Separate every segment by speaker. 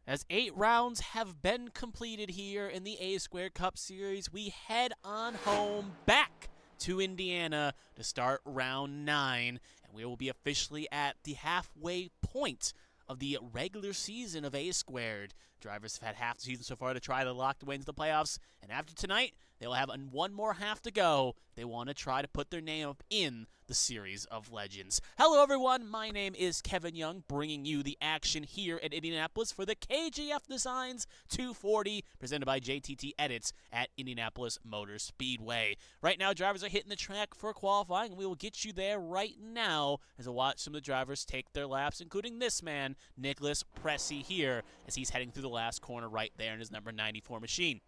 Speaker 1: As 8 rounds have been completed here in the A² Cup Series, we head on home back to Indiana to start round 9, and we will be officially at the halfway point of the regular season of A². Drivers have had half the season so far to try to lock the way into the playoffs, and after tonight, they will have one more half to go. They want to try to put their name up in the Series of Legends. Hello, everyone. My name is Kevin Young, bringing you the action here at Indianapolis for the KJF Designs 240, presented by JTT Edits at Indianapolis Motor Speedway. Right now, drivers are hitting the track for qualifying, and we will get you there right now as I watch some of the drivers take their laps, including this man, Nicholas Pressey, here, as he's heading through the last corner right there in his number 94 machine.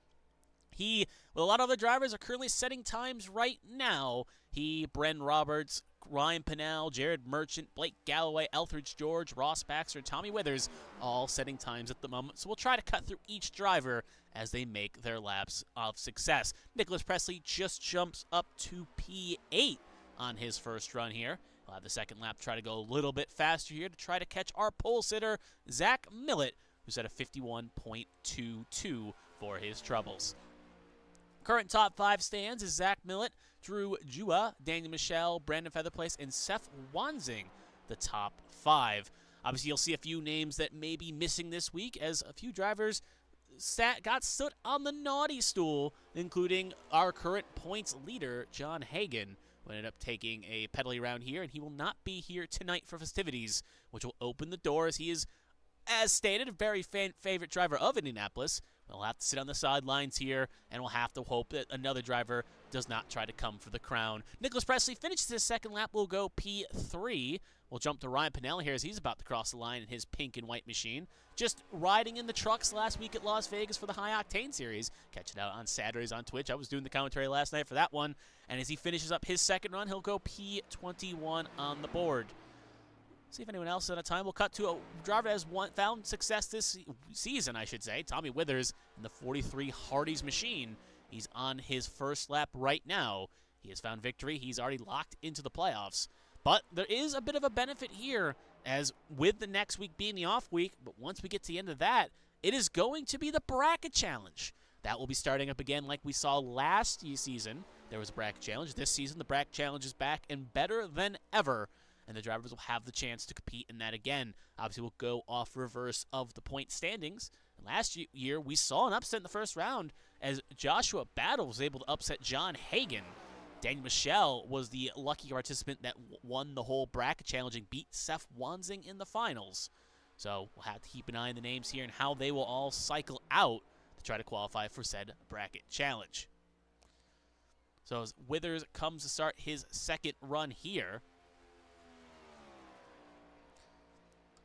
Speaker 1: He, with a lot of other drivers, are currently setting times right now. He, Bren Roberts, Ryan Pinnell, Jared Merchant, Blake Galloway, Elthridge George, Ross Baxter, and Tommy Withers, all setting times at the moment. So we'll try to cut through each driver as they make their laps of success. Nicholas Pressey just jumps up to P8 on his first run here. We'll have the second lap try to go a little bit faster here to try to catch our pole sitter, Zach Millett, who's at a 51.22 for his troubles. Current top 5 stands is Zach Millett, Drew Jua, Daniel Michelle, Brandon Featherplace, and Seth Wanzing, the top 5. Obviously, you'll see a few names that may be missing this week, as a few drivers got stood on the naughty stool, including our current points leader, John Hagan, who ended up taking a penalty round here, and he will not be here tonight for festivities, which will open the doors. He is, as stated, a very favorite driver of Indianapolis. We'll have to sit on the sidelines here, and we'll have to hope that another driver does not try to come for the crown. Nicholas Pressey finishes his second lap. We'll go P3. We'll jump to Ryan Pinnell here as he's about to cross the line in his pink and white machine. Just riding in the trucks last week at Las Vegas for the High Octane Series. Catch it out on Saturdays on Twitch. I was doing the commentary last night for that one. And as he finishes up his second run, he'll go P21 on the board. See if anyone else at a time. We'll cut to a driver that has found success this season, I should say. Tommy Withers in the 43 Hardee's machine. He's on his first lap right now. He has found victory. He's already locked into the playoffs. But there is a bit of a benefit here, as with the next week being the off week, but once we get to the end of that, it is going to be the bracket challenge. That will be starting up again like we saw last season. There was a bracket challenge. This season, the bracket challenge is back and better than ever, and the drivers will have the chance to compete in that again. Obviously, we'll go off reverse of the point standings. And last year, we saw an upset in the first round as Joshua Battle was able to upset John Hagan. Daniel Michelle was the lucky participant that won the whole bracket challenge and beat Seth Wanzing in the finals. So we'll have to keep an eye on the names here and how they will all cycle out to try to qualify for said bracket challenge. So as Withers comes to start his second run here,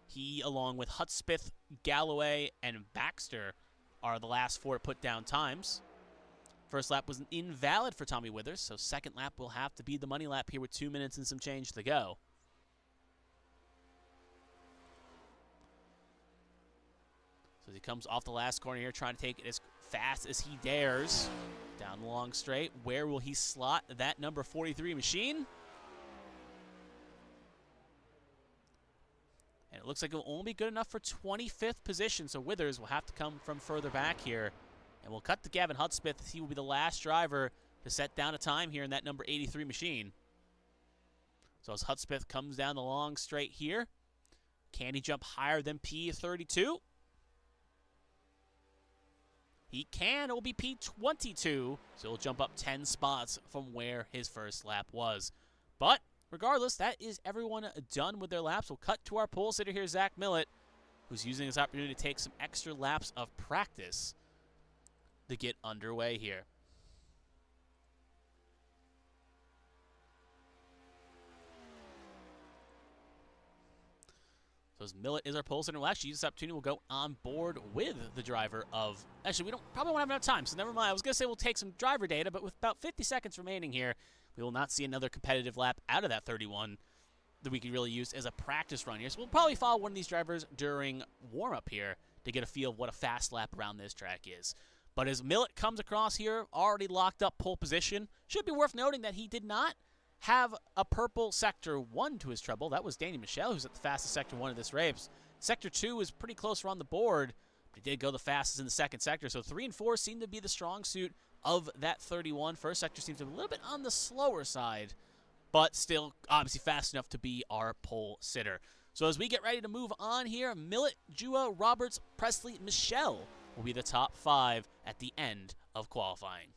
Speaker 1: he, along with Hudspeth, Galloway, and Baxter, are the last 4 to put down times. First lap was invalid for Tommy Withers, so second lap will have to be the money lap here with 2 minutes and some change to go. So as he comes off the last corner here, trying to take it as fast as he dares. Down the long straight. Where will he slot that number 43 machine? And it looks like it will only be good enough for 25th position, so Withers will have to come from further back here. And we'll cut to Gavin Hudspeth. He will be the last driver to set down a time here in that number 83 machine. So as Hudspeth comes down the long straight here, can he jump higher than P32? He can. It will be P22, so he'll jump up 10 spots from where his first lap was. But regardless, that is everyone done with their laps. We'll cut to our pole sitter here, Zach Millett, who's using this opportunity to take some extra laps of practice to get underway here. So as Millett is our pole sitter, we'll actually use this opportunity. We'll go on board with the driver of... Actually, we probably won't have enough time, so never mind. I was going to say we'll take some driver data, but with about 50 seconds remaining here, we will not see another competitive lap out of that 31 that we could really use as a practice run here. So we'll probably follow one of these drivers during warm-up here to get a feel of what a fast lap around this track is. But as Millett comes across here, already locked up pole position, should be worth noting that he did not have a purple Sector 1 to his trouble. That was Daniel Michelle, who's at the fastest Sector 1 of this race. Sector 2 is pretty close around the board, They did go the fastest in the second sector, so 3 and 4 seem to be the strong suit of that 31. First sector seems to be a little bit on the slower side, but still obviously fast enough to be our pole sitter. So as we get ready to move on here, Millet, Jua, Roberts, Presley, Michelle will be the top 5 at the end of qualifying.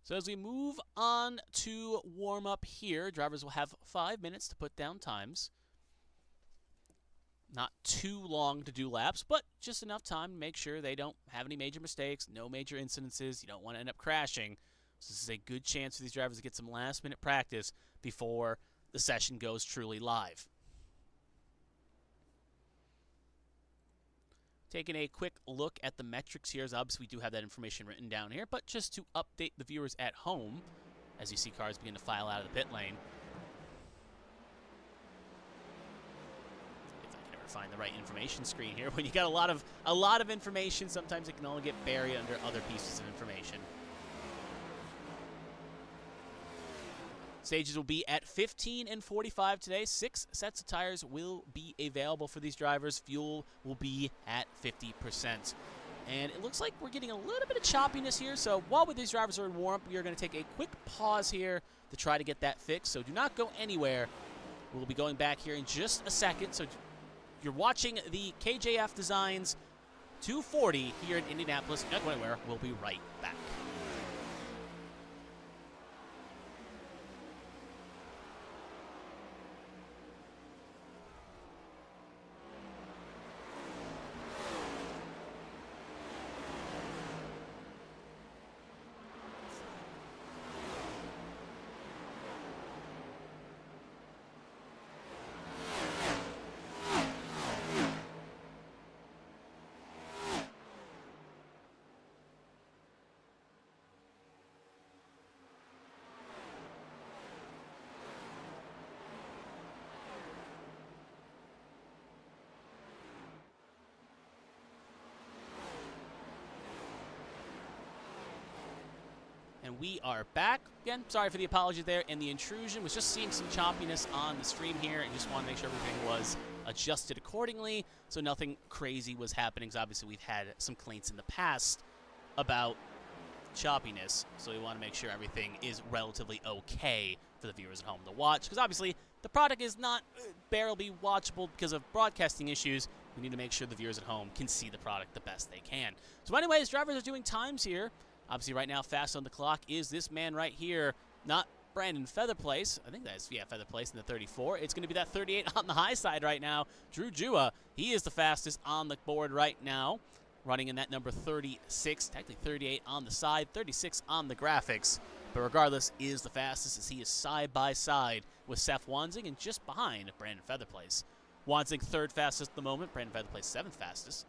Speaker 1: So as we move on to warm up here, drivers will have 5 minutes to put down times. Not too long to do laps, but just enough time to make sure they don't have any major mistakes, no major incidences. You don't want to end up crashing. So this is a good chance for these drivers to get some last-minute practice before the session goes truly live. Taking a quick look at the metrics here, as obviously we do have that information written down here, but just to update the viewers at home, as you see cars begin to file out of the pit lane. If I can ever find the right information screen here, when you got a lot of information, sometimes it can only get buried under other pieces of information. Stages will be at 15 and 45 today. 6 sets of tires will be available for these drivers. Fuel will be at 50%. And it looks like we're getting a little bit of choppiness here. So while these drivers are in warm-up, we are going to take a quick pause here to try to get that fixed. So do not go anywhere. We'll be going back here in just a second. So you're watching the KJF Designs 240 here in Indianapolis. Not going anywhere. We'll be right back. And we are back. Again, sorry for the apology there and the intrusion. Was just seeing some choppiness on the stream here and just want to make sure everything was adjusted accordingly so nothing crazy was happening. Because obviously we've had some complaints in the past about choppiness, so we want to make sure everything is relatively okay for the viewers at home to watch. Because obviously the product is not barely watchable because of broadcasting issues. We need to make sure the viewers at home can see the product the best they can. So anyways, drivers are doing times here. Obviously, right now, fast on the clock is this man right here, not Brandon Featherplace. I think that's, yeah, Featherplace in the 34. It's going to be that 38 on the high side right now. Drew Jua, he is the fastest on the board right now, running in that number 36, technically 38 on the side, 36 on the graphics. But regardless, is the fastest as he is side by side with Seth Wanzing and just behind Brandon Featherplace. Wanzing third fastest at the moment, Brandon Featherplace seventh fastest.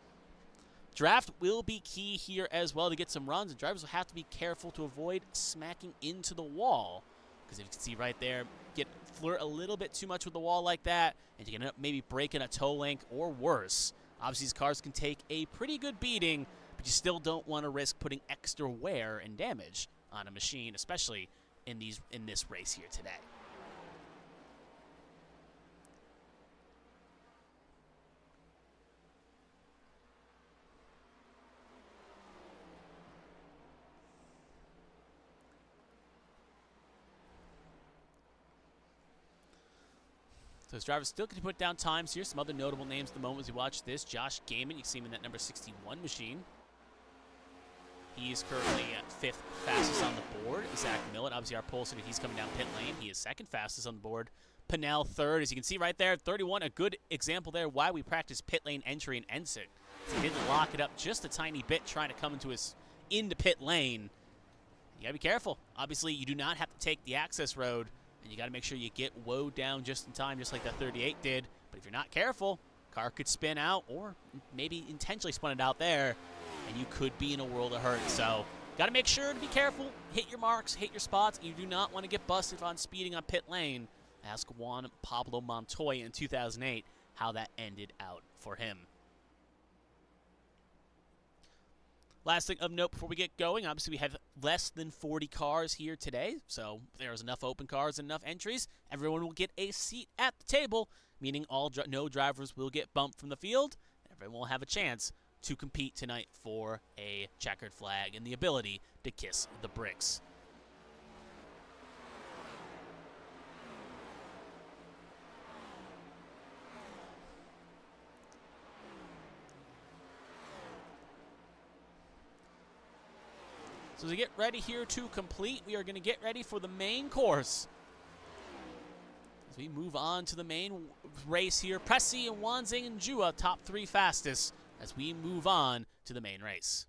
Speaker 1: Draft will be key here as well to get some runs, and drivers will have to be careful to avoid smacking into the wall. Because if you can see right there, flirt a little bit too much with the wall like that, and you can end up maybe breaking a toe link or worse. Obviously, these cars can take a pretty good beating, but you still don't want to risk putting extra wear and damage on a machine, especially in this race here today. So his drivers still can put down times here. Some other notable names at the moment as you watch this. Josh Gaiman, you can see him in that number 61 machine. He is currently at fifth fastest on the board. Zach Millett, obviously our pole sitter, he's coming down pit lane. He is second fastest on the board. Pinnell third, as you can see right there, 31. A good example there why we practice pit lane entry and exit. So he didn't lock it up just a tiny bit trying to come into pit lane. You gotta be careful. Obviously, you do not have to take the access road. And you got to make sure you get woed down just in time, just like that 38 did. But if you're not careful, car could spin out or maybe intentionally spun it out there, and you could be in a world of hurt. So got to make sure to be careful, hit your marks, hit your spots. You do not want to get busted on speeding on pit lane. Ask Juan Pablo Montoya in 2008 how that ended out for him. Last thing of note before we get going, obviously we have less than 40 cars here today, so there's enough open cars and enough entries. Everyone will get a seat at the table, meaning no drivers will get bumped from the field. Everyone will have a chance to compete tonight for a checkered flag and the ability to kiss the bricks. So as we get ready here to complete, we are going to get ready for the main course. As we move on to the main race here, Pressey and Wanzing and Jua, top 3 fastest, as we move on to the main race.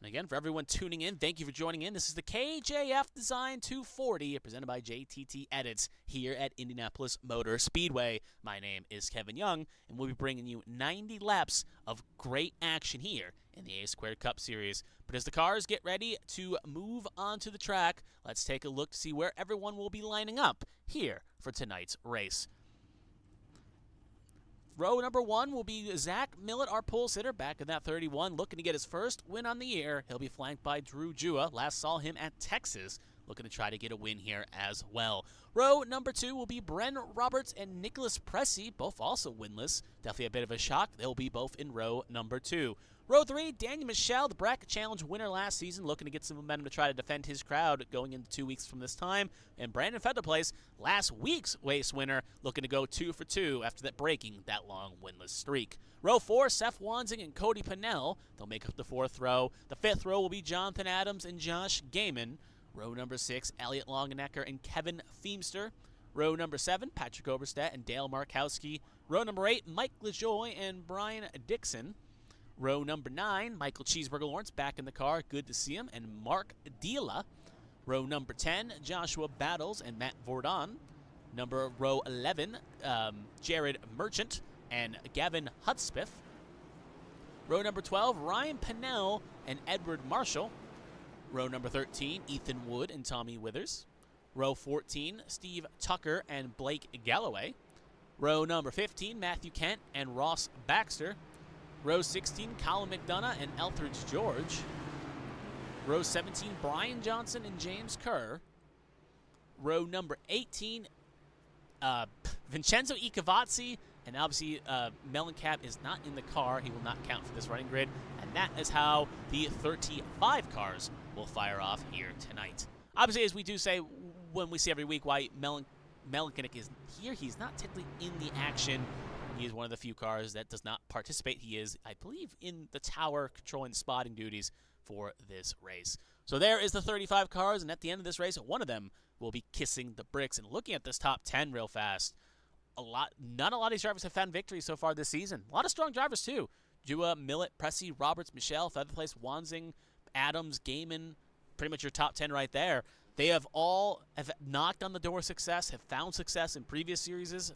Speaker 1: And again, for everyone tuning in, thank you for joining in. This is the KJF Design 240, presented by JTT Edits here at Indianapolis Motor Speedway. My name is Kevin Young, and we'll be bringing you 90 laps of great action here in the A² Cup Series. But as the cars get ready to move onto the track, let's take a look to see where everyone will be lining up here for tonight's race. Row number 1 will be Zach Millett, our pole sitter, back in that 31, looking to get his first win on the year. He'll be flanked by Drew Jua. Last saw him at Texas, looking to try to get a win here as well. Row number 2 will be Bren Roberts and Nicholas Pressey, both also winless. Definitely a bit of a shock. They'll be both in row number 2. Row 3, Daniel Michelle, the Bracket Challenge winner last season, looking to get some momentum to try to defend his crowd going into 2 weeks from this time. And Brandon Featherplace, last week's race winner, looking to go 2 for 2 after that breaking that long winless streak. Row 4, Seth Wanzing and Cody Pinnell. They'll make up the 4th row. The 5th row will be Jonathan Adams and Josh Gaiman. Row number 6, Elliot Longenecker and Kevin Feemster. Row number 7, Patrick Oberstedt and Dale Markowski. Row number 8, Mike LaJoy and Brian Dixon. Row number 9, Michael Cheeseburger Lawrence back in the car. Good to see him. And Mark Dila. Row number 10, Joshua Battles and Matt Vordon. Row 11, Jared Merchant and Gavin Hudspeth. Row number 12, Ryan Pinnell and Edward Marshall. Row number 13, Ethan Wood and Tommy Withers. Row 14, Steve Tucker and Blake Galloway. Row number 15, Matthew Kent and Ross Baxter. Row 16, Colin McDonough and Elthridge George. Row 17, Brian Johnson and James Kerr. Row number 18, Vincenzo Icavazzi, and obviously Mellencamp is not in the car. He will not count for this running grid, and that is how the 35 cars will fire off here tonight. Obviously, as we do say when we see every week why Mellencamp is here, he's not typically in the action. He is one of the few cars that does not participate. He is, I believe, in the tower controlling the spotting duties for this race. So there is the 35 cars, and at the end of this race, one of them will be kissing the bricks. And looking at this top 10 real fast, not a lot of these drivers have found victory so far this season. A lot of strong drivers, too. Jua, Millett, Pressey, Roberts, Michelle, Featherplace, Wanzing, Adams, Gaiman, pretty much your top 10 right there. They have all knocked on the door of success, have found success in previous seasons,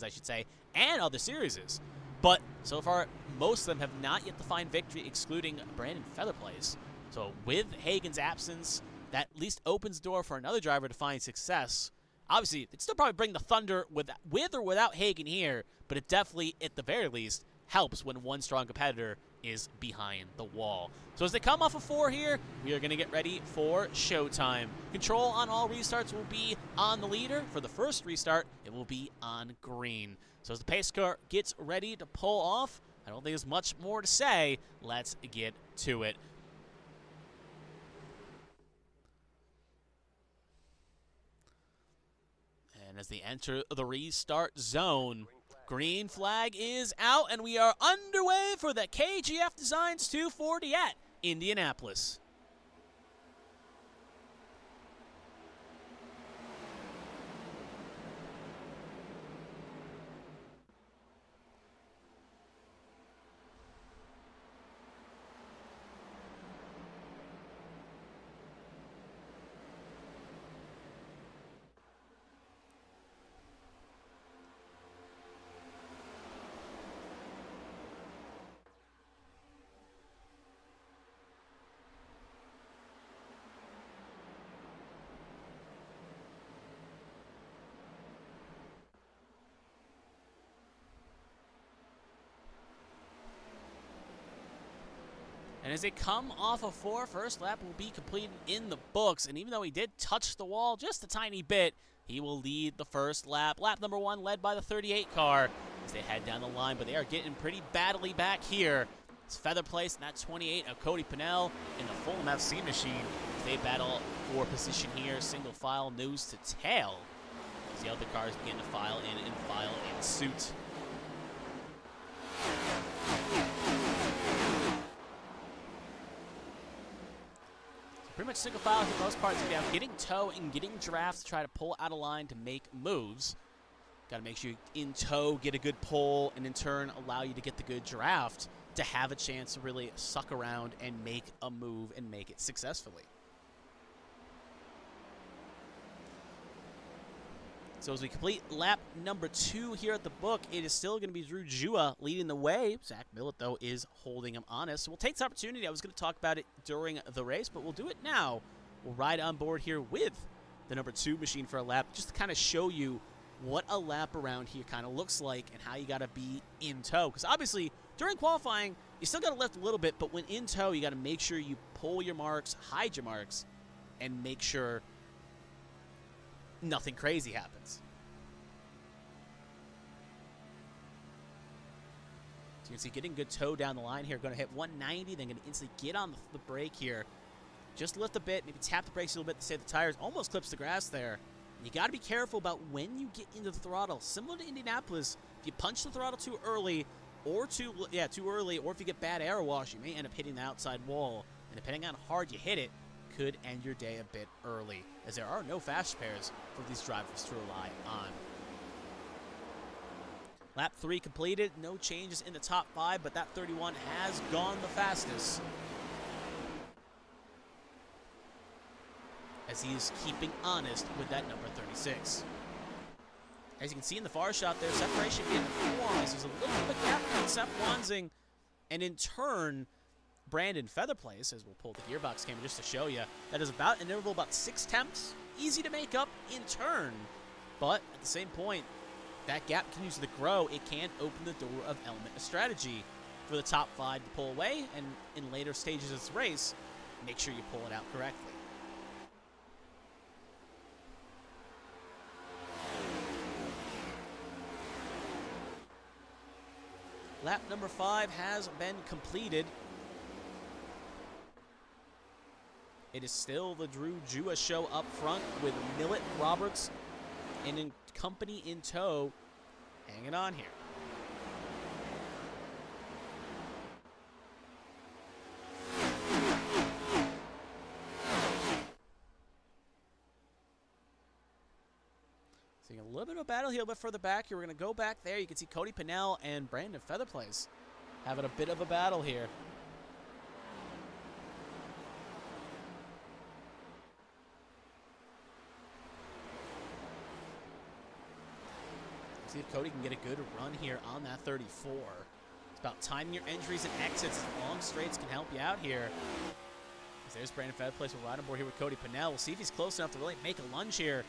Speaker 1: I should say, and other series. But so far, most of them have not yet to find victory, excluding Brandon Featherplace. So with Hagen's absence, that at least opens the door for another driver to find success. Obviously, it'd still probably bring the thunder with or without Hagen here, but it definitely, at the very least, helps when one strong competitor is behind the wall. So as they come off of 4 here, we are going to get ready for showtime. Control on all restarts will be on the leader. For the first restart, it will be on green. So as the pace car gets ready to pull off, I don't think there's much more to say. Let's get to it. And as they enter the restart zone, green flag is out, and we are underway for the KJF Designs 240 at Indianapolis. as they come off of 4, first lap will be completed in the books. And even though he did touch the wall just a tiny bit, he will lead the first lap. Lap number 1 led by the 38 car as they head down the line, but they are getting pretty badly back here. It's Feather Place and that 28 of Cody Pennell in the Fulham FC machine. They battle for position here, single file, nose to tail, as the other cars begin to file in suit. Pretty much single file for the most part. So you have getting tow and getting drafts to try to pull out of line to make moves. Got to make sure you in tow, get a good pull, and in turn allow you to get the good draft to have a chance to really suck around and make a move and make it successfully. So as we complete lap number 2 here at the book, it is still going to be Drew Jua leading the way. Zach Millett, though, is holding him honest. So we'll take this opportunity. I was going to talk about it during the race, but we'll do it now. We'll ride on board here with the number 2 machine for a lap, just to kind of show you what a lap around here kind of looks like and how you got to be in tow. Because obviously, during qualifying, you still got to lift a little bit, but when in tow, you got to make sure you pull your marks, hide your marks, and make sure nothing crazy happens. So you can see getting good tow down the line here. Going to hit 190, then going to instantly get on the brake here. Just lift a bit, maybe tap the brakes a little bit to save the tires. Almost clips the grass there. And you got to be careful about when you get into the throttle. Similar to Indianapolis, if you punch the throttle too early, or too early, or if you get bad air wash, you may end up hitting the outside wall. And depending on how hard you hit it, could end your day a bit early, as there are no fast pairs for these drivers to rely on. Lap 3 completed, no changes in the top 5, but that 31 has gone the fastest, as he's keeping honest with that number 36. As you can see in the far shot there, separation being formed. There's a little bit of a gap between Seth Wansing and in turn Brandon Featherplace, as we'll pull the gearbox camera just to show you. That is about an interval about 6 tenths. Easy to make up in turn. But at the same point, that gap continues to grow. It can open the door of element of strategy for the top 5 to pull away. And in later stages of this race, make sure you pull it out correctly. Lap number 5 has been completed. It is still the Drew Jua show up front with Millett, Roberts, and in company in tow, hanging on here. Seeing a little bit of a battle here a little bit further back here. We're going to go back there. You can see Cody Pennell and Brandon Featherplace having a bit of a battle here. See if Cody can get a good run here on that 34. It's about timing your entries and exits. Long straights can help you out here. There's Brandon Featherplace. We'll ride on board here with Cody Pennell. We'll see if he's close enough to really make a lunge here.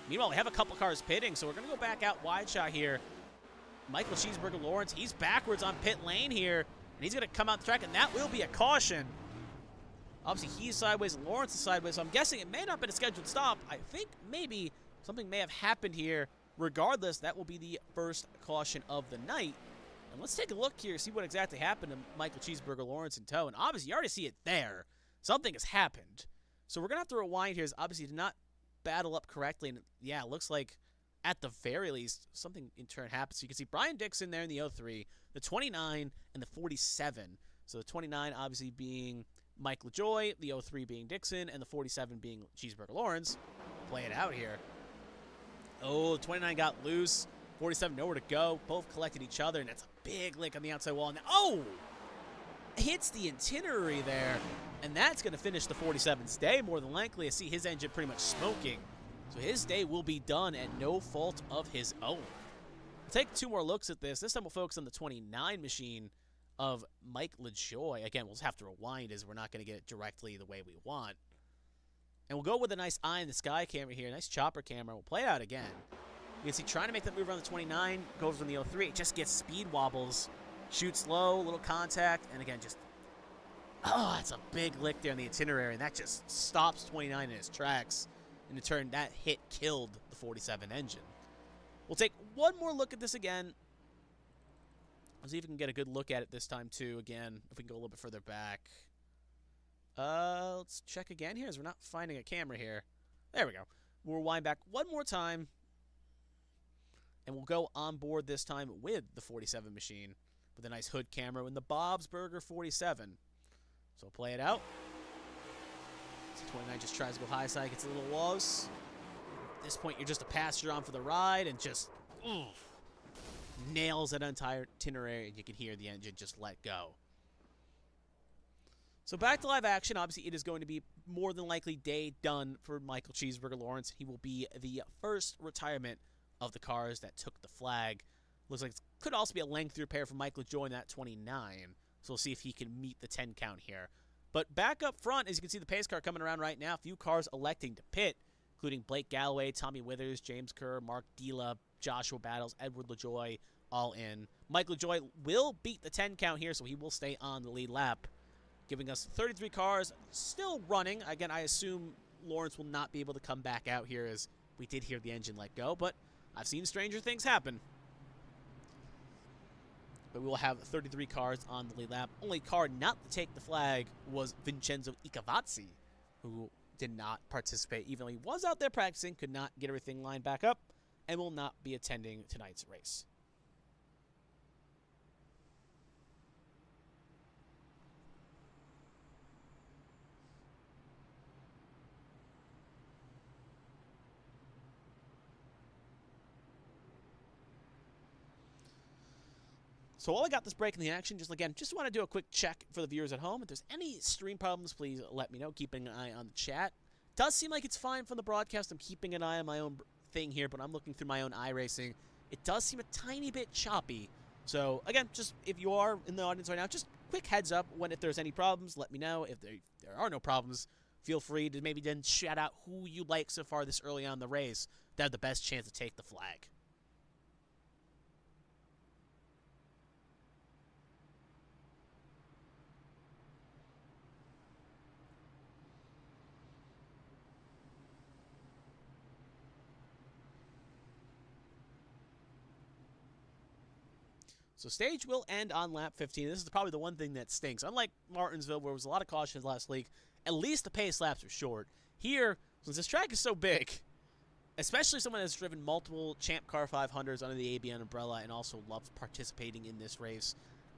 Speaker 1: Meanwhile, we have a couple cars pitting, so we're going to go back out wide shot here. Michael Cheeseburger Lawrence, he's backwards on pit lane here, and he's going to come out the track, and that will be a caution. Obviously, he's sideways, and Lawrence is sideways, so I'm guessing it may not have been a scheduled stop. I think maybe something may have happened here. Regardless, that will be the first caution of the night. And let's take a look here, see what exactly happened to Michael Cheeseburger Lawrence in tow. And obviously, you already see it there. Something has happened. So we're going to have to rewind here. Obviously, did not battle up correctly. And yeah, it looks like at the very least, something in turn happened. So you can see Brian Dixon there in the 03, the 29, and the 47. So the 29 obviously being Mike LaJoy, the 03 being Dixon, and the 47 being Cheeseburger Lawrence. Play it out here. Oh, 29 got loose. 47 nowhere to go. Both collected each other, and that's a big lick on the outside wall. And oh! Hits the itinerary there, and that's going to finish the 47's day more than likely. I see his engine pretty much smoking. So his day will be done at no fault of his own. We'll take 2 more looks at this. This time we'll focus on the 29 machine of Mike LaJoy. Again, we'll just have to rewind as we're not going to get it directly the way we want. And we'll go with a nice eye in the sky camera here, nice chopper camera. We'll play it out again. You can see trying to make that move around the 29, goes from the 03. It just gets speed wobbles, shoots low, little contact, and again, just Oh, that's a big lick there on the itinerary, and that just stops 29 in its tracks. And in turn, that hit killed the 47 engine. We'll take one more look at this again. Let's see if we can get a good look at it this time, too. Again, if we can go a little bit further back. Let's check again here, as we're not finding a camera here. There we go. We'll wind back one more time. And we'll go on board this time with the 47 machine. With a nice hood camera in the Bob's Burger 47. So we'll play it out. So 29 just tries to go high side, gets a little loose. At this point, you're just a passenger on for the ride and just nails that entire itinerary, and you can hear the engine just let go. So back to live action. Obviously, it is going to be more than likely day done for Michael Cheeseburger Lawrence. He will be the first retirement of the cars that took the flag. Looks like it could also be a lengthy repair for Michael Joy in that 29. So we'll see if he can meet the 10 count here. But back up front, as you can see the pace car coming around right now, a few cars electing to pit, including Blake Galloway, Tommy Withers, James Kerr, Mark Dila, Joshua Battles, Edward LaJoy, all in. Mike LaJoy will beat the 10 count here, so he will stay on the lead lap, giving us 33 cars still running. Again, I assume Lawrence will not be able to come back out here, as we did hear the engine let go, but I've seen stranger things happen. But we will have 33 cars on the lead lap. Only car not to take the flag was Vincenzo Icavazzi, who did not participate, even though he was out there practicing, could not get everything lined back up, and will not be attending tonight's race. So while I got this break in the action, just want to do a quick check for the viewers at home. If there's any stream problems, please let me know. Keeping an eye on the chat. Does seem like it's fine from the broadcast. I'm keeping an eye on my own thing here, but I'm looking through my own iRacing. It does seem a tiny bit choppy. So again, just if you are in the audience right now, just quick heads up if there's any problems, let me know. If there are no problems, feel free to maybe then shout out who you like so far this early on in the race that have the best chance to take the flag. So stage will end on lap 15. This is probably the one thing that stinks. Unlike Martinsville, where there was a lot of cautions last week, at least the pace laps are short. Here, since this track is so big, especially someone that's driven multiple Champ Car 500s under the ABN umbrella and also loves participating in this race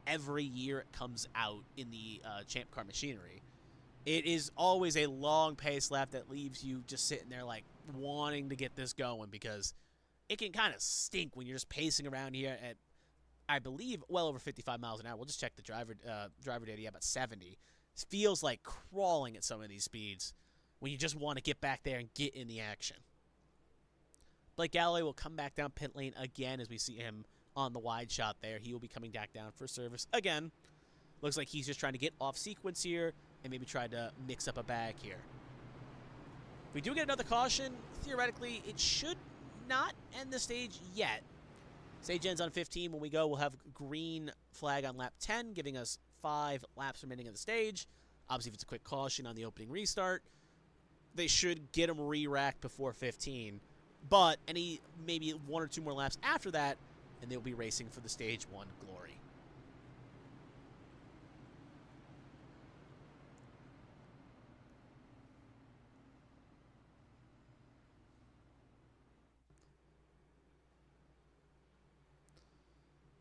Speaker 1: every year it comes out in the Champ Car machinery, it is always a long pace lap that leaves you just sitting there like wanting to get this going, because it can kind of stink when you're just pacing around here at, I believe, well over 55 miles an hour. We'll just check the driver data. Yeah, about 70. It feels like crawling at some of these speeds when you just want to get back there and get in the action. Blake Galloway will come back down pit lane again as we see him on the wide shot there. He will be coming back down for service again. Looks like he's just trying to get off sequence here and maybe try to mix up a bag here. If we do get another caution, theoretically, it should not end the stage yet. Stage ends on 15. When we go, we'll have green flag on lap 10, giving us 5 laps remaining of the stage. Obviously, if it's a quick caution on the opening restart, they should get them re-racked before 15. But maybe 1 or 2 more laps after that, and they'll be racing for the Stage 1 glory.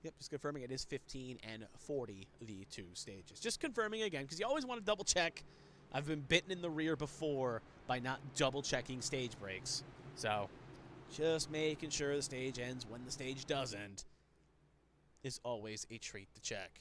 Speaker 1: Yep, just confirming it is 15 and 40, the 2 stages. Just confirming again, because you always want to double check. I've been bitten in the rear before by not double checking stage breaks. So, just making sure the stage ends when the stage does end is always a treat to check.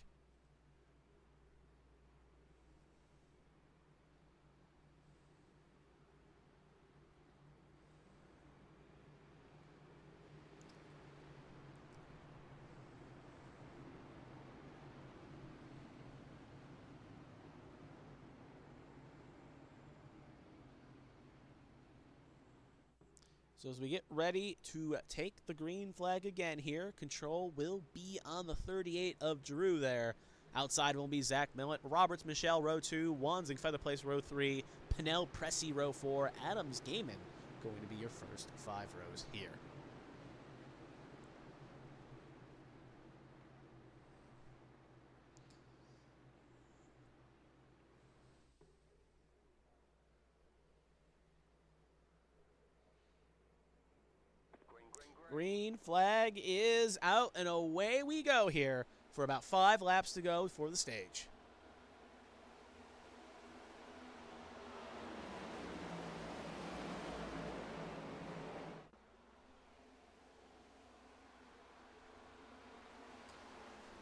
Speaker 1: So as we get ready to take the green flag again here, control will be on the 38 of Drew there. Outside will be Zach Millett, Roberts, Michelle, row 2, Wanzing, Feather Place, row 3, Pinnell, Pressey, row 4, Adams, Gaiman, going to be your first 5 rows here. Green flag is out, and away we go here for about 5 laps to go for the stage.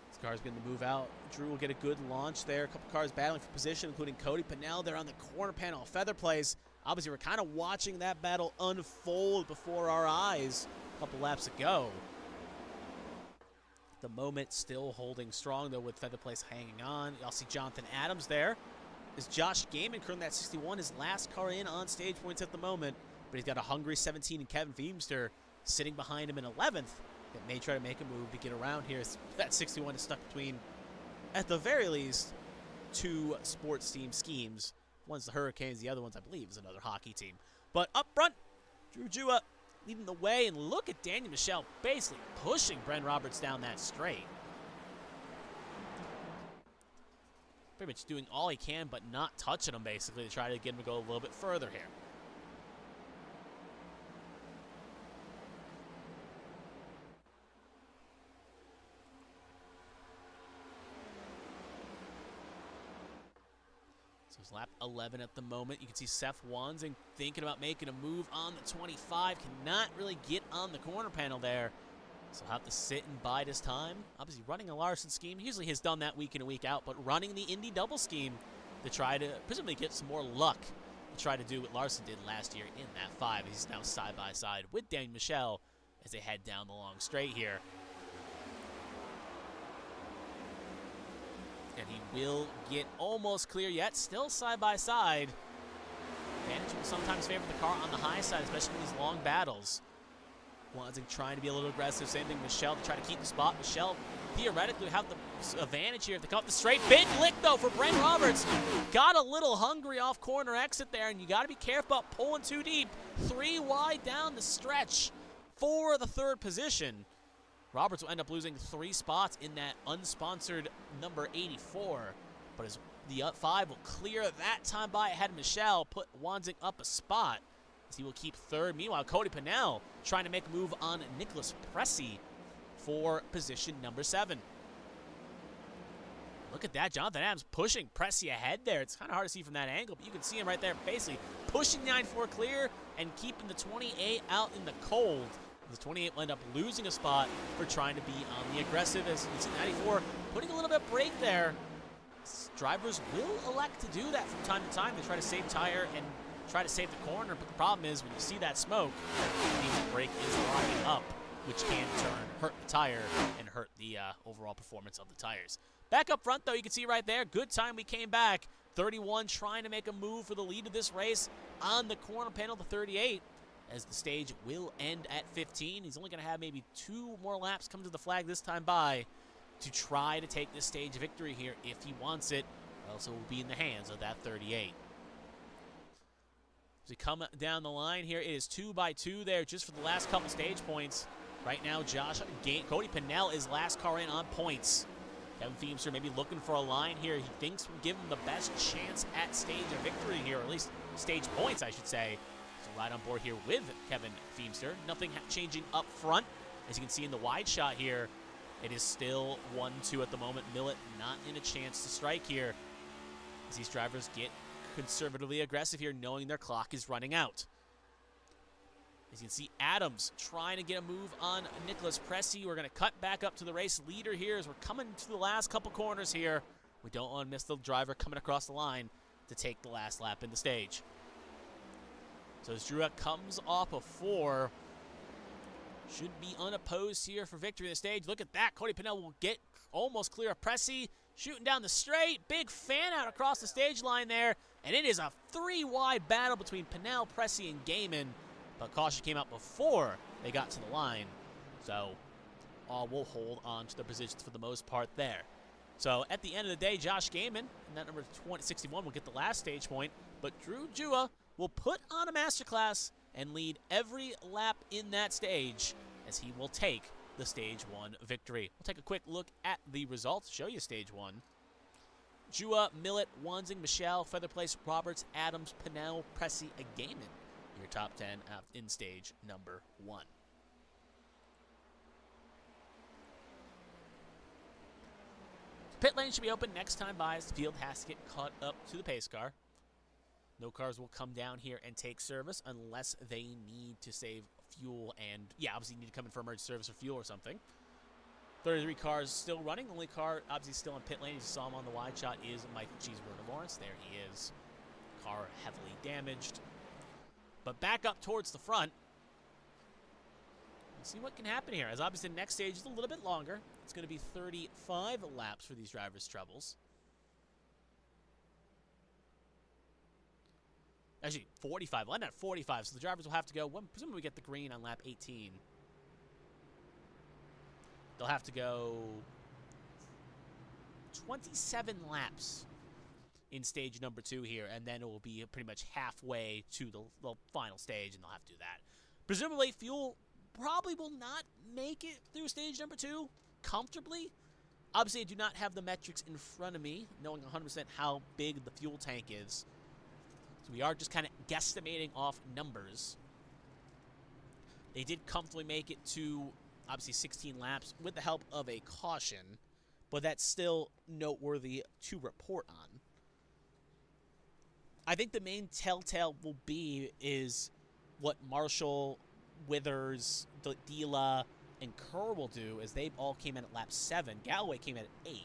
Speaker 1: This car's going to move out. Drew will get a good launch there. A couple cars battling for position, including Cody Pinnell. They're on the corner panel. Feather Place. Obviously, we're kind of watching that battle unfold before our eyes. Couple laps ago. The moment still holding strong, though, with Feather Place hanging on. Y'all see Jonathan Adams there. Is Josh Gaiman currently at 61, his last car in on stage points at the moment, but he's got a hungry 17 and Kevin Feemster sitting behind him in 11th that may try to make a move to get around here. That 61 is stuck between, at the very least, 2 sports team schemes. One's the Hurricanes, the other one's, I believe, is another hockey team. But up front, Drew Jua leading the way, and look at Daniel Michelle basically pushing Bren Roberts down that straight. Pretty much doing all he can, but not touching him, basically, to try to get him to go a little bit further here. So it's lap 11 at the moment. You can see Seth Wanzing thinking about making a move on the 25. Cannot really get on the corner panel there. So he'll have to sit and bide his time. Obviously running a Larson scheme. Usually he's done that week in and week out, but running the Indy double scheme to try to presumably get some more luck to try to do what Larson did last year in that 5. He's now side by side with Daniel Michelle as they head down the long straight here. And he will get almost clear yet, still side by side. Advantage will sometimes favor the car on the high side, especially in these long battles. Wanzing trying to be a little aggressive. Same thing, Michelle to try to keep the spot. Michelle theoretically have the advantage here if they come up the straight. Big lick, though, for Brent Roberts. Got a little hungry off corner exit there, and you got to be careful about pulling too deep. 3 wide down the stretch for the 3rd position. Roberts will end up losing 3 spots in that unsponsored number 84. But as the 5 will clear that time by ahead of Michelle, put Wanzing up a spot as he will keep 3rd. Meanwhile, Cody Pinnell trying to make a move on Nicholas Pressey for position number 7. Look at that, Jonathan Adams pushing Pressey ahead there. It's kind of hard to see from that angle, but you can see him right there basically pushing the 9-4 clear and keeping the 28 out in the cold. The 28 will end up losing a spot for trying to be on the aggressive. As you see 94 putting a little bit of brake there. Drivers will elect to do that from time to time. They try to save tire and try to save the corner, but the problem is when you see that smoke, it means the brake is locking up, which can in turn hurt the tire and hurt the overall performance of the tires. Back up front, though, you can see right there, good time we came back. 31 trying to make a move for the lead of this race on the corner panel, the 38. As the stage will end at 15. He's only going to have maybe 2 more laps come to the flag this time by to try to take this stage victory here if he wants it. Or else it will be in the hands of that 38. As we come down the line here, it is 2 by 2 there just for the last couple stage points. Right now, Cody Pinnell is last car in on points. Kevin Feemster maybe looking for a line here. He thinks will give him the best chance at stage of victory here, or at least stage points, I should say. Right on board here with Kevin Feemster. Nothing changing up front. As you can see in the wide shot here, it is still 1-2 at the moment. Millett not in a chance to strike here as these drivers get conservatively aggressive here, knowing their clock is running out. As you can see, Adams trying to get a move on Nicholas Pressey. We're going to cut back up to the race leader here as we're coming to the last couple corners here. We don't want to miss the driver coming across the line to take the last lap in the stage. So as Drew comes off of 4, should be unopposed here for victory in the stage. Look at that. Cody Pinnell will get almost clear of Pressey. Shooting down the straight. Big fan out across the stage line there. And it is a 3-wide battle between Pinnell, Pressey, and Gaiman. But caution came out before they got to the line. So all will hold on to their positions for the most part there. So at the end of the day, Josh Gaiman, and that number 61, will get the last stage point, but Drew Jua will put on a masterclass and lead every lap in that stage as he will take the Stage 1 victory. We'll take a quick look at the results, show you Stage 1. Jua, Millet, Wanzing, Michelle, Featherplace, Roberts, Adams, Pinnell, Pressey, Gaiman. Your top 10 in Stage number 1. Pit lane should be open next time by as the field has to get caught up to the pace car. No cars will come down here and take service unless they need to save fuel and, yeah, obviously need to come in for emergency service or fuel or something. 33 cars still running. The only car obviously still in pit lane, you saw him on the wide shot, is Michael Cheeseburger Lawrence. There he is. Car heavily damaged. But back up towards the front. Let's see what can happen here. As obviously the next stage is a little bit longer. It's going to be 35 laps for these drivers' troubles. Actually, 45. Well, not 45, so the drivers will have to go, well, presumably we get the green on lap 18. They'll have to go 27 laps in stage number 2 here, and then it will be pretty much halfway to the final stage, and they'll have to do that. Presumably, fuel probably will not make it through stage number 2 comfortably. Obviously, I do not have the metrics in front of me, knowing 100% how big the fuel tank is. So we are just kind of guesstimating off numbers. They did comfortably make it to, obviously, 16 laps with the help of a caution, but that's still noteworthy to report on. I think the main telltale will be is what Marshall, Withers, Dila, and Kerr will do, as they all came in at lap 7. Galloway came in at 8.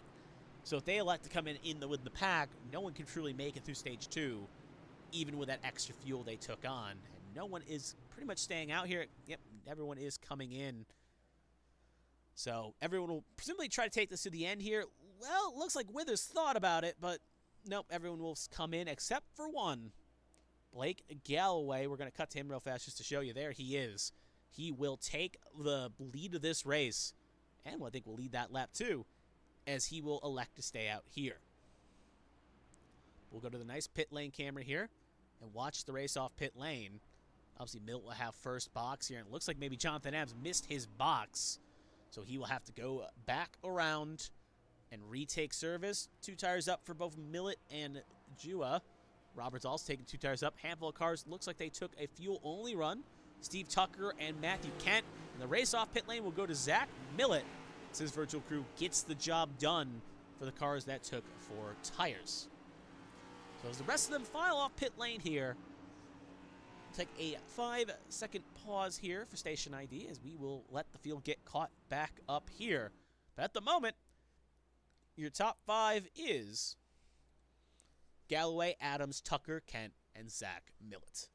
Speaker 1: So if they elect to come in with the pack, no one can truly make it through stage 2, even with that extra fuel they took on. And no one is pretty much staying out here. Yep, everyone is coming in. So everyone will presumably try to take this to the end here. Well, it looks like Withers thought about it, but nope, everyone will come in except for one. Blake Galloway, we're going to cut to him real fast just to show you. There he is. He will take the lead of this race, and I think will lead that lap too, as he will elect to stay out here. We'll go to the nice pit lane camera here and watch the race off pit lane. Obviously, Milt will have first box here, and it looks like maybe Jonathan Adams missed his box, so he will have to go back around and retake service. 2 tires up for both Millet and Jua. Roberts also taking 2 tires up. Handful of cars. Looks like they took a fuel-only run. Steve Tucker and Matthew Kent. And the race off pit lane will go to Zach Millet. His virtual crew gets the job done for the cars that took 4 tires. So as the rest of them file off pit lane here, we'll take a 5-second pause here for station ID as we will let the field get caught back up here. But at the moment, your top 5 is Galloway, Adams, Tucker, Kent, and Zach Millet.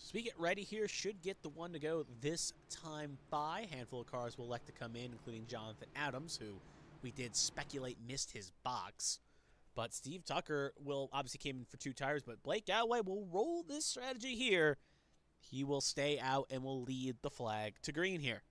Speaker 1: So we get ready here, should get the one to go this time by. Handful of cars will elect to come in, including Jonathan Adams, who we did speculate missed his box. But Steve Tucker will obviously came in for 2 tires, but Blake Galloway will roll this strategy here. He will stay out and will lead the flag to green here.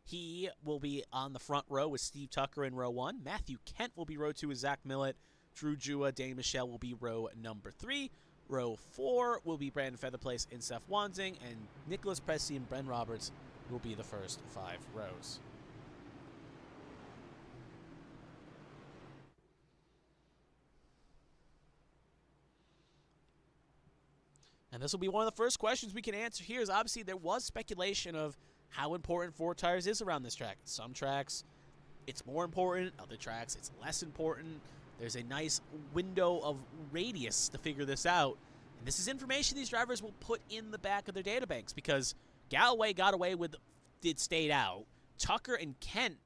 Speaker 1: He will be on the front row with Steve Tucker in row 1. Matthew Kent will be row 2 with Zach Millet. Drew Jua, Danny Michelle will be row number 3. Row 4 will be Brandon Featherplace and Seth Wanzing, and Nicholas Pressey and Bren Roberts will be the first 5 rows. And this will be one of the first questions we can answer here, is obviously there was speculation of how important 4 tires is around this track. Some tracks, it's more important. Other tracks, it's less important. There's a nice window of radius to figure this out. And this is information these drivers will put in the back of their databanks, because Galloway got away with, stayed out. Tucker and Kent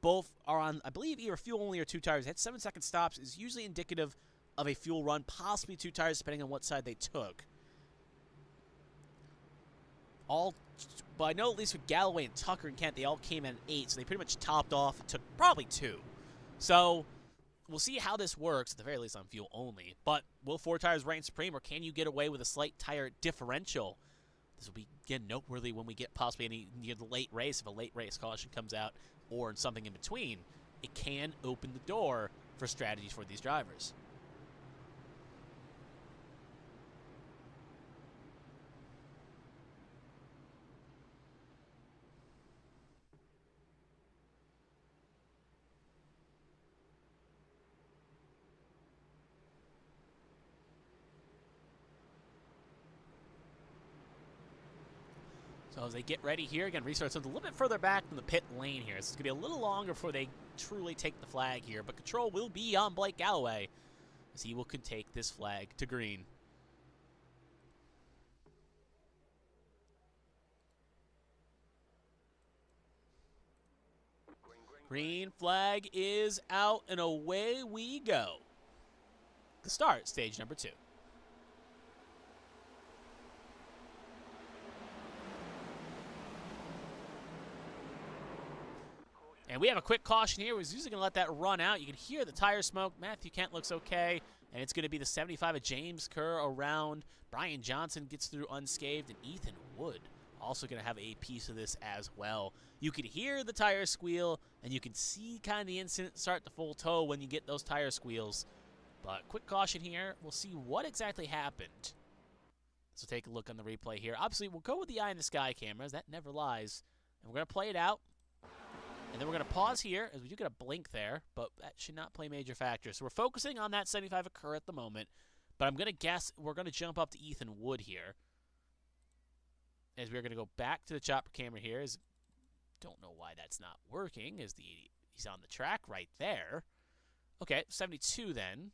Speaker 1: both are on, I believe, either fuel only or 2 tires. That 7-second stops is usually indicative of a fuel run, possibly 2 tires, depending on what side they took. But I know at least with Galloway and Tucker and Kent, they all came in at 8, so they pretty much topped off and took probably 2. So we'll see how this works, at the very least on fuel only. But will 4 tires reign supreme, or can you get away with a slight tire differential? This will be, again, noteworthy when we get possibly any near the late race. If a late race caution comes out or something in between, it can open the door for strategies for these drivers. So as they get ready here, again, restarts a little bit further back from the pit lane here. This is going to be a little longer before they truly take the flag here. But control will be on Blake Galloway, as he will take this flag to green. Green flag is out, and away we go. To start stage number 2. And we have a quick caution here. We're usually going to let that run out. You can hear the tire smoke. Matthew Kent looks okay. And it's going to be the 75 of James Kerr around. Brian Johnson gets through unscathed. And Ethan Wood also going to have a piece of this as well. You can hear the tire squeal. And you can see kind of the incident start to full tow when you get those tire squeals. But quick caution here. We'll see what exactly happened. So take a look on the replay here. Obviously, we'll go with the eye in the sky cameras. That never lies. And we're going to play it out. And then we're going to pause here, as we do get a blink there, but that should not play major factors. So we're focusing on that 75 occur at the moment, but I'm going to guess we're going to jump up to Ethan Wood here, as we're going to go back to the chopper camera here. Don't know why that's not working, as he's on the track right there. Okay, 72 then.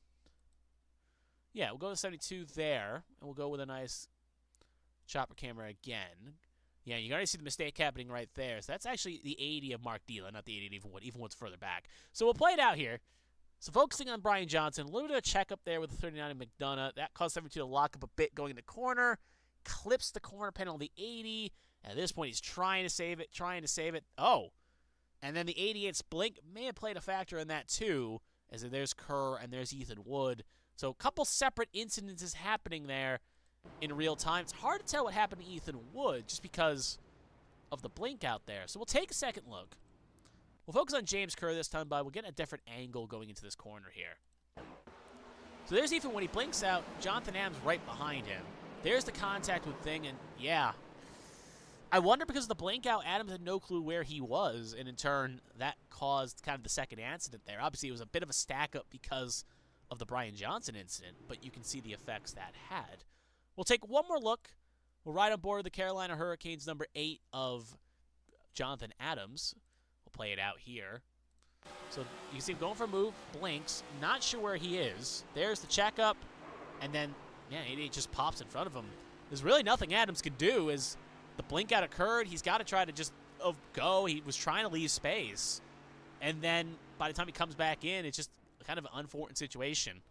Speaker 1: Yeah, we'll go to 72 there, and we'll go with a nice chopper camera again. Yeah, you can already see the mistake happening right there. So that's actually the 80 of Mark Dila, not the 80 of Ethan Wood. Ethan Wood's further back. So we'll play it out here. So focusing on Brian Johnson, a little bit of a checkup there with the 39 of McDonough. That caused 72 to lock up a bit going in the corner. Clips the corner penalty 80. At this point, he's trying to save it, Oh! And then the 88's blink may have played a factor in that too, as there's Kerr and there's Ethan Wood. So a couple separate incidences happening there in real time. It's hard to tell what happened to Ethan Wood just because of the blink out there. So we'll take a second look. We'll focus on James Kerr this time, but we'll get a different angle going into this corner here. So there's Ethan when he blinks out. Jonathan Adams right behind him. There's the contact with Thing, and yeah. I wonder, because of the blink out, Adams had no clue where he was, and in turn, that caused kind of the second accident there. Obviously, it was a bit of a stack up because of the Brian Johnson incident, but you can see the effects that had. We'll take one more look. We'll ride on board the Carolina Hurricanes number 8 of Jonathan Adams. We'll play it out here. So you can see him going for a move, blinks, not sure where he is. There's the checkup, and then, yeah, 88 just pops in front of him. There's really nothing Adams could do as the blink out occurred. He's got to try to just go. He was trying to leave space. And then by the time he comes back in, it's just kind of an unfortunate situation.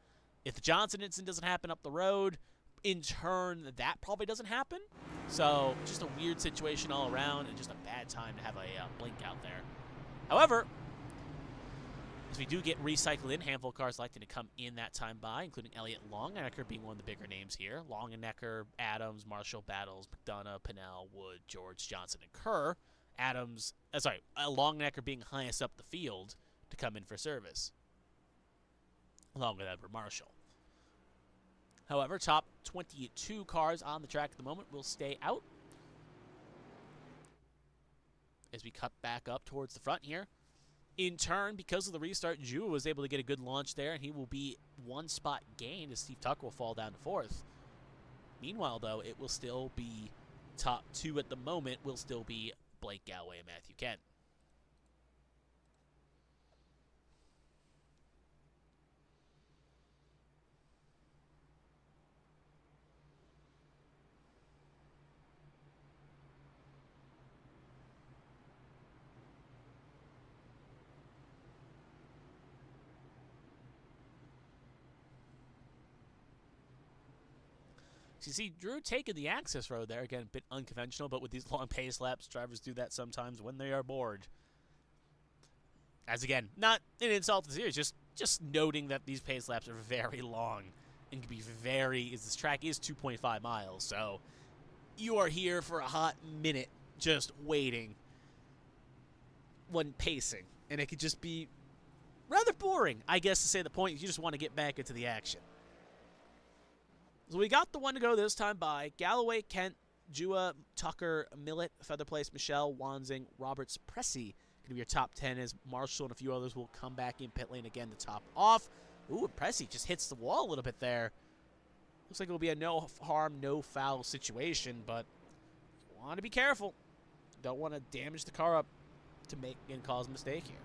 Speaker 1: If the Johnson incident doesn't happen up the road, in turn, that probably doesn't happen. So just a weird situation all around, and just a bad time to have a blink out there. However, as we do get recycled in, handful of cars electing to come in that time by, including Elliott Longenecker being one of the bigger names here. Longenecker, Adams, Marshall, Battles, McDonough, Pinnell, Wood, George, Johnson, and Kerr. Longenecker being highest up the field to come in for service, along with Edward Marshall. However, top 22 cars on the track at the moment will stay out. As we cut back up towards the front here. In turn, because of the restart, Jua was able to get a good launch there, and he will be one spot gained as Steve Tucker will fall down to 4th. Meanwhile, though, it will still be top 2 at the moment, will still be Blake Galloway and Matthew Kent. So you see Drew taking the access road there. Again, a bit unconventional, but with these long pace laps, drivers do that sometimes when they are bored. As again, not an insult to the series, just noting that these pace laps are very long and can be this track is 2.5 miles, so you are here for a hot minute just waiting when pacing, and it could just be rather boring, I guess, to say the point. You just want to get back into the action. So we got the one to go this time by Galloway, Kent, Jua, Tucker, Millett, Featherplace, Michelle, Wanzing, Roberts, Pressey. Going to be your top 10 as Marshall and a few others will come back in pit lane again to top off. Ooh, and Pressey just hits the wall a little bit there. Looks like it will be a no harm, no foul situation, but you want to be careful. Don't want to damage the car up to make and cause a mistake here.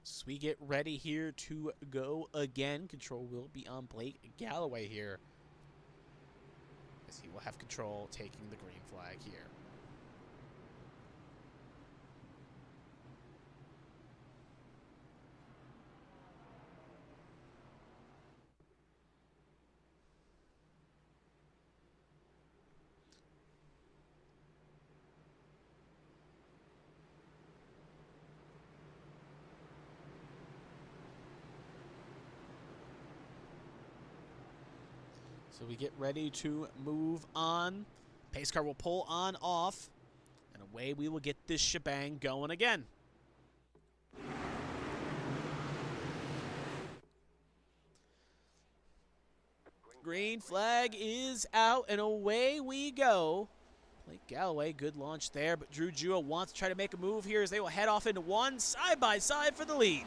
Speaker 1: So we get ready here to go again. Control will be on Blake Galloway here, as he will have control taking the green flag here. So we get ready to move on. Pace car will pull on off, and away we will get this shebang going again. Green flag is out, and away we go. Blake Galloway, good launch there, but Drew Jua wants to try to make a move here as they will head off into one side by side for the lead.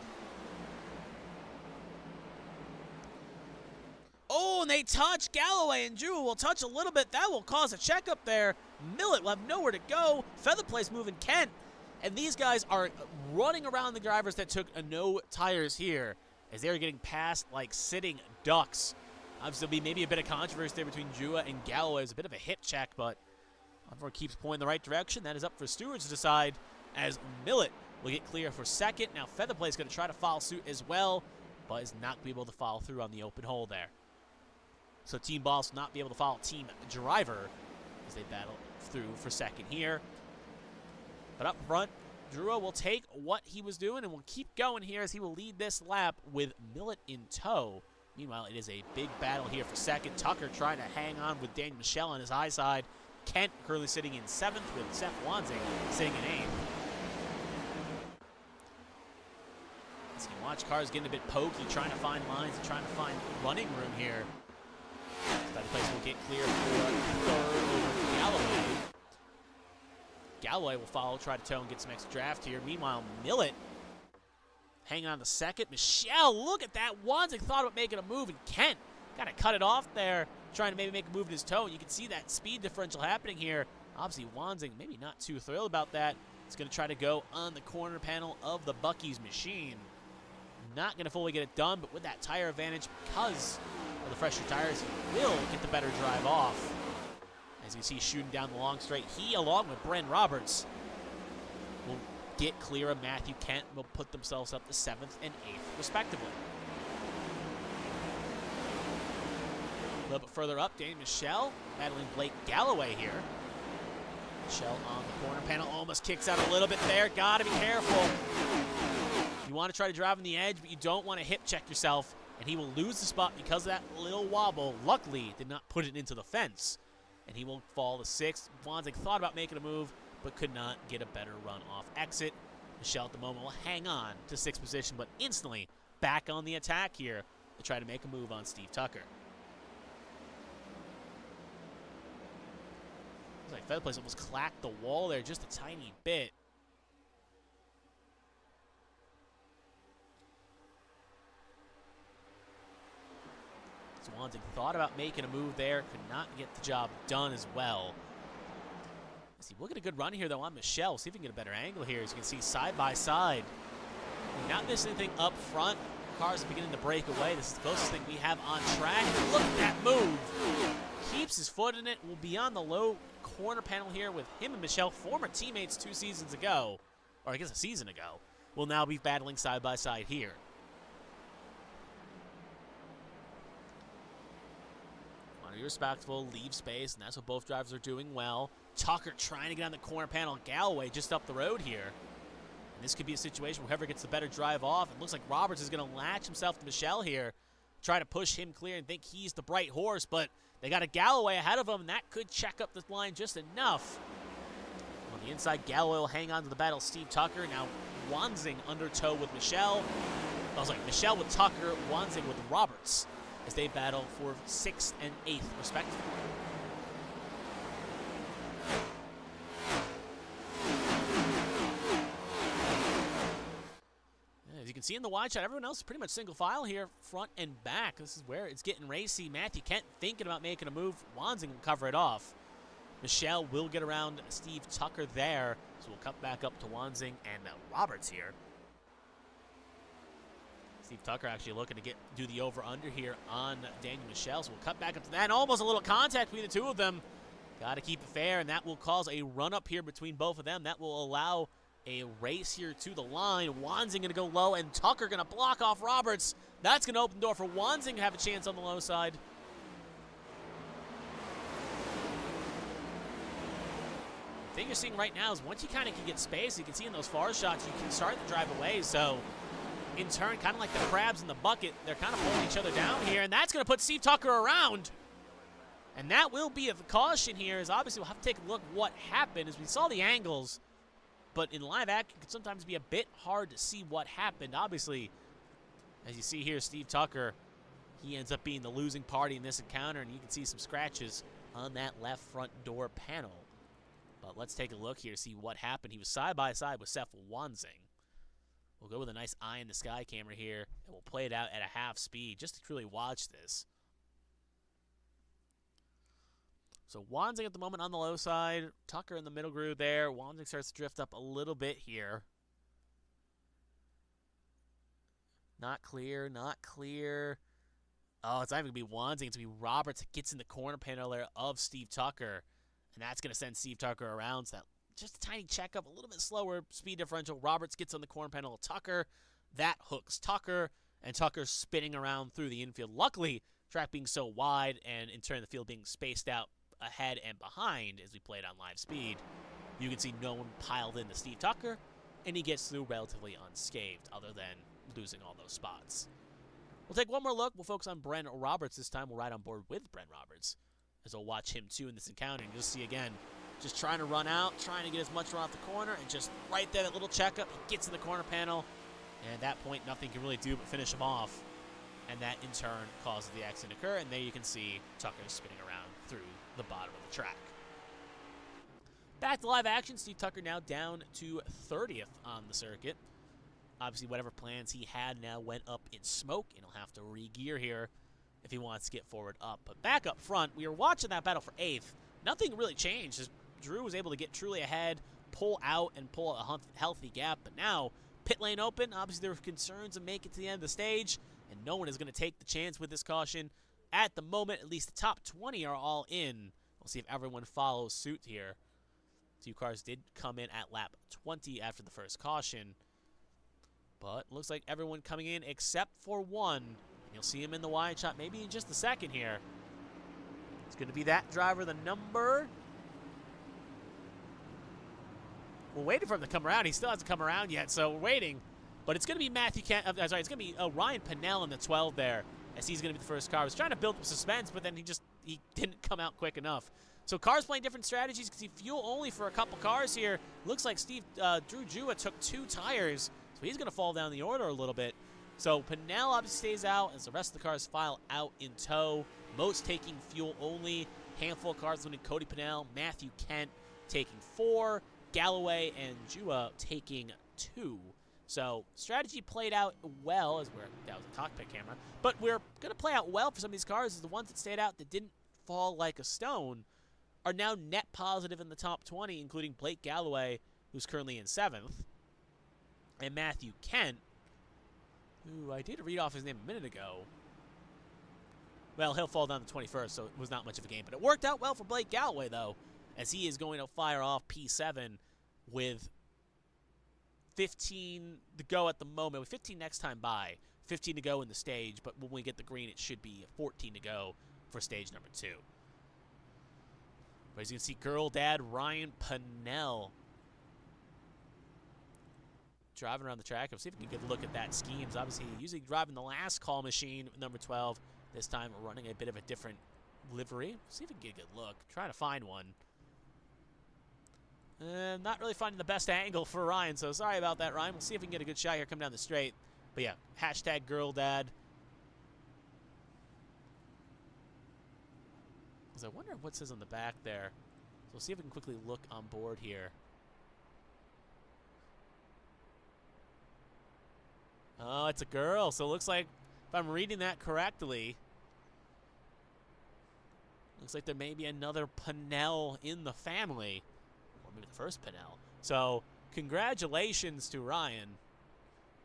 Speaker 1: Oh, and they touch. Galloway and Jewel will touch a little bit. That will cause a checkup there. Millett will have nowhere to go. Featherplace moving Kent. And these guys are running around the drivers that took no tires here as they're getting past like sitting ducks. Obviously, there'll be maybe a bit of controversy there between Jua and Galloway. It's a bit of a hip check, but everyone keeps pointing the right direction. That is up for stewards to decide as Millett will get clear for second. Now, Featherplace is going to try to follow suit as well, but is not going to be able to follow through on the open hole there. So Team Boss will not be able to follow Team Driver as they battle through for second here. But up front, Drew will take what he was doing and will keep going here as he will lead this lap with Millett in tow. Meanwhile, it is a big battle here for second. Tucker trying to hang on with Daniel Michelle on his high side. Kent currently sitting in seventh with Seth Wanzing sitting in eighth. As you watch cars getting a bit pokey, trying to find lines and trying to find running room here. Featherplace will get clear for third over Galloway. Galloway will follow, try to tow and get some extra draft here. Meanwhile, Millett hanging on to second. Michelle, look at that. Wanzing thought about making a move, and Kent kind of cut it off there, trying to maybe make a move in his toe. You can see that speed differential happening here. Obviously, Wanzing maybe not too thrilled about that. He's going to try to go on the corner panel of the Buc-ee's machine. Not going to fully get it done, but with that tire advantage, because of the fresher tires, he will get the better drive off. As you see shooting down the long straight, he, along with Bren Roberts, will get clear of Matthew Kent and will put themselves up to 7th and 8th, respectively. A little bit further up, Danny Michelle battling Blake Galloway here. Michelle on the corner panel, almost kicks out a little bit there. Gotta be careful. You want to try to drive on the edge, but you don't want to hip check yourself, and he will lose the spot because of that little wobble. Luckily, did not put it into the fence, and he will fall to 6th. Wanzing thought about making a move, but could not get a better run off exit. Michelle at the moment will hang on to 6th position, but instantly back on the attack here to try to make a move on Steve Tucker. Looks like Feather Place almost clacked the wall there just a tiny bit. Wanzing thought about making a move there, could not get the job done as well. See, we'll get a good run here though on Michelle. See if we can get a better angle here. As you can see, side by side. Not missing anything up front. Cars are beginning to break away. This is the closest thing we have on track. Look at that move. Keeps his foot in it. Will be on the low corner panel here with him and Michelle, former teammates 2 seasons ago, or I guess a season ago, will now be battling side by side here. Be respectful, leave space, and that's what both drivers are doing well. Tucker trying to get on the corner panel. Galloway just up the road here. And this could be a situation where whoever gets the better drive off. It looks like Roberts is going to latch himself to Michelle here, try to push him clear and think he's the bright horse, but they got a Galloway ahead of him, and that could check up the line just enough. On the inside, Galloway will hang on to the battle. Steve Tucker now Wanzing under tow with Michelle. I was like Michelle with Tucker, Wanzing with Roberts, as they battle for 6th and 8th, respectively. As you can see in the wide shot, everyone else is pretty much single file here, front and back. This is where it's getting racy. Matthew Kent thinking about making a move. Wanzing will cover it off. Michelle will get around Steve Tucker there, so we'll cut back up to Wanzing and Roberts here. Steve Tucker actually looking to do the over-under here on Daniel Michelle. So we'll cut back up to that. And almost a little contact between the two of them. Got to keep it fair, and that will cause a run-up here between both of them. That will allow a race here to the line. Wanzing going to go low, and Tucker going to block off Roberts. That's going to open the door for Wanzing to have a chance on the low side. The thing you're seeing right now is once you kind of can get space, you can see in those far shots, you can start to drive away. So in turn, kind of like the crabs in the bucket, they're kind of pulling each other down here, and that's going to put Steve Tucker around. And that will be a caution here, as obviously we'll have to take a look what happened, as we saw the angles, but in live action, it could sometimes be a bit hard to see what happened. Obviously, as you see here, Steve Tucker, he ends up being the losing party in this encounter, and you can see some scratches on that left front door panel. But let's take a look here to see what happened. He was side by side with Seth Wanzing. We'll go with a nice eye in the sky camera here, and we'll play it out at a half speed just to truly watch this. So Wanzing at the moment on the low side, Tucker in the middle groove there. Wanzing starts to drift up a little bit here. Not clear, not clear. Oh, it's not even going to be Wanzing. It's going to be Roberts that gets in the corner panel there of Steve Tucker, and that's going to send Steve Tucker around. So that just a tiny checkup, a little bit slower speed differential. Roberts gets on the corner panel of Tucker. That hooks Tucker, and Tucker's spinning around through the infield. Luckily, track being so wide and in turn the field being spaced out ahead and behind as we played on live speed, you can see no one piled into Steve Tucker, and he gets through relatively unscathed other than losing all those spots. We'll take one more look. We'll focus on Bren Roberts this time. We'll ride on board with Bren Roberts, as we'll watch him too in this encounter. And you'll see again, just trying to run out, trying to get as much run off the corner, and just right there, that little checkup, he gets in the corner panel, and at that point, nothing can really do but finish him off. And that, in turn, causes the accident to occur, and there you can see Tucker spinning around through the bottom of the track. Back to live action, Steve Tucker now down to 30th on the circuit. Obviously, whatever plans he had now went up in smoke, and he'll have to re-gear here if he wants to get forward up. But back up front, we were watching that battle for 8th. Nothing really changed, as Drew was able to get truly ahead, pull out, and pull a healthy gap. But now, pit lane open. Obviously, there were concerns of making it to the end of the stage, and no one is going to take the chance with this caution. At the moment, at least the top 20 are all in. We'll see if everyone follows suit here. 2 cars did come in at lap 20 after the first caution. But looks like everyone coming in except for one. You'll see him in the wide shot maybe in just a second here. It's going to be that driver, the number. We're waiting for him to come around. He still hasn't come around yet, so we're waiting. But it's going to be it's going to be Ryan Pennell in the 12 there, as he's going to be the first car. I was trying to build up suspense, but then he didn't come out quick enough. So cars playing different strategies. Because he fuel only for a couple cars here. Looks like Drew Jua took 2 tires, so he's going to fall down the order a little bit. So Pennell obviously stays out as the rest of the cars file out in tow. Most taking fuel only. Handful of cars including Cody Pennell, Matthew Kent taking 4, Galloway and Jua taking 2. So strategy played out well that was a cockpit camera. But we're going to play out well for some of these cars as the ones that stayed out that didn't fall like a stone are now net positive in the top 20, including Blake Galloway, who's currently in 7th, and Matthew Kent, who I did read off his name a minute ago. Well, he'll fall down to 21st, so it was not much of a game. But it worked out well for Blake Galloway, though, as he is going to fire off P7 with 15 to go at the moment. With 15 next time by, 15 to go in the stage, but when we get the green, it should be 14 to go for stage number 2. But as you can see, girl dad Ryan Pennell driving around the track. Let's see if we can get a look at that schemes. Obviously, usually driving the last call machine with number 12. This time, we're running a bit of a different livery. See if we can get a good look. Trying to find one. Not really finding the best angle for Ryan, so sorry about that, Ryan. We'll see if we can get a good shot here, come down the straight. But yeah, hashtag girl dad. I wonder what says on the back there. So we'll see if we can quickly look on board here. Oh, it's a girl. So it looks like, if I'm reading that correctly, looks like there may be another Pennell in the family. Or maybe the first Pennell. So congratulations to Ryan.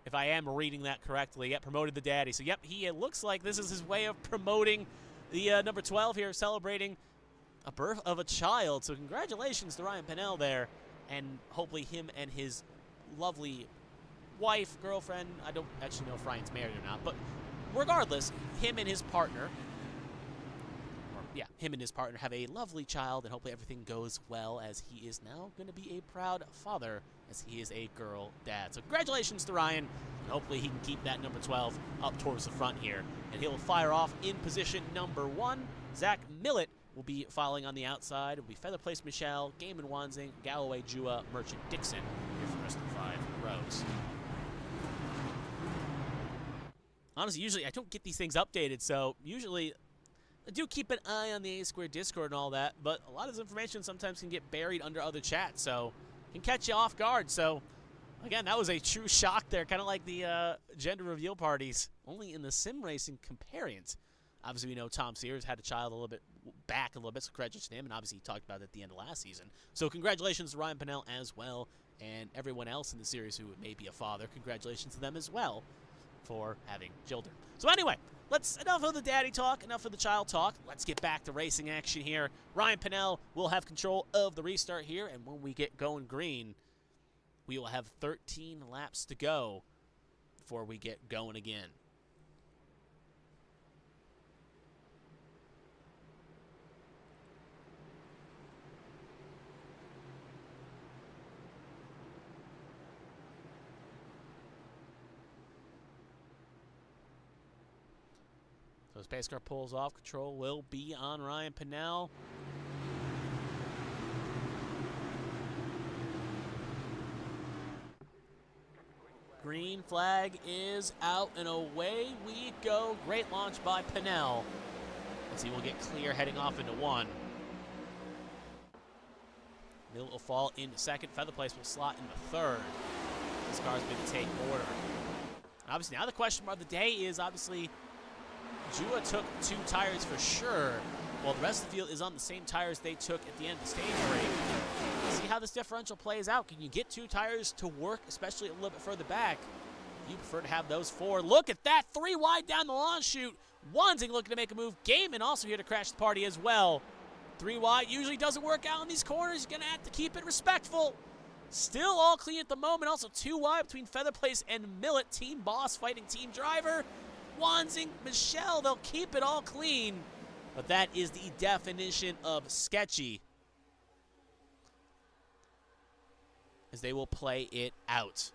Speaker 1: If I am reading that correctly. Yep, promoted the daddy. So yep, it looks like this is his way of promoting the number 12 here, celebrating a birth of a child. So congratulations to Ryan Pennell there. And hopefully him and his lovely wife, girlfriend, I don't actually know if Ryan's married or not, but regardless, him and his partner, have a lovely child, and hopefully everything goes well, as he is now going to be a proud father, as he is a girl dad. So congratulations to Ryan, and hopefully he can keep that number 12 up towards the front here. And he'll fire off in position number 1. Zach Millett will be following on the outside. It will be Feather Place Michelle, Gaiman Wanzing, Galloway Jua, Merchant Dixon here for the rest of the 5 rows. Honestly, usually I don't get these things updated, so usually I do keep an eye on the A-Square Discord and all that, but a lot of this information sometimes can get buried under other chats, so can catch you off guard. So, again, that was a true shock there, kind of like the gender reveal parties, only in the sim racing compariant. Obviously, we know Tom Sears had a child a little bit back, so congratulations to him, and obviously he talked about it at the end of last season. So congratulations to Ryan Pennell as well, and everyone else in the series who may be a father. Congratulations to them as well for having children. So anyway, enough of the daddy talk, enough of the child talk. Let's get back to racing action here. Ryan Pennell will have control of the restart here, and when we get going green, we will have 13 laps to go before we get going again. So as pace car pulls off, control will be on Ryan Pennell. Green flag is out, and away we go. Great launch by Pennell, as he will get clear heading off into 1. Mill will fall into 2nd. Feather Place will slot into 3rd. This car's going to take order. Obviously, now the question mark of the day is obviously Jua took 2 tires for sure, while the rest of the field is on the same tires they took at the end of the stage break. See how this differential plays out. Can you get 2 tires to work, especially a little bit further back? You prefer to have those 4. Look at that, 3 wide down the launch chute. Wanzing looking to make a move. Gaiman also here to crash the party as well. 3 wide usually doesn't work out in these corners. You're going to have to keep it respectful. Still all clean at the moment. Also 2 wide between Feather Place and Millet. Team Boss fighting Team Driver. Wanzing, Michelle, they'll keep it all clean. But that is the definition of sketchy, as they will play it out.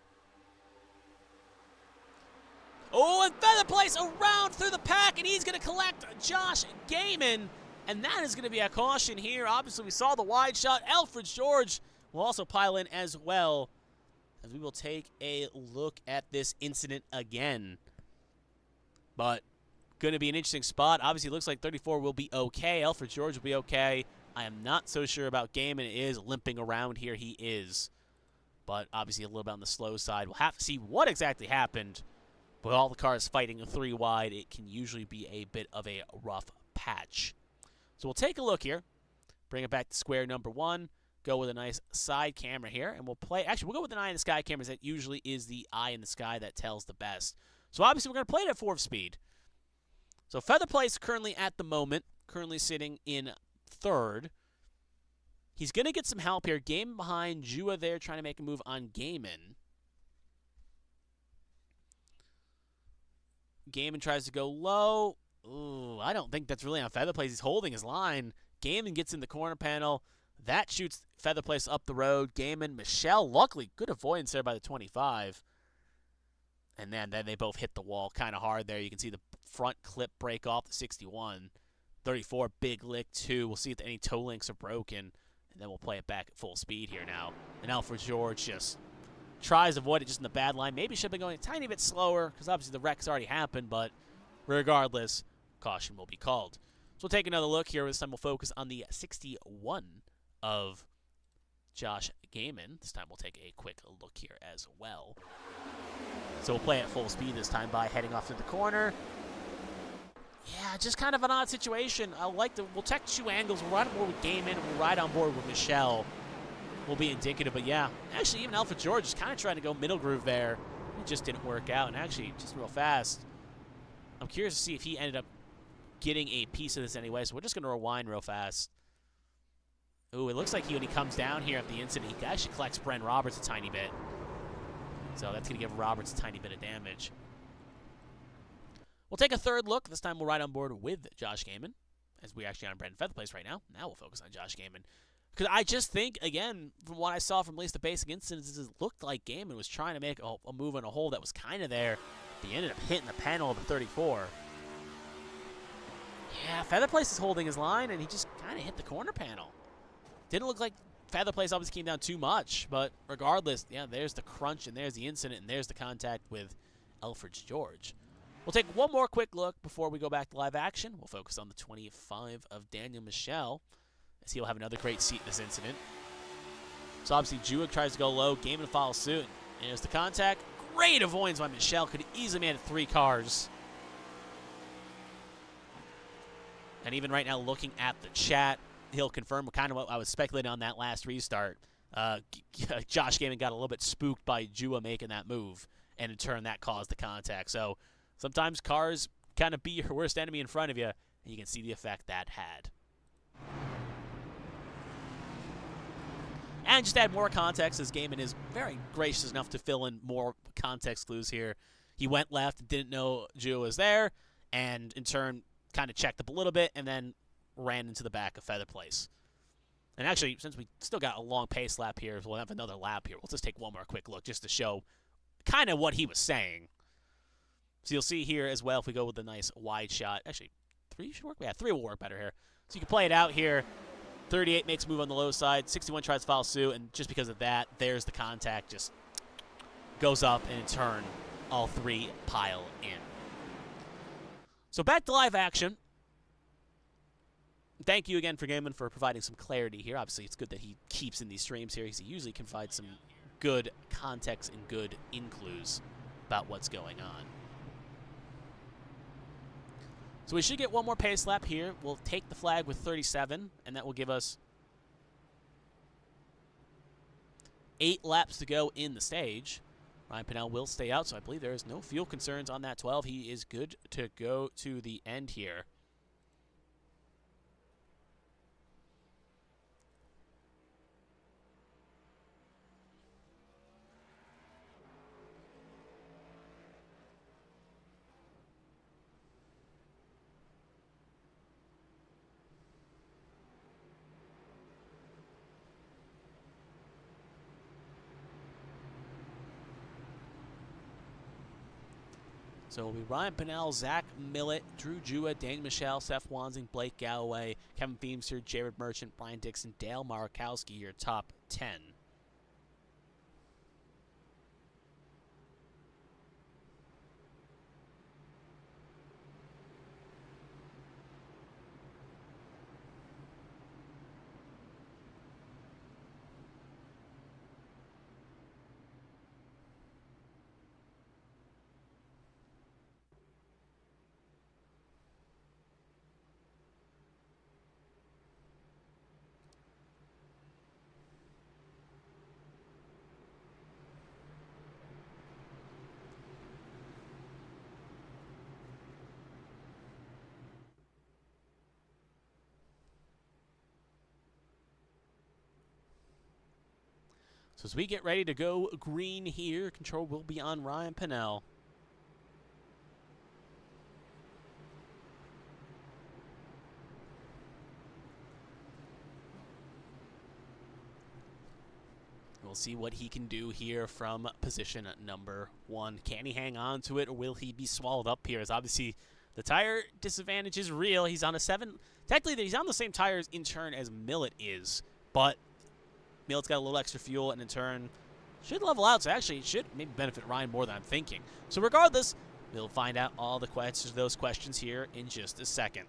Speaker 1: Oh, and Feather Place around through the pack, and he's going to collect Josh Gaiman. And that is going to be a caution here. Obviously, we saw the wide shot. Alfred George will also pile in as well, as we will take a look at this incident again. But going to be an interesting spot. Obviously, it looks like 34 will be okay. Alfred George will be okay. I am not so sure about Gaiman. It is limping around here. He is. But obviously a little bit on the slow side. We'll have to see what exactly happened. With all the cars fighting 3 wide, it can usually be a bit of a rough patch. So we'll take a look here. Bring it back to square number 1. Go with a nice side camera here. And we'll play. Actually, we'll go with an eye in the sky cameras. That usually is the eye in the sky that tells the best. So obviously we're going to play it at 4 speed. So Feather Place currently at the moment, currently sitting in 3rd. He's going to get some help here. Gaiman behind Jua there, trying to make a move on Gaiman. Gaiman tries to go low. Ooh, I don't think that's really on Feather Place. He's holding his line. Gaiman gets in the corner panel. That shoots Feather Place up the road. Gaiman, Michelle, luckily, good avoidance there by the 25. And then they both hit the wall kind of hard there. You can see the front clip break off the 61. 34, big lick, 2. We'll see if any toe links are broken. And then we'll play it back at full speed here now. And Alfred George just tries to avoid it just in the bad line. Maybe should have been going a tiny bit slower, because obviously the wreck's already happened. But regardless, caution will be called. So we'll take another look here. This time we'll focus on the 61 of Josh Gaiman. This time we'll take a quick look here as well. So we'll play at full speed this time by heading off to the corner. Yeah, just kind of an odd situation. We'll check 2 angles. We'll ride on board with Gaiman, and we'll ride on board with Michelle. Will be indicative, but yeah. Actually, even Alfred George is kind of trying to go middle groove there. It just didn't work out. And actually, just real fast, I'm curious to see if he ended up getting a piece of this anyway, so we're just going to rewind real fast. Ooh, it looks like when he comes down here at the incident, he actually collects Bren Roberts a tiny bit. So that's going to give Roberts a tiny bit of damage. We'll take a 3rd look. This time we'll ride on board with Josh Gaiman, as we're actually on Brendan Feather Place right now. Now we'll focus on Josh Gaiman. Because I just think, again, from what I saw from at least the basic incidents, it looked like Gaiman was trying to make a move on a hole that was kind of there. He ended up hitting the panel of the 34. Yeah, Feather Place is holding his line, and he just kind of hit the corner panel. Didn't look like Feather Place obviously came down too much, but regardless, yeah, there's the crunch, and there's the incident, and there's the contact with Alfred George. We'll take one more quick look before we go back to live action. We'll focus on the 25 of Daniel Michel, as he'll have another great seat in this incident. So obviously, Jewett tries to go low. Gaiman follows suit. And there's the contact. Great avoidance by Michel. Could easily made it 3 cars. And even right now, looking at the chat, he'll confirm kind of what I was speculating on that last restart. Josh Gaiman got a little bit spooked by Jua making that move, and in turn, that caused the contact. So sometimes cars kind of be your worst enemy in front of you, and you can see the effect that had. And just to add more context, as Gaiman is very gracious enough to fill in more context clues here. He went left, didn't know Jua was there, and in turn kind of checked up a little bit, and then ran into the back of Feather Place. And actually, since we still got a long pace lap here, we'll have another lap here. We'll just take one more quick look just to show kind of what he was saying. So you'll see here as well, if we go with a nice wide shot. Actually, 3 should work? Yeah, 3 will work better here. So you can play it out here. 38 makes a move on the low side. 61 tries to follow suit, and just because of that, there's the contact. Just goes up, and in turn, all 3 pile in. So back to live action. Thank you again for Gaiman for providing some clarity here. Obviously, it's good that he keeps in these streams here, because he usually can provide some good context and good in-clues about what's going on. So we should get one more pace lap here. We'll take the flag with 37, and that will give us 8 laps to go in the stage. Ryan Pinnell will stay out, so I believe there is no fuel concerns on that 12. He is good to go to the end here. So it'll be Ryan Pennell, Zach Millett, Drew Jua, Daniel Michelle, Seth Wansing, Blake Galloway, Kevin Feemster, Jared Merchant, Brian Dixon, Dale Markowski, your top 10. So as we get ready to go green here, control will be on Ryan Pennell. We'll see what he can do here from position number 1. Can he hang on to it, or will he be swallowed up here? As obviously the tire disadvantage is real. He's on a 7. Technically, he's on the same tires in turn as Millett is, but Millett's got a little extra fuel, and in turn should level out. So actually, it should maybe benefit Ryan more than I'm thinking. So regardless, we'll find out all the answers to those questions here in just a second.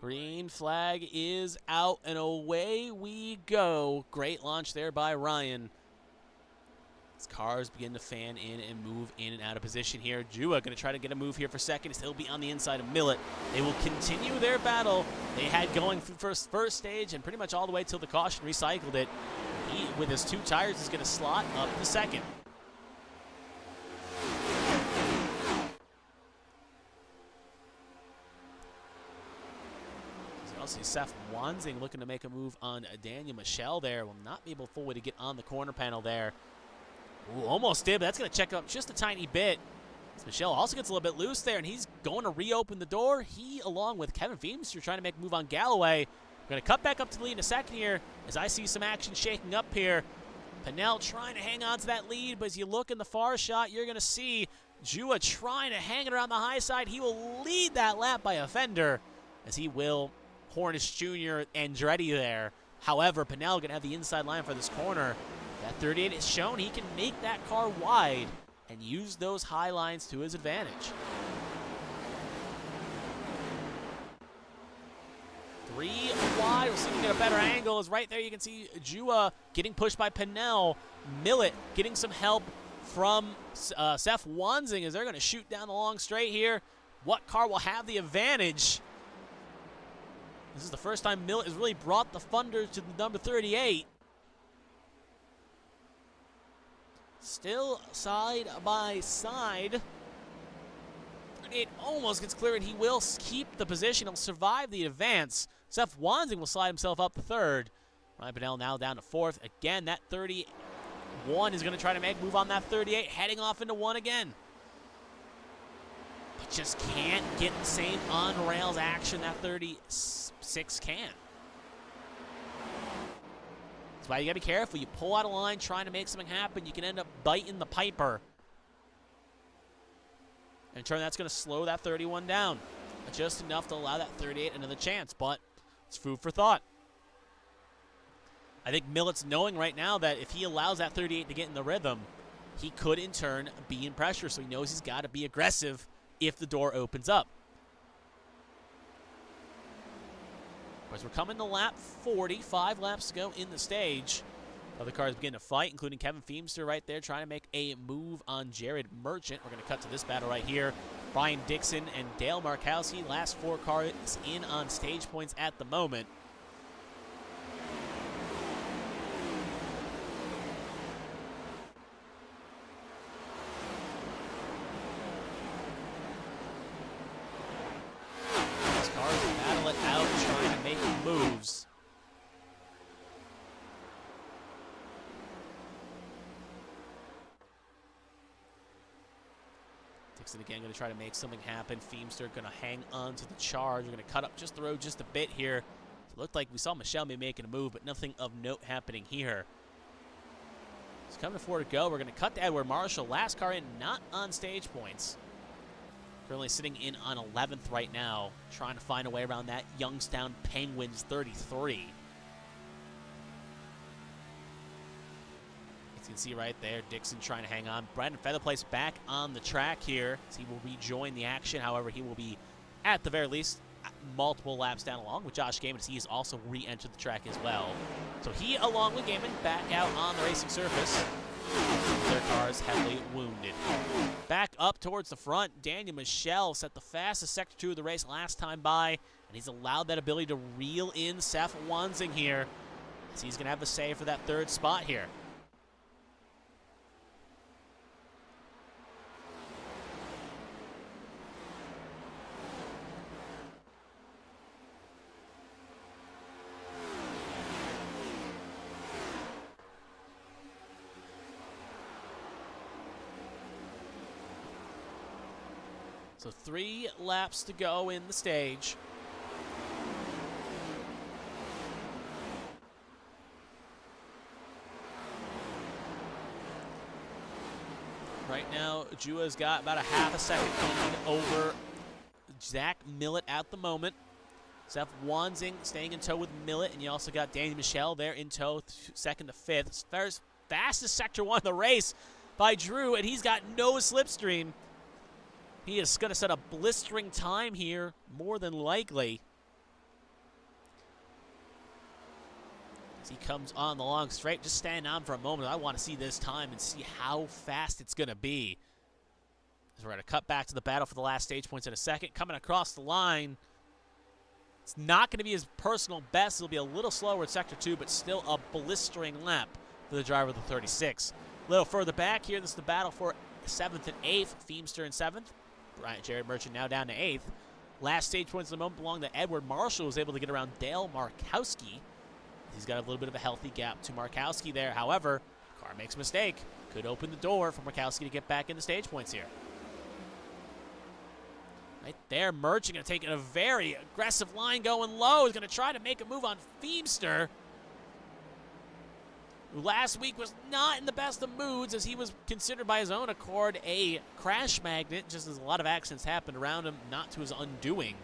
Speaker 1: Green flag is out, and away we go. Great launch there by Ryan. As cars begin to fan in and move in and out of position here. Jua going to try to get a move here for second. He'll be on the inside of Millett. They will continue their battle they had going through first stage and pretty much all the way till the caution recycled it. He, with his 2 tires, is going to slot up to second. See Seth Wansing looking to make a move on Daniel Michelle there. Will not be able fully to get on the corner panel there. Ooh, almost did, but that's going to check up just a tiny bit. As Michelle also gets a little bit loose there, and he's going to reopen the door. He, along with Kevin Feemster, trying to make a move on Galloway. We're going to cut back up to the lead in a second here as I see some action shaking up here. Pennell trying to hang on to that lead, but as you look in the far shot, you're going to see Jua trying to hang it around the high side. He will lead that lap by a fender, as he will Hornish Jr. Andretti there. However, Pennell going to have the inside line for this corner. That 38 is shown. He can make that car wide and use those high lines to his advantage. 3 wide. We'll see if we can get a better angle. As right there you can see Jua getting pushed by Pennell. Millett getting some help from Seth Wansing as they're going to shoot down the long straight here. What car will have the advantage? This is the first time Millett has really brought the thunder to the number 38. Still side by side. It almost gets clear, and he will keep the position. He'll survive the advance. Seth Wansing will slide himself up to 3rd. Ryan Pennell now down to 4th. Again, that 31 is going to try to make a move on that 38, heading off into 1 again. But just can't get the same on-rails action that 36 can. That's why you got to be careful. You pull out a line trying to make something happen, you can end up biting the Piper. And in turn, that's going to slow that 31 down. Just enough to allow that 38 another chance, but it's food for thought. I think Millett's knowing right now that if he allows that 38 to get in the rhythm, he could in turn be in pressure, so he knows he's got to be aggressive if the door opens up. As we're coming to lap 40, 5 laps to go in the stage. Other cars begin to fight, including Kevin Feemster right there trying to make a move on Jared Merchant. We're going to cut to this battle right here. Brian Dixon and Dale Markowski, last 4 cars in on stage points at the moment. These cars battle it out, trying to make moves. Dixon again going to try to make something happen. Feimster going to hang on to the charge. We're going to cut up just the road just a bit here. It looked like we saw Michelle be making a move, but nothing of note happening here. It's coming to 4 to go. We're going to cut to Edward Marshall. Last car in, not on stage points. Currently sitting in on 11th right now, trying to find a way around that Youngstown Penguins 33. As you can see right there, Dixon trying to hang on. Brandon Featherplace back on the track here, as he will rejoin the action. However, he will be, at the very least, multiple laps down, along with Josh Gaiman, as he has also re-entered the track as well. So he, along with Gaiman, back out on the racing surface. Their cars heavily wounded. Back up towards the front, Daniel Michelle set the fastest Sector 2 of the race last time by, and he's allowed that ability to reel in Seth Wansing here, as he's going to have the save for that 3rd spot here. So 3 laps to go in the stage. Right now, Jua's got about a half a second lead over Zach Millett at the moment. Seth Wansing staying in tow with Millett, and you also got Danny Michelle there in tow, 2nd to 5th. First fastest Sector 1 of the race by Drew, and he's got no slipstream. He is going to set a blistering time here, more than likely. As he comes on the long straight, just stand on for a moment. I want to see this time and see how fast it's going to be. As we're going to cut back to the battle for the last stage points in a second. Coming across the line. It's not going to be his personal best. It'll be a little slower in Sector 2, but still a blistering lap for the driver of the 36. A little further back here, this is the battle for 7th and 8th. Feimster in 7th. Jared Merchant now down to 8th. Last stage points at the moment belong to Edward Marshall, who was able to get around Dale Markowski. He's got a little bit of a healthy gap to Markowski there. However, car makes a mistake. Could open the door for Markowski to get back in the stage points here. Right there, Merchant going to take a very aggressive line going low. He's going to try to make a move on Feimster, who last week was not in the best of moods, as he was considered by his own accord a crash magnet, just as a lot of accidents happened around him, not to his undoing.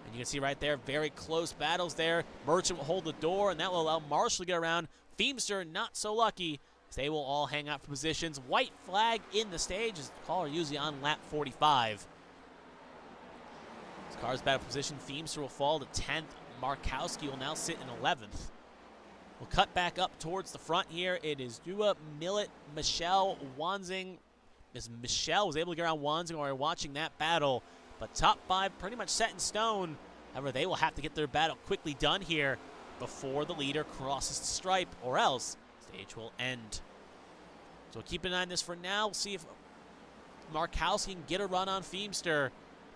Speaker 1: And you can see right there, very close battles there. Merchant will hold the door, and that will allow Marshall to get around. Feimster not so lucky, as they will all hang out for positions. White flag in the stage, as the caller usually on lap 45. As cars battle for position, Feimster will fall to 10th. Markowski will now sit in 11th. We'll cut back up towards the front here. It is Dua, Millett, Michelle, Wansing. As Michelle was able to get around Wansing while we were watching that battle. But top 5 pretty much set in stone. However, they will have to get their battle quickly done here before the leader crosses the stripe, or else the stage will end. So keep an eye on this for now. We'll see if Markowski can get a run on Feimster.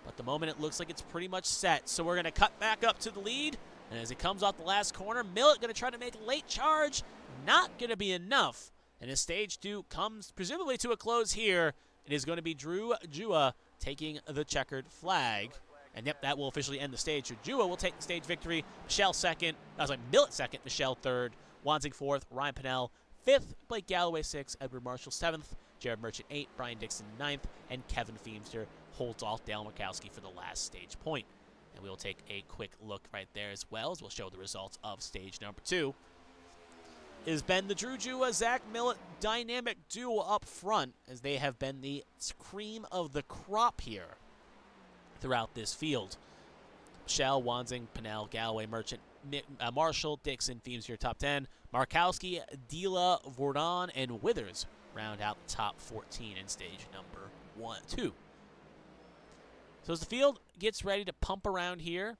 Speaker 1: But at the moment, it looks like it's pretty much set. So we're going to cut back up to the lead. And as it comes off the last corner, Millett going to try to make a late charge. Not going to be enough. And as stage 2 comes presumably to a close here, it is going to be Drew Jua taking the checkered flag. And yep, that will officially end the stage. So Jua will take the stage victory. Michelle 2nd. Millett 2nd. Michelle 3rd. Wansing 4th. Ryan Pennell 5th. Blake Galloway 6th. Edward Marshall 7th. Jared Merchant 8th. Brian Dixon 9th. And Kevin Feimster holds off Dale Markowski for the last stage point. And we will take a quick look right there as well, as we'll show the results of stage number 2. It has been the Drew Jua, Zach Millett dynamic duo up front, as they have been the cream of the crop here throughout this field. Michelle, Wansing, Pennell, Galloway, Merchant, Marshall, Dixon, Feimster top 10. Markowski, Dila, Vordon, and Withers round out the top 14 in stage number 2. So as the field gets ready to pump around here,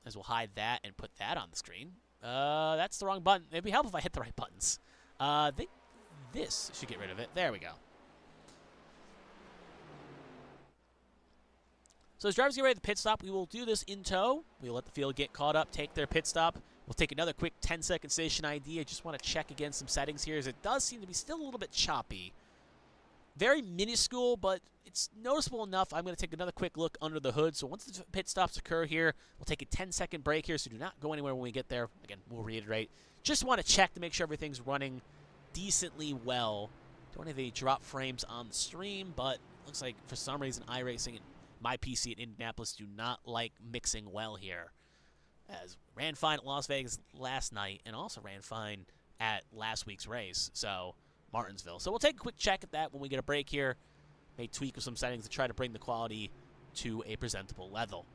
Speaker 1: as we'll hide that and put that on the screen. That's the wrong button. It'd be helpful if I hit the right buttons. I think this should get rid of it. There we go. So as drivers get ready to pit stop, we will do this in tow. We'll let the field get caught up, take their pit stop. We'll take another quick 10-second station ID. I just want to check again some settings here, as it does seem to be still a little bit choppy. very minuscule, but it's noticeable enough. I'm going to take another quick look under the hood. So once the pit stops occur here, we'll take a 10-second break here, so do not go anywhere when we get there. Again, we'll reiterate. Just want to check to make sure everything's running decently well. Don't have any drop frames on the stream, but looks like for some reason iRacing and my PC at Indianapolis do not like mixing well here. As ran fine at Las Vegas last night and also ran fine at last week's race, so Martinsville. So we'll take a quick check at that when we get a break here. May tweak with some settings to try to bring the quality to a presentable level.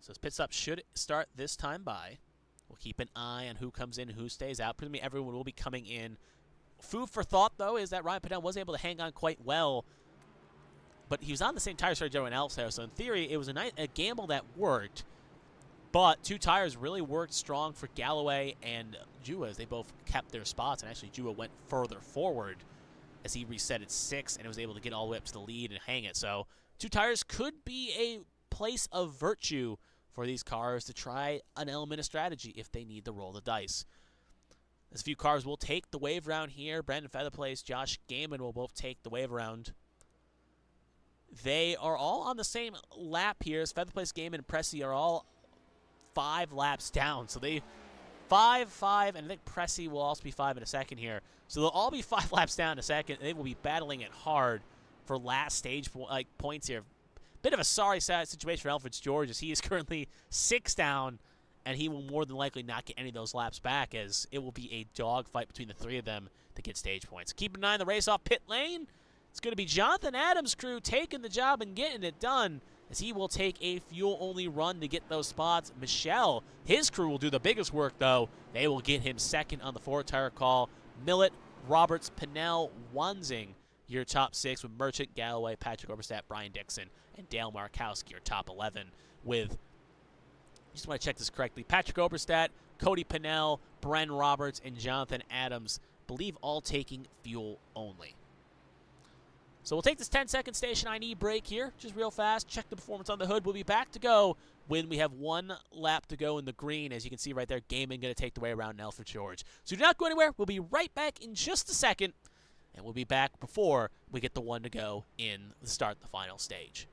Speaker 1: So this pit stop should start this time by. We'll keep an eye on who comes in, who stays out. Presumably everyone will be coming in. Food for thought, though, is that Ryan Pinnell was able to hang on quite well. But he was on the same tire as everyone else there. So in theory, it was a gamble that worked. But two tires really worked strong for Galloway and Jua as they both kept their spots. And actually, Jua went further forward as he reset at 6 and was able to get all the way up to the lead and hang it. So two tires could be a place of virtue for these cars to try an element of strategy if they need to roll the dice. There's a few cars will take the wave round here. Brandon Featherplace, Josh Gaiman will both take the wave round. They are all on the same lap here. As Featherplace, Gaiman, and Pressey are all 5 laps down. So they 5, and I think Pressey will also be 5 in a second here. So they'll all be 5 laps down in a second. They will be battling it hard for last stage points here. Bit of a sorry situation for Alfred George as he is currently 6 down, and he will more than likely not get any of those laps back as it will be a dogfight between the 3 of them to get stage points. Keep an eye on the race off pit lane. It's going to be Jonathan Adams' crew taking the job and getting it done as he will take a fuel-only run to get those spots. Michelle, his crew will do the biggest work, though. They will get him second on the 4-tire call. Millett, Roberts, Pinnell, Wanzing, your top 6 with Merchant, Galloway, Patrick Oberstadt, Brian Dixon, and Dale Markowski, your top 11 with, just want to check this correctly, Patrick Oberstadt, Cody Pinnell, Bren Roberts, and Jonathan Adams, believe all taking fuel only. So we'll take this 10-second station ID break here, just real fast, check the performance on the hood. We'll be back to go when we have 1 lap to go in the green. As you can see right there, Gaiman going to take the way around Alfred George. So do not go anywhere. We'll be right back in just a second, and we'll be back before we get the 1 to go in the start the final stage.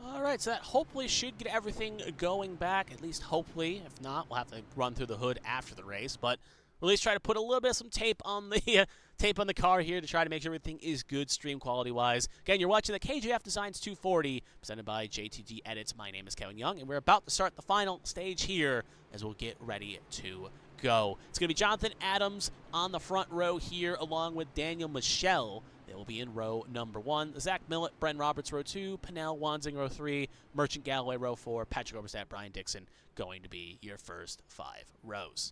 Speaker 1: All right, so that hopefully should get everything going back, at least hopefully. If not, we'll have to run through the hood after the race, but we'll at least try to put a little bit of some tape on the car here to try to make sure everything is good stream quality-wise. Again, you're watching the KJF Designs 240, presented by JTG Edits. My name is Kevin Young, and we're about to start the final stage here as we'll get ready to go. It's going to be Jonathan Adams on the front row here, along with Daniel Michelle, They will be in row number 1. Zach Millett, Bren Roberts, row 2. Pennell Wanzing, row 3. Merchant Galloway, row 4. Patrick Oberstadt, Brian Dixon, going to be your first 5 rows.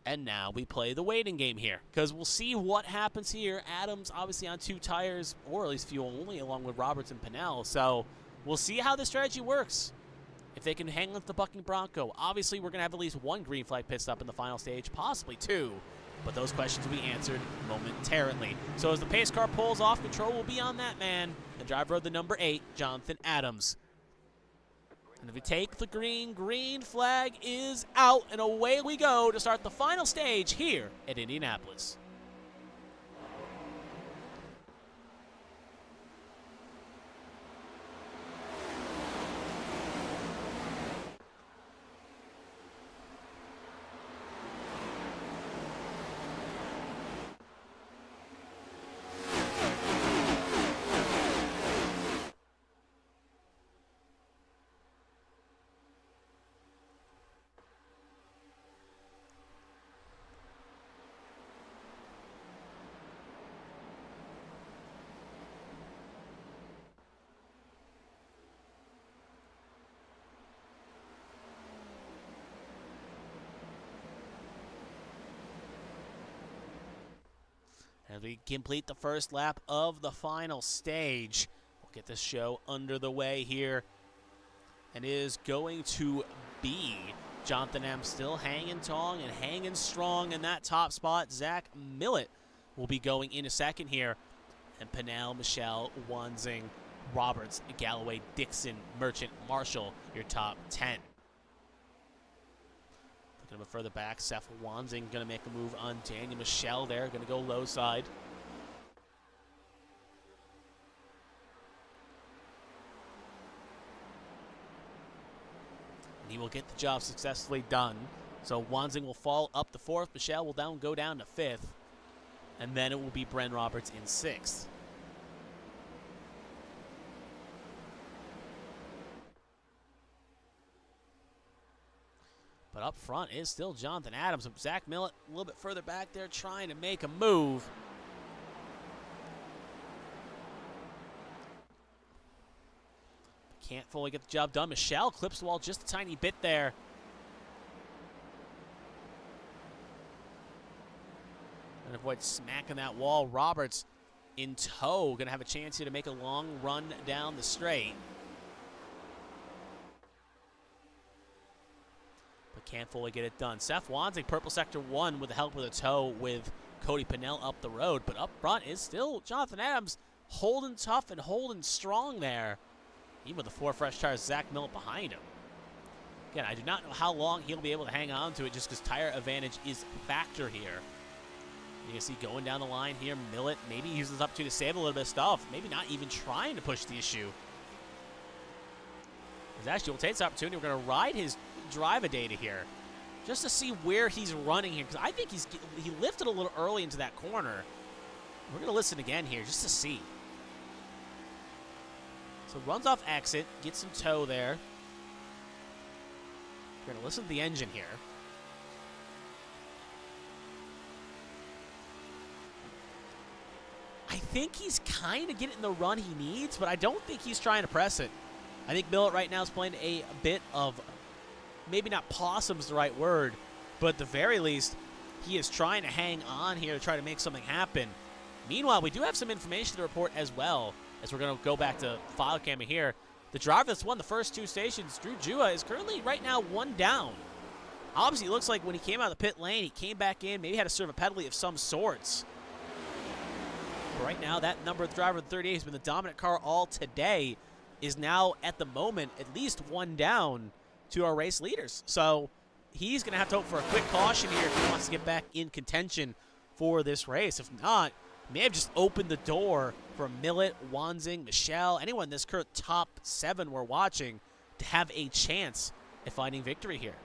Speaker 1: And now we play the waiting game here, because we'll see what happens here. Adams obviously on 2 tires, or at least fuel only, along with Roberts and Pennell. So we'll see how this strategy works. If they can hang with the bucking Bronco. Obviously, we're going to have at least 1 green flag pit stop in the final stage, possibly 2. But those questions will be answered momentarily. So as the pace car pulls off, control will be on that man, the driver of the number 8, Jonathan Adams. And if we take the green flag is out, and away we go to start the final stage here at Indianapolis. As we complete the first lap of the final stage, we'll get this show under the way here. And it is going to be Jonathan M. still hanging tall and hanging strong in that top spot. Zach Millett will be going in a second here. And Pennell, Michelle, Wanzing, Roberts, Galloway, Dixon, Merchant, Marshall, your top 10. Looking a bit further back, Seth Wanzing going to make a move on Daniel Michelle there. Going to go low side. And he will get the job successfully done. So Wanzing will fall up to 4th. Michelle will go down to 5th. And then it will be Bren Roberts in 6th. But up front is still Jonathan Adams. Zach Millett a little bit further back there trying to make a move. Can't fully get the job done. Michelle clips the wall just a tiny bit there. And avoid smacking that wall. Roberts in tow. Going to have a chance here to make a long run down the straight. Can't fully get it done. Seth Wanzing, purple sector 1 with the help of the tow with Cody Pennell up the road. But up front is still Jonathan Adams holding tough and holding strong there. Even with the 4 fresh tires, Zach Millett behind him. Again, I do not know how long he'll be able to hang on to it just because tire advantage is a factor here. You can see going down the line here, Millett maybe uses this opportunity to save a little bit of stuff. Maybe not even trying to push the issue. Actually, we'll take this opportunity. We're going to ride his driver data here just to see where he's running here, because I think he lifted a little early into that corner. We're going to listen again here just to see. So runs off exit, gets some tow there. We're going to listen to the engine here. I think he's kind of getting the run he needs, but I don't think he's trying to press it. I think Millett right now is playing a bit of, maybe not possum's the right word, but at the very least, he is trying to hang on here to try to make something happen. Meanwhile, we do have some information to report as well, as we're going to go back to file camera here. The driver that's won the first 2 stations, Drew Jua, is currently right now 1 down. Obviously, it looks like when he came out of the pit lane, he came back in, maybe had to serve a penalty of some sorts. But right now, that number of driver 38 has been the dominant car all today, is now, at the moment, at least 1 down to our race leaders. So he's going to have to hope for a quick caution here if he wants to get back in contention for this race. If not, may have just opened the door for Millett, Wanzing, Michelle, anyone in this current top 7 we're watching to have a chance at finding victory here.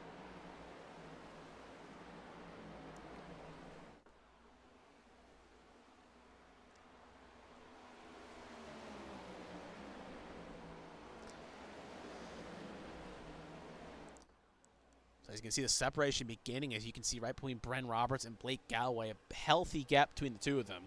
Speaker 1: As you can see the separation beginning, as you can see right between Bren Roberts and Blake Galloway, a healthy gap between the two of them.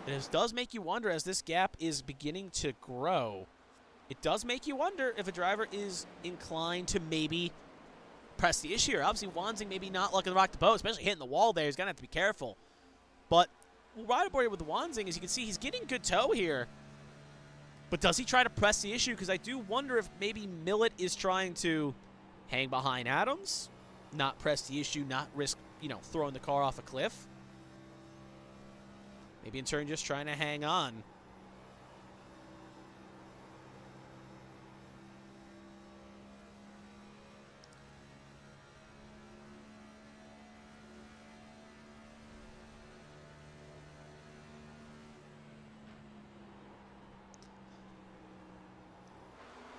Speaker 1: It does make you wonder, as this gap is beginning to grow, it does make you wonder if a driver is inclined to maybe press the issue. Obviously, Wanzing maybe not looking to rock the boat, especially hitting the wall there. He's going to have to be careful. But we'll ride aboard here with Wanzing. As you can see, he's getting good tow here. But does he try to press the issue? Because I do wonder if maybe Millet is trying to hang behind Adams, not press the issue, not risk, throwing the car off a cliff. Maybe in turn just trying to hang on.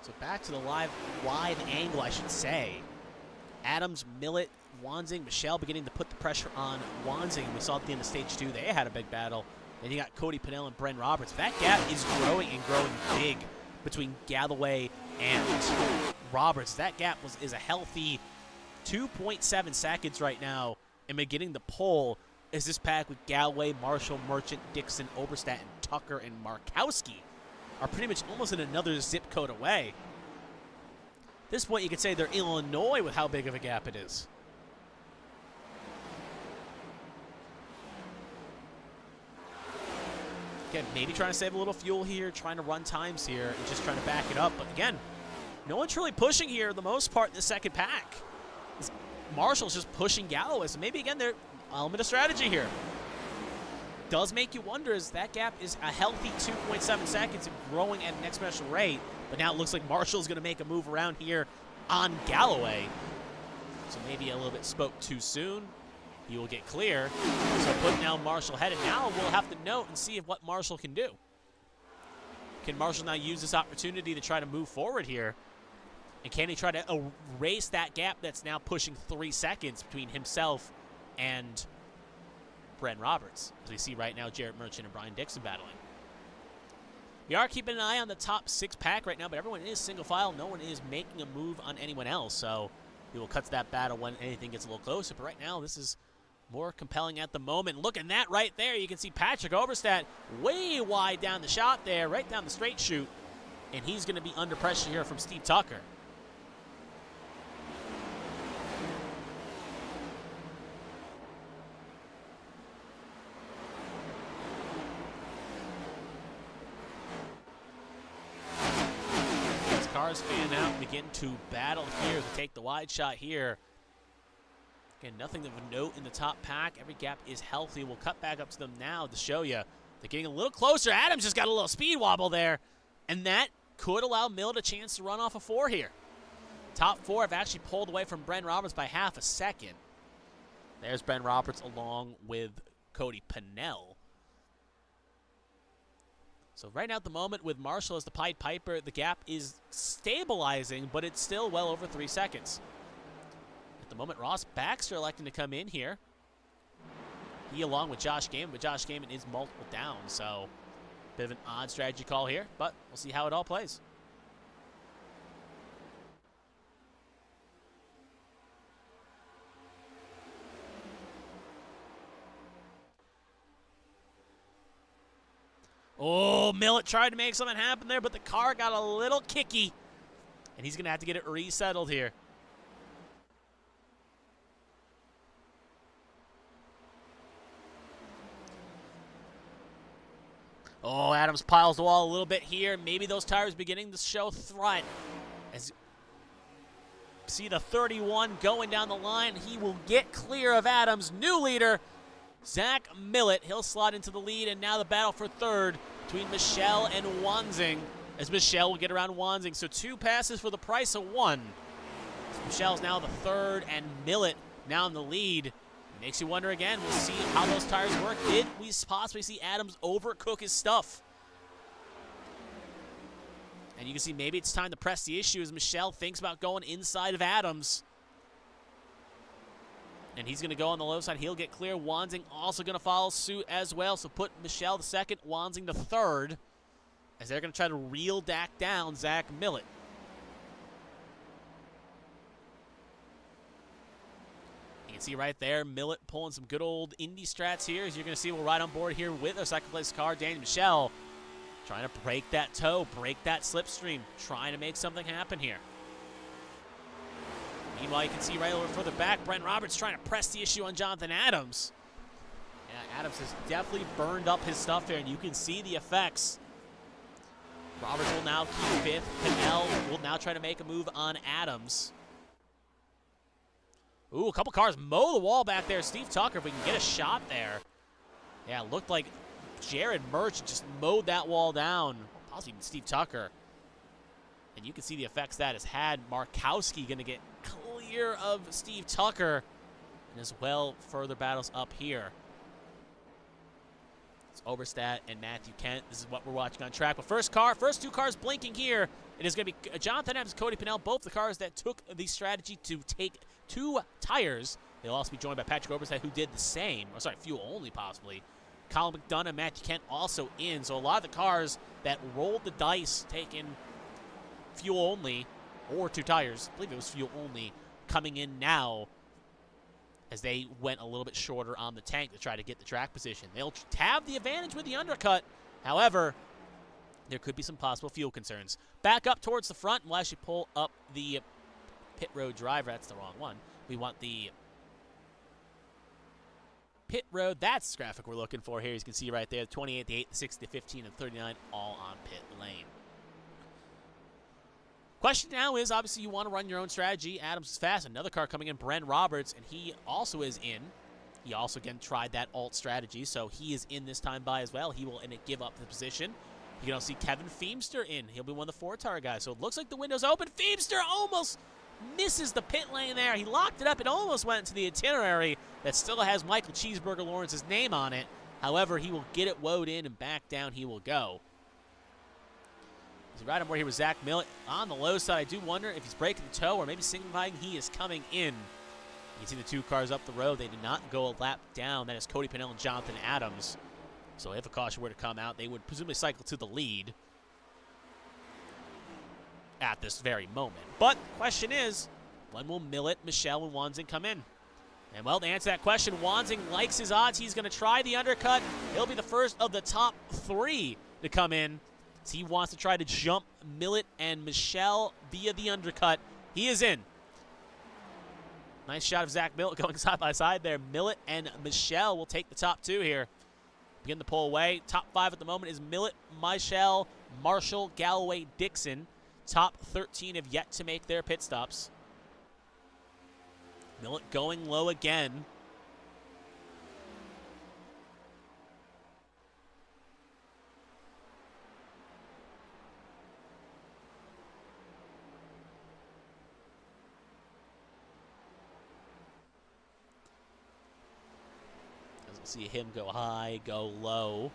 Speaker 1: So back to the live angle, I should say. Adams, Millet, Wanzing, Michelle beginning to put the pressure on Wanzing. And we saw at the end of stage 2, they had a big battle. Then you got Cody Pennell and Bren Roberts. That gap is growing and growing big between Galloway and Roberts. That gap is a healthy 2.7 seconds right now. And beginning the pole is this pack with Galloway, Marshall, Merchant, Dixon, Oberstadt, and Tucker and Markowski are pretty much almost in another zip code away. At this point, you could say they're Illinois with how big of a gap it is. Again, maybe trying to save a little fuel here, trying to run times here, and just trying to back it up. But again, no one's really pushing here for the most part in the second pack. Marshall's just pushing Galloway. So maybe, again, they're element of strategy here. Does make you wonder, as that gap is a healthy 2.7 seconds and growing at an exponential rate. But now it looks like Marshall's going to make a move around here on Galloway. So maybe a little bit spoke too soon. He will get clear. So putting now Marshall headed. Now we'll have to note and see what Marshall can do. Can Marshall now use this opportunity to try to move forward here? And can he try to erase that gap that's now pushing 3 seconds between himself and Bren Roberts? As we see right now, Jarrett Merchant and Brian Dixon battling. We are keeping an eye on the top 6 pack right now, but everyone is single file. No one is making a move on anyone else. So we will cut to that battle when anything gets a little closer. But right now, this is more compelling at the moment. Look at that right there. You can see Patrick Oberstadt way wide down the shot there, right down the straight chute. And he's going to be under pressure here from Steve Tucker. As cars fan out and begin to battle here to take the wide shot here. Again, nothing of note in the top pack. Every gap is healthy. We'll cut back up to them now to show you. They're getting a little closer. Adams just got a little speed wobble there. And that could allow Millet a chance to run off a 4 here. Top 4 have actually pulled away from Bren Roberts by half a second. There's Bren Roberts along with Cody Pennell. So right now at the moment with Marshall as the Pied Piper, the gap is stabilizing, but it's still well over 3 seconds. At the moment, Ross Baxter electing to come in here. He along with Josh Gaiman, but Josh Gaiman is multiple down, so bit of an odd strategy call here, but we'll see how it all plays. Oh, Millet tried to make something happen there, but the car got a little kicky, and he's going to have to get it resettled here. Oh, Adams piles the wall a little bit here. Maybe those tires beginning to show threat. As you see the 31 going down the line, he will get clear of Adams. New leader, Zach Millet. He'll slot into the lead, and now the battle for third between Michelle and Wanzing, as Michelle will get around Wanzing. So 2 passes for the price of 1. So Michelle's now the third, and Millet now in the lead. Makes you wonder again. We'll see how those tires work. Did we possibly see Adams overcook his stuff? And you can see maybe it's time to press the issue as Michelle thinks about going inside of Adams. And he's going to go on the low side. He'll get clear. Wanzing also going to follow suit as well. So put Michelle the second, Wanzing the third. as they're going to try to reel back down Zach Millett. You can see right there, Millett pulling some good old Indy strats here. As you're going to see, we'll ride on board here with our second place car, Daniel Michel, trying to break that toe, break that slipstream, trying to make something happen here. Meanwhile, you can see right over further back, Brent Roberts trying to press the issue on Jonathan Adams. Yeah, Adams has definitely burned up his stuff here, and you can see the effects. Roberts will now keep fifth. Pinnell will now try to make a move on Adams. Ooh, a couple cars mow the wall back there. Steve Tucker, if we can get a shot there. Yeah, it looked like Jared Merchant just mowed that wall down. Possibly even Steve Tucker. And you can see the effects that has had. Markowski going to get clear of Steve Tucker. And as well, further battles up here. It's Oberstadt and Matthew Kent. This is what we're watching on track. But first two cars blinking here. It is going to be Jonathan Adams and Cody Pinnell, both the cars that took the strategy to take 2 tires. They'll also be joined by Patrick Oberstadt, who did the same. Or sorry, fuel only possibly. Colin McDonough and Matthew Kent also in. So a lot of the cars that rolled the dice taking fuel only or 2 tires, I believe it was fuel only, coming in now as they went a little bit shorter on the tank to try to get the track position. They'll have the advantage with the undercut. However, there could be some possible fuel concerns. Back up towards the front, and we'll actually pull up the pit road driver. That's the wrong one. We want the pit road. That's the graphic we're looking for here. As you can see right there, 28, the 8, the 6, the 15, and 39 all on pit lane. Question now is, obviously, you want to run your own strategy. Adams is fast. Another car coming in, Bren Roberts, and he also is in. He also, again, tried that alt strategy, so he is in this time by as well. He will give up the position. You can also see Kevin Feemster in. He'll be one of the 4-tire guys, so it looks like the window's open. Feemster almost misses the pit lane there. He locked it up. It almost went into the itinerary that still has Michael Cheeseburger Lawrence's name on it. However, he will get it woed in, and back down he will go. Right on board here with Zach Millett on the low side. I do wonder if he's breaking the toe or maybe signifying he is coming in. You can see the 2 cars up the road. They did not go a lap down. That is Cody Pinnell and Jonathan Adams. So if a caution were to come out, they would presumably cycle to the lead at this very moment. But the question is, when will Millett, Michel, and Wanzing come in? And, well, to answer that question, Wanzing likes his odds. He's going to try the undercut. He'll be the first of the top 3 to come in. So he wants to try to jump Millett and Michel via the undercut. He is in. Nice shot of Zach Millett going side by side there. Millett and Michel will take the top 2 here. Begin to pull away. Top 5 at the moment is Millett, Michel, Marshall, Galloway, Dixon. Top 13 have yet to make their pit stops. Millett going low again. See him go high, go low.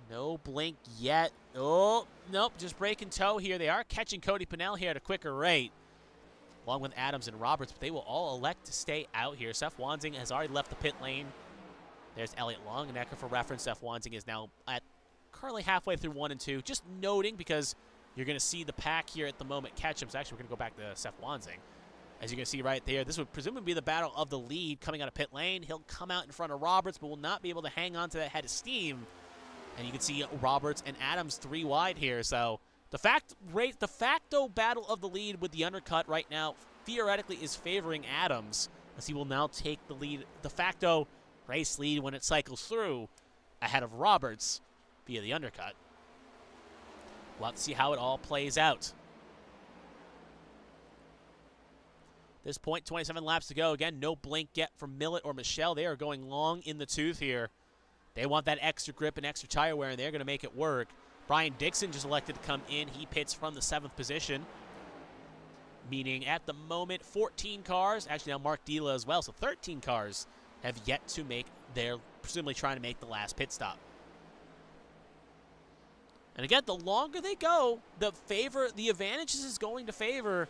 Speaker 1: No blink yet. Oh, nope, just breaking toe here. They are catching Cody Pinnell here at a quicker rate, along with Adams and Roberts, but they will all elect to stay out here. Seth Wanzing has already left the pit lane. There's Elliott Longenecker for reference. Seth Wanzing is now currently halfway through 1 and 2. Just noting, because you're going to see the pack here at the moment catch him. So actually, we're going to go back to Seth Wanzing. As you can see right there, this would presumably be the battle of the lead coming out of pit lane. He'll come out in front of Roberts, but will not be able to hang on to that head of steam. And you can see Roberts and Adams 3 wide here. So the facto battle of the lead with the undercut right now theoretically is favoring Adams, as he will now take the lead, de facto race lead when it cycles through, ahead of Roberts via the undercut. We'll have to see how it all plays out. This point, 27 laps to go. Again, no blink yet from Millett or Michel. They are going long in the tooth here. They want that extra grip and extra tire wear, and they're going to make it work. Brian Dixon just elected to come in. He pits from the 7th position, meaning at the moment 14 cars, actually now Mark Dila as well, so 13 cars have yet to make their, presumably trying to make the last pit stop. And again, the longer they go, the advantages is going to favor,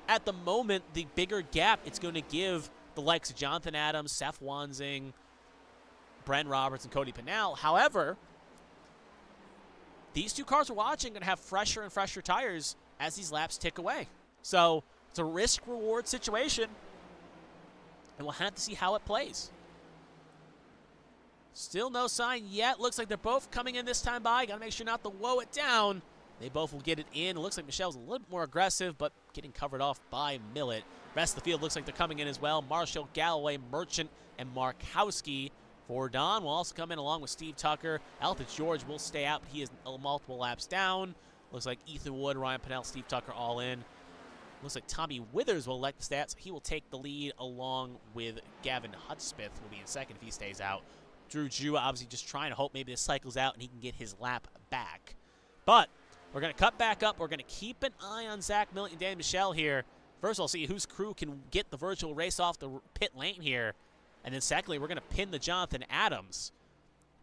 Speaker 1: at the moment, the bigger gap it's going to give the likes of Jonathan Adams, Seth Wanzing, Bren Roberts, and Cody Pinnell. However, these two cars we're watching are going to have fresher and fresher tires as these laps tick away. So it's a risk-reward situation, and we'll have to see how it plays. Still no sign yet. Looks like they're both coming in this time by. Got to make sure not to whoa it down. They both will get it in. It looks like Michelle's a little bit more aggressive, but getting covered off by Millet. Rest of the field looks like they're coming in as well. Marshall, Galloway, Merchant, and Markowski. For Don will also come in along with Steve Tucker. Alfred George will stay out, but he is multiple laps down. Looks like Ethan Wood, Ryan Pennell, Steve Tucker all in. Looks like Tommy Withers will elect the stats. So he will take the lead along with Gavin Hudspeth, will be in second if he stays out. Drew Jua obviously just trying to hope maybe this cycles out and he can get his lap back. But we're going to cut back up. We're going to keep an eye on Zach Millett and Dan Michelle here. First of all, see whose crew can get the virtual race off the pit lane here. And then secondly, we're going to pin the Jonathan Adams.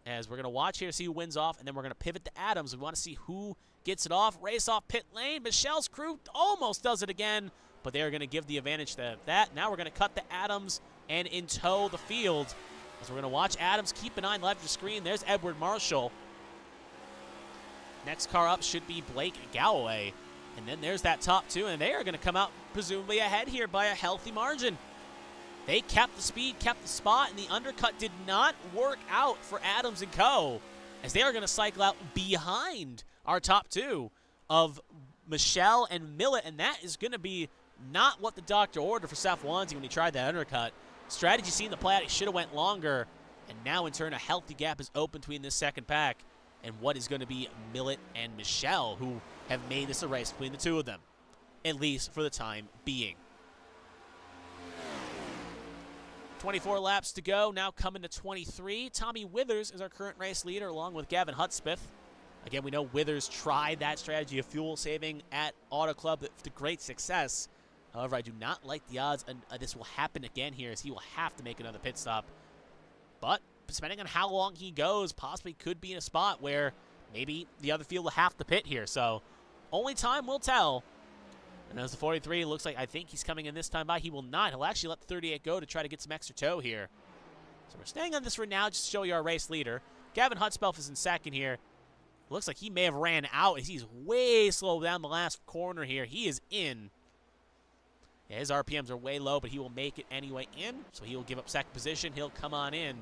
Speaker 1: As we're going to watch here, see who wins off, and then we're going to pivot to Adams. We want to see who gets it off. Race off pit lane. Michelle's crew almost does it again, but they're going to give the advantage to that. Now we're going to cut to Adams and in tow the field. As we're going to watch Adams. Keep an eye on left of your screen. There's Edward Marshall. Next car up should be Blake Galloway. And then there's that top two, and they are going to come out presumably ahead here by a healthy margin. They kept the speed, kept the spot, and the undercut did not work out for Adams and co. As they are going to cycle out behind our top two of Michelle and Millet, and that is going to be not what the doctor ordered for Seth Wanzi when he tried that undercut. Strategy seen the play out. He should have went longer, and now in turn a healthy gap is open between this second pack and what is going to be Millet and Michelle, who have made this a race between the two of them, at least for the time being. 24 laps to go, now coming to 23. Tommy Withers is our current race leader along with Gavin Hudspeth. Again, we know Withers tried that strategy of fuel saving at Auto Club to great success. However, I do not like the odds this will happen again here, as he will have to make another pit stop. But depending on how long he goes, possibly could be in a spot where maybe the other field will have to pit here. So only time will tell. And as the 43 looks like, I think he's coming in this time by. He will not. He'll actually let the 38 go to try to get some extra tow here. So we're staying on this for now just to show you our race leader. Gavin Hudspeth is in second here. Looks like he may have ran out as he's way slow down the last corner here. He is in. Yeah, his RPMs are way low, but he will make it anyway in. So he will give up second position. He'll come on in.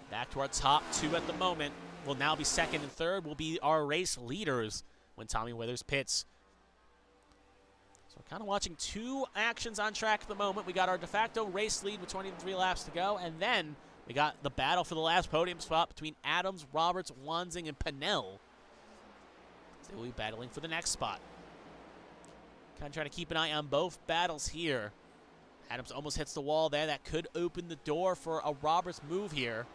Speaker 1: Back to our top two at the moment. Will now be second and third. Will be our race leaders when Tommy Withers pits. So we're kind of watching two actions on track at the moment. We got our de facto race lead with 23 laps to go, and then we got the battle for the last podium spot between Adams, Roberts, Wanzing, and Pennell. They will be battling for the next spot. Kind of trying to keep an eye on both battles here. Adams almost hits the wall there. That could open the door for a Roberts move here,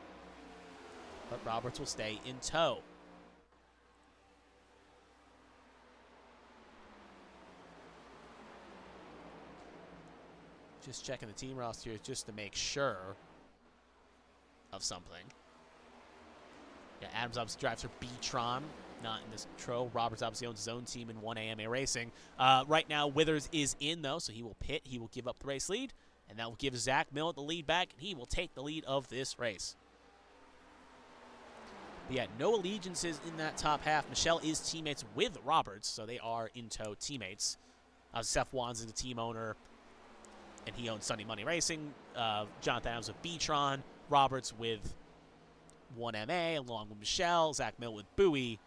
Speaker 1: but Roberts will stay in tow. Just checking the team roster here just to make sure of something. Yeah, Adams obviously drives for B-Tron, not in this Tro. Roberts obviously owns his own team in 1AMA Racing. Right now, Withers is in, though, so he will pit. He will give up the race lead, and that will give Zach Millett the lead back, and he will take the lead of this race. But yeah, no allegiances in that top half. Michelle is teammates with Roberts, so they are in tow teammates. Seth Wanz is the team owner, and he owns Sunday Money Racing. Jonathan Adams with B-Tron. Roberts with 1MA, along with Michelle. Zach Mill with Bowie.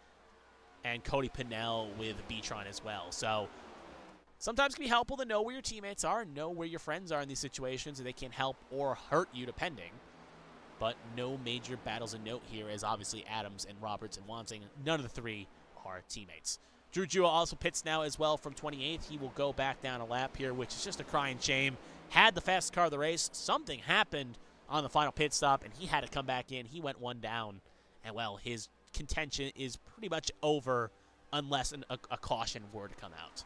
Speaker 1: And Cody Pennell with B-Tron as well. So sometimes it can be helpful to know where your teammates are and know where your friends are in these situations, and they can help or hurt you depending. But no major battles of note here, as obviously Adams and Roberts and Wanting, none of the three are teammates. Drew Jua also pits now as well from 28th. He will go back down a lap here, which is just a crying shame. Had the fastest car of the race. Something happened on the final pit stop, and he had to come back in. He went one down, and, well, his contention is pretty much over unless a caution were to come out.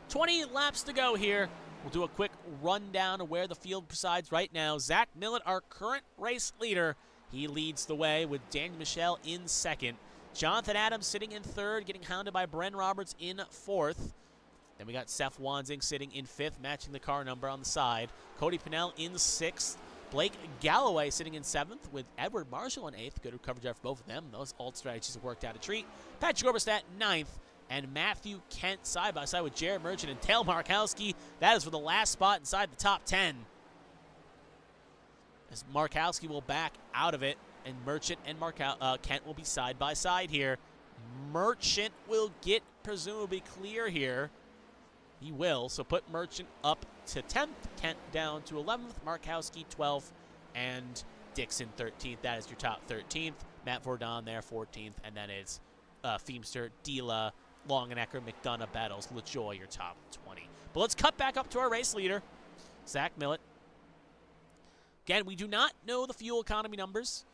Speaker 1: 20 laps to go here. We'll do a quick rundown of where the field presides right now. Zach Millett, our current race leader. He leads the way with Daniel Michelle in second. Jonathan Adams sitting in third, getting hounded by Bren Roberts in fourth. Then we got Seth Wanzing sitting in fifth, matching the car number on the side. Cody Pennell in sixth. Blake Galloway sitting in 7th with Edward Marshall in 8th. Good coverage there for both of them. Those alt strategies have worked out a treat. Patrick Oberstadt 9th. And Matthew Kent side by side with Jared Merchant and Tail Markowski. That is for the last spot inside the top 10. As Markowski will back out of it. And Merchant and Kent will be side by side here. Merchant will get presumably clear here. He will. So put Merchant up to 10th. Kent down to 11th. Markowski 12th. And Dixon 13th. That is your top 13th. Matt Vordon there 14th. And then it's Feemster, Dila, Longenecker, McDonough, Battles, LaJoy, your top 20. But let's cut back up to our race leader, Zach Millett. Again, we do not know the fuel economy numbers,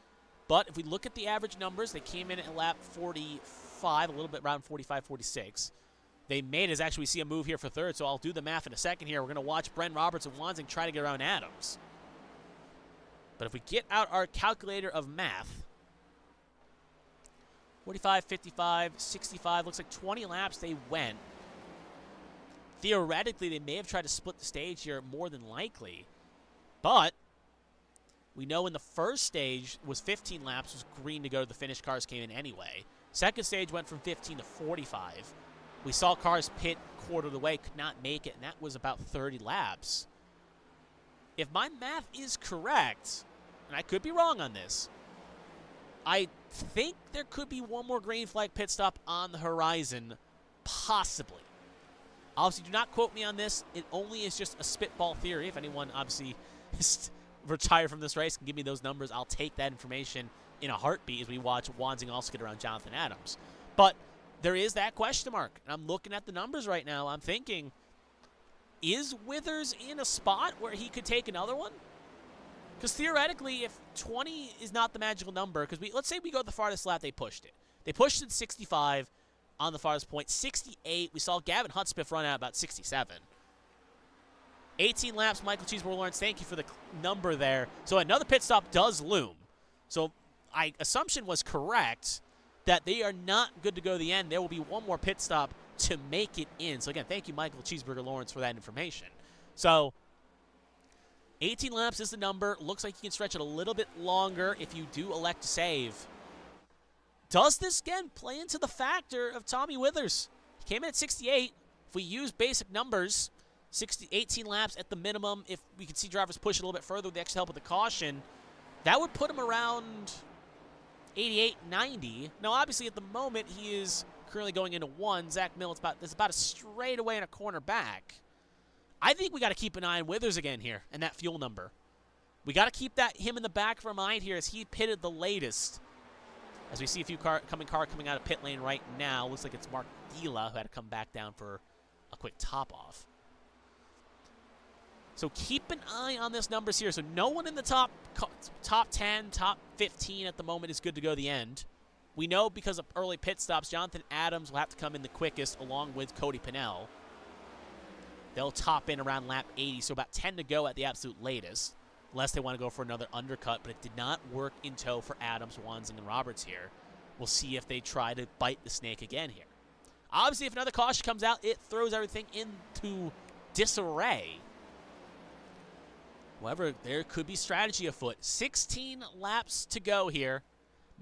Speaker 1: but if we look at the average numbers, they came in at lap 45, a little bit around 45, 46. They made it as actually we see a move here for third, so I'll do the math in a second here. We're going to watch Bren Roberts and Wansing try to get around Adams. But if we get out our calculator of math, 45, 55, 65, looks like 20 laps they went. Theoretically, they may have tried to split the stage here more than likely. But we know in the first stage was 15 laps, was green to go. The finish cars came in anyway. Second stage went from 15 to 45. We saw cars pit quarter of the way, could not make it, and that was about 30 laps. If my math is correct, and I could be wrong on this, I think there could be one more green flag pit stop on the horizon, possibly. Obviously, do not quote me on this. It only is just a spitball theory. If anyone obviously is retired from this race can give me those numbers, I'll take that information in a heartbeat as we watch Wansing also get around Jonathan Adams. But there is that question mark. And I'm looking at the numbers right now. I'm thinking, is Withers in a spot where he could take another one? Because theoretically, if 20 is not the magical number, because let's say we go the farthest lap, they pushed it. They pushed it 65 on the farthest point. 68, we saw Gavin Hudspeth run out about 67. 18 laps, Michael Cheeseburger Lawrence, thank you for the number there. So another pit stop does loom. So my assumption was correct that they are not good to go to the end. There will be one more pit stop to make it in. So again, thank you, Michael Cheeseburger Lawrence, for that information. So 18 laps is the number. Looks like you can stretch it a little bit longer if you do elect to save. Does this, again, play into the factor of Tommy Withers? He came in at 68. If we use basic numbers, 18 laps at the minimum, if we can see drivers push it a little bit further with the extra help of the caution, that would put him around 88, 90. Now, obviously, at the moment, he is currently going into 1. Zach Mills, it's about a straightaway and a corner back. I think we got to keep an eye on Withers again here and that fuel number. We got to keep him in the back of our mind here as he pitted the latest. As we see a few car coming out of pit lane right now. Looks like it's Mark Dila who had to come back down for a quick top off. So keep an eye on this numbers here. So no one in the top 10, top 15 at the moment is good to go to the end. We know because of early pit stops, Jonathan Adams will have to come in the quickest along with Cody Pinnell. They'll top in around lap 80, so about 10 to go at the absolute latest, unless they want to go for another undercut, but it did not work in tow for Adams, Wansing, and Roberts here. We'll see if they try to bite the snake again here. Obviously, if another caution comes out, it throws everything into disarray. However, there could be strategy afoot. 16 laps to go here.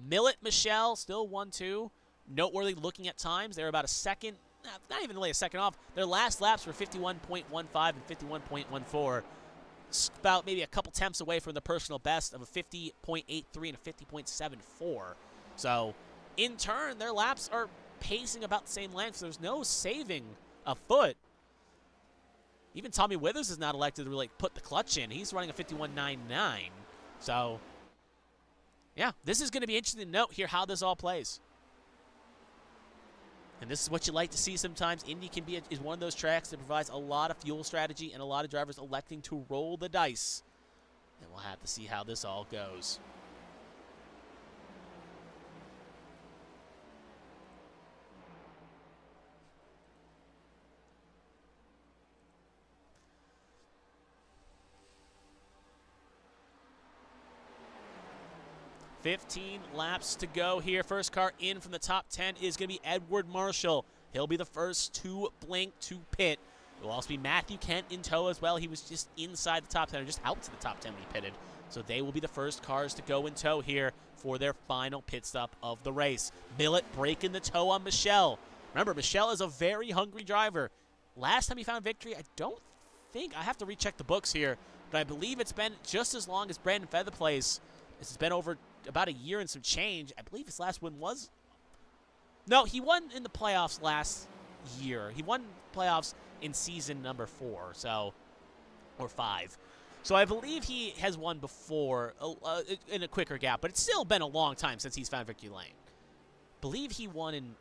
Speaker 1: Millett, Michelle, still 1-2. Noteworthy looking at times. They're about a second, not even really a second off. Their last laps were 51.15 and 51.14. About maybe a couple tenths away from the personal best of a 50.83 and a 50.74. So, in turn, their laps are pacing about the same length, so there's no saving afoot. Even Tommy Withers is not elected to really put the clutch in. He's running a 51.99. So, yeah, this is going to be interesting to note here how this all plays. And this is what you like to see sometimes. Indy is one of those tracks that provides a lot of fuel strategy and a lot of drivers electing to roll the dice. And we'll have to see how this all goes. $15 laps to go here. First car in from the top 10 is going to be Edward Marshall. He'll be the first to blink to pit It will also be Matthew Kent in tow as well. He was just inside the top 10, or just out to the top 10 when he pitted. So they will be the first cars to go in tow here for their final pit stop of the race. Millet breaking the tow on Michelle. Remember, Michelle is a very hungry driver. Last time he found victory, I don't think, I have to recheck the books here, but I believe it's been just as long as Brandon Featherplace. It's been over about a year and some change. I believe his last win was... No, he won in the playoffs last year. He won playoffs in season number 4, so, or 5. So I believe he has won before in a quicker gap, but it's still been a long time since he's found victory lane. Believe he won in...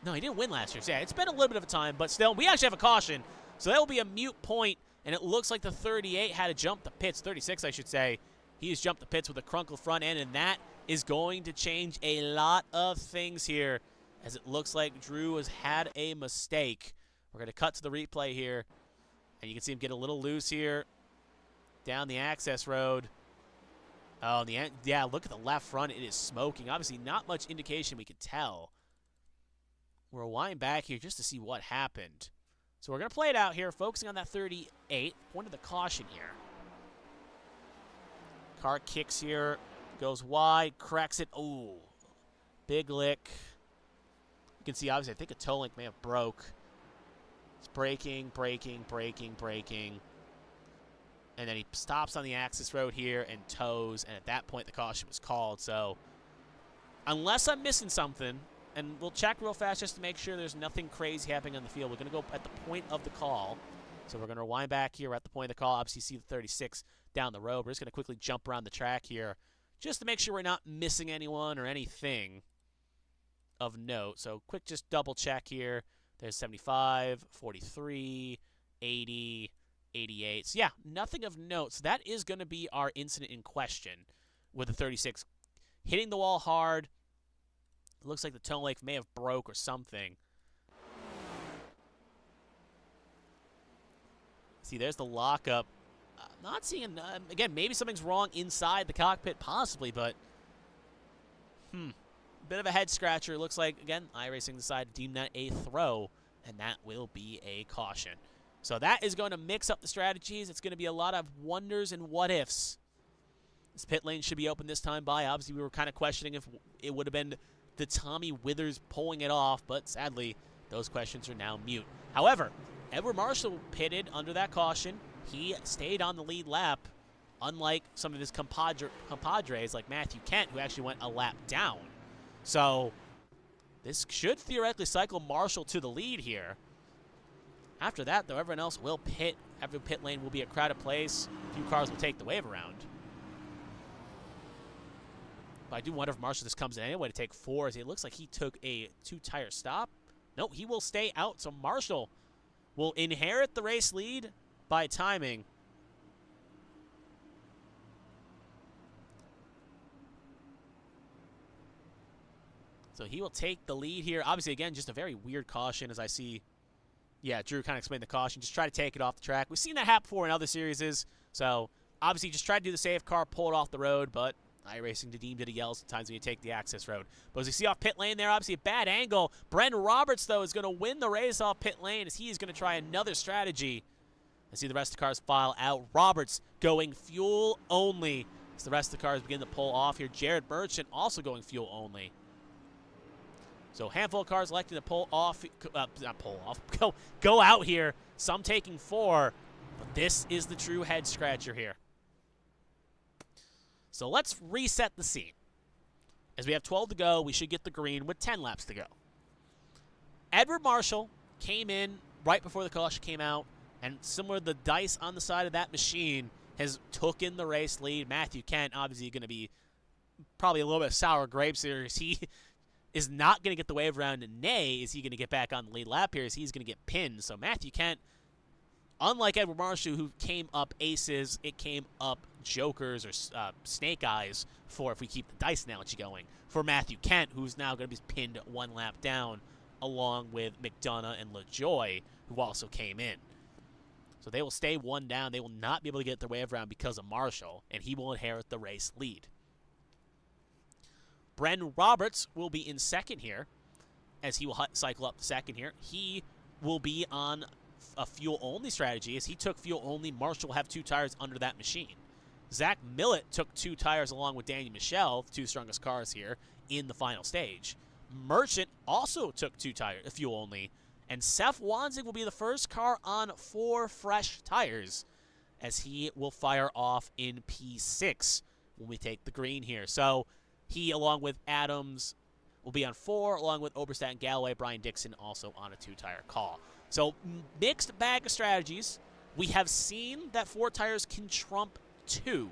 Speaker 1: No, he didn't win last year. So yeah, it's been a little bit of a time, but still, we actually have a caution. So that will be a mute point, and it looks like the 38 had to jump the pits, 36 I should say. He has jumped the pits with a crunkle front end, and that is going to change a lot of things here, as it looks like Drew has had a mistake. We're going to cut to the replay here, and you can see him get a little loose here down the access road. Oh, yeah, look at the left front. It is smoking. Obviously, not much indication we could tell. We're wind back here just to see what happened. So we're going to play it out here, focusing on that 38. Point of the caution here. Car kicks here, goes wide, cracks it. Ooh, big lick. You can see, obviously, I think a toe link may have broke. It's braking. And then he stops on the access road here and tows, and at that point the caution was called. So unless I'm missing something, and we'll check real fast just to make sure there's nothing crazy happening on the field. We're going to go at the point of the call. So we're going to rewind back here at the point of the call. Obviously, you see the 36 down the road. We're just going to quickly jump around the track here just to make sure we're not missing anyone or anything of note. So quick just double check here. There's 75, 43, 80, 88. So yeah, nothing of note. So that is going to be our incident in question with the 36 hitting the wall hard. It looks like the toe link may have broke or something. See, there's the lockup. Not seeing, again, maybe something's wrong inside the cockpit, possibly, but bit of a head scratcher. It looks like, again, iRacing decided to deem that a throw, and that will be a caution. So that is going to mix up the strategies. It's going to be a lot of wonders and what-ifs. This pit lane should be open this time by. Obviously, we were kind of questioning if it would have been the Tommy Withers pulling it off, but sadly, those questions are now mute. However, Edward Marshall pitted under that caution. He stayed on the lead lap, unlike some of his compadres like Matthew Kent, who actually went a lap down. So this should theoretically cycle Marshall to the lead here. After that, though, everyone else will pit. Every pit lane will be a crowded place. A few cars will take the wave around. But I do wonder if Marshall just comes in anyway to take 4, as it looks like he took a 2-tire stop. No, he will stay out, so Marshall will inherit the race lead by timing. So he will take the lead here. Obviously, again, just a very weird caution as I see. Yeah, Drew kind of explained the caution. Just try to take it off the track. We've seen that happen before in other series. So obviously just try to do the safe car, pull it off the road, but iRacing deemed it a yell sometimes when you take the access road. But as you see off pit lane there, obviously a bad angle. Brendan Roberts, though, is going to win the race off pit lane as he is going to try another strategy. I see the rest of the cars file out. Roberts going fuel only as the rest of the cars begin to pull off here. Jared Merchant also going fuel only. So a handful of cars electing to pull off, not pull off, go out here. Some taking 4, but this is the true head scratcher here. So let's reset the scene. As we have 12 to go, we should get the green with 10 laps to go. Edward Marshall came in right before the caution came out, and similar to the dice on the side of that machine has took in the race lead. Matthew Kent obviously going to be probably a little bit of sour grapes here, as he is not going to get the wave around, and nay, is he going to get back on the lead lap here, as he's going to get pinned. So Matthew Kent, unlike Edward Marshall, who came up aces, it came up jokers or snake eyes for, if we keep the dice analogy going, for Matthew Kent, who's now going to be pinned 1 lap down, along with McDonough and LaJoy, who also came in. So they will stay 1 down. They will not be able to get their wave around because of Marshall, and he will inherit the race lead. Brendan Roberts will be in second here, as he will cycle up second here. He will be on a fuel-only strategy is he took fuel-only. Marshall will have 2 tires under that machine. Zach Millett took 2 tires along with Daniel Michelle, the 2 strongest cars here, in the final stage. Merchant also took 2 tires, fuel-only. And Seth Wanzing will be the first car on 4 fresh tires as he will fire off in P6 when we take the green here. So he, along with Adams, will be on 4, along with Oberstadt and Galloway. Brian Dixon also on a 2-tire call. So mixed bag of strategies. We have seen that 4 tires can trump 2,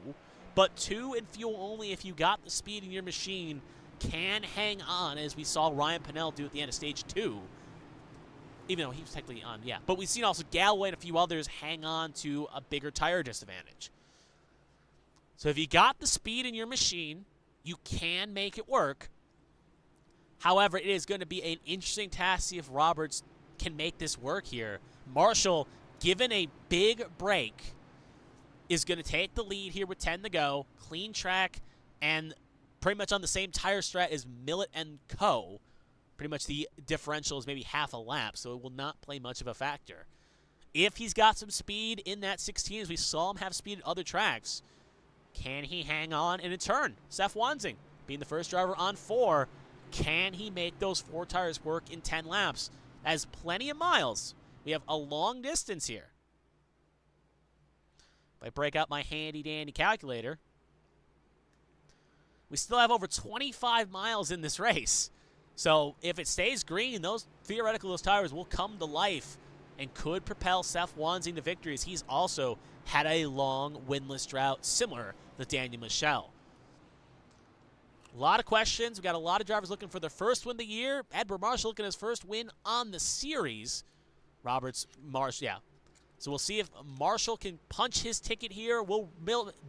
Speaker 1: but 2 and fuel only, if you got the speed in your machine, can hang on, as we saw Ryan Pennell do at the end of stage 2. Even though he was technically on, yeah. But we've seen also Galloway and a few others hang on to a bigger tire disadvantage. So if you got the speed in your machine, you can make it work. However, it is going to be an interesting task to see if Roberts can make this work here. Marshall, given a big break, is going to take the lead here with 10 to go. Clean track and pretty much on the same tire strat as Millett and Co. Pretty much the differential is maybe half a lap, so it will not play much of a factor. If he's got some speed in that 16, as we saw him have speed at other tracks, can he hang on in a turn? Seth Wanzing, being the first driver on 4, can he make those 4 tires work in 10 laps? As plenty of miles. We have a long distance here. If I break out my handy-dandy calculator, we still have over 25 miles in this race. So if it stays green, theoretically those tires will come to life and could propel Seth Wanzing to victory, as he's also had a long winless drought similar to Daniel Michelle. A lot of questions. We've got a lot of drivers looking for their first win of the year. Edward Marshall looking at his first win on the series. Yeah. So we'll see if Marshall can punch his ticket here. Will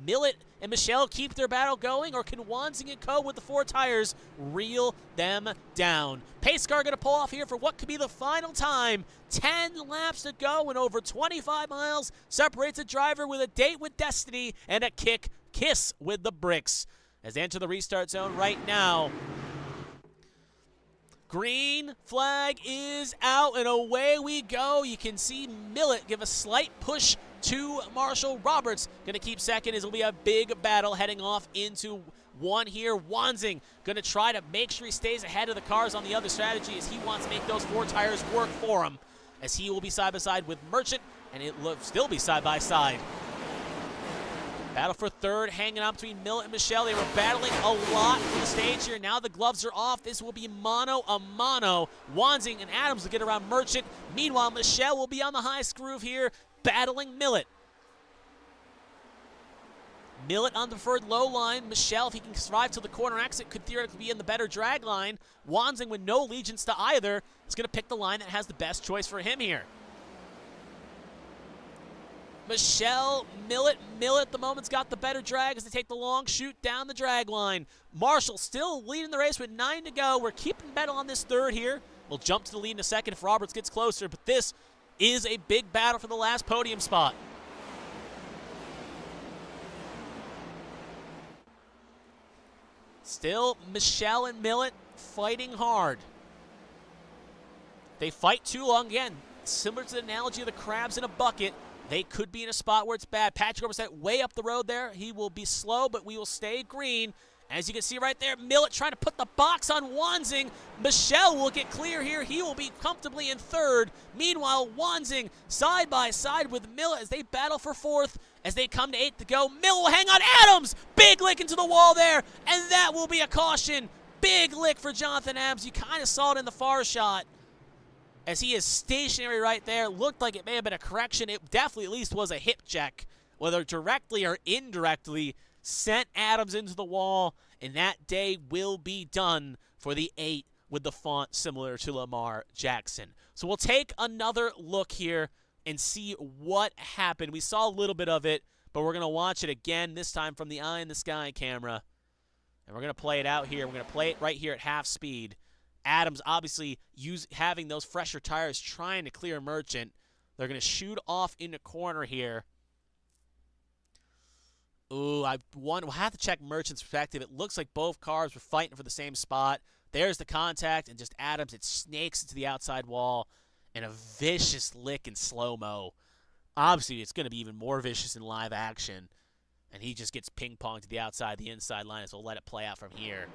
Speaker 1: Millett and Michelle keep their battle going, or can Wanzing and Co. with the 4 tires reel them down? Pace car going to pull off here for what could be the final time. 10 laps to go, and over 25 miles separates a driver with a date with destiny and a kiss with the bricks. As they enter the restart zone right now. Green flag is out, and away we go. You can see Millett give a slight push to Marshall. Roberts going to keep second. It will be a big battle heading off into 1 here. Wanzing going to try to make sure he stays ahead of the cars on the other strategy, as he wants to make those 4 tires work for him, as he will be side by side with Merchant, and it will still be side by side. Battle for third, hanging on between Millett and Michelle. They were battling a lot for the stage here. Now the gloves are off. This will be mano a mano. Wanzing and Adams will get around Merchant. Meanwhile, Michelle will be on the high groove here, battling Millett. Millett on the preferred low line. Michelle, if he can survive to the corner exit, could theoretically be in the better drag line. Wanzing, with no allegiance to either, is going to pick the line that has the best choice for him here. Michelle, Millett at the moment's got the better drag as they take the long shoot down the drag line. Marshall still leading the race with 9 to go. We're keeping battle on this third here. We'll jump to the lead in a second if Roberts gets closer, but this is a big battle for the last podium spot. Still, Michelle and Millett fighting hard. They fight too long. Again, similar to the analogy of the crabs in a bucket. They could be in a spot where it's bad. Patrick Oberstadt way up the road there. He will be slow, but we will stay green. As you can see right there, Millett trying to put the box on Wanzing. Michelle will get clear here. He will be comfortably in third. Meanwhile, Wanzing side by side with Millett as they battle for fourth. As they come to 8 to go, Millett will hang on Adams. Big lick into the wall there, and that will be a caution. Big lick for Jonathan Adams. You kind of saw it in the far shot, as he is stationary right there. Looked like it may have been a correction. It definitely at least was a hip check, whether directly or indirectly, sent Adams into the wall, and that day will be done for the 8 with the font similar to Lamar Jackson. So we'll take another look here and see what happened. We saw a little bit of it, but we're going to watch it again, this time from the eye in the sky camera. And we're going to play it out here. We're going to play it right here at half speed. Adams obviously having those fresher tires, trying to clear Merchant. They're going to shoot off in the corner here. Ooh, we'll have to check Merchant's perspective. It looks like both cars were fighting for the same spot. There's the contact, and just Adams, it snakes into the outside wall. And a vicious lick in slow-mo. Obviously, it's going to be even more vicious in live action. And he just gets ping-ponged to the outside, the inside line, so we'll let it play out from here.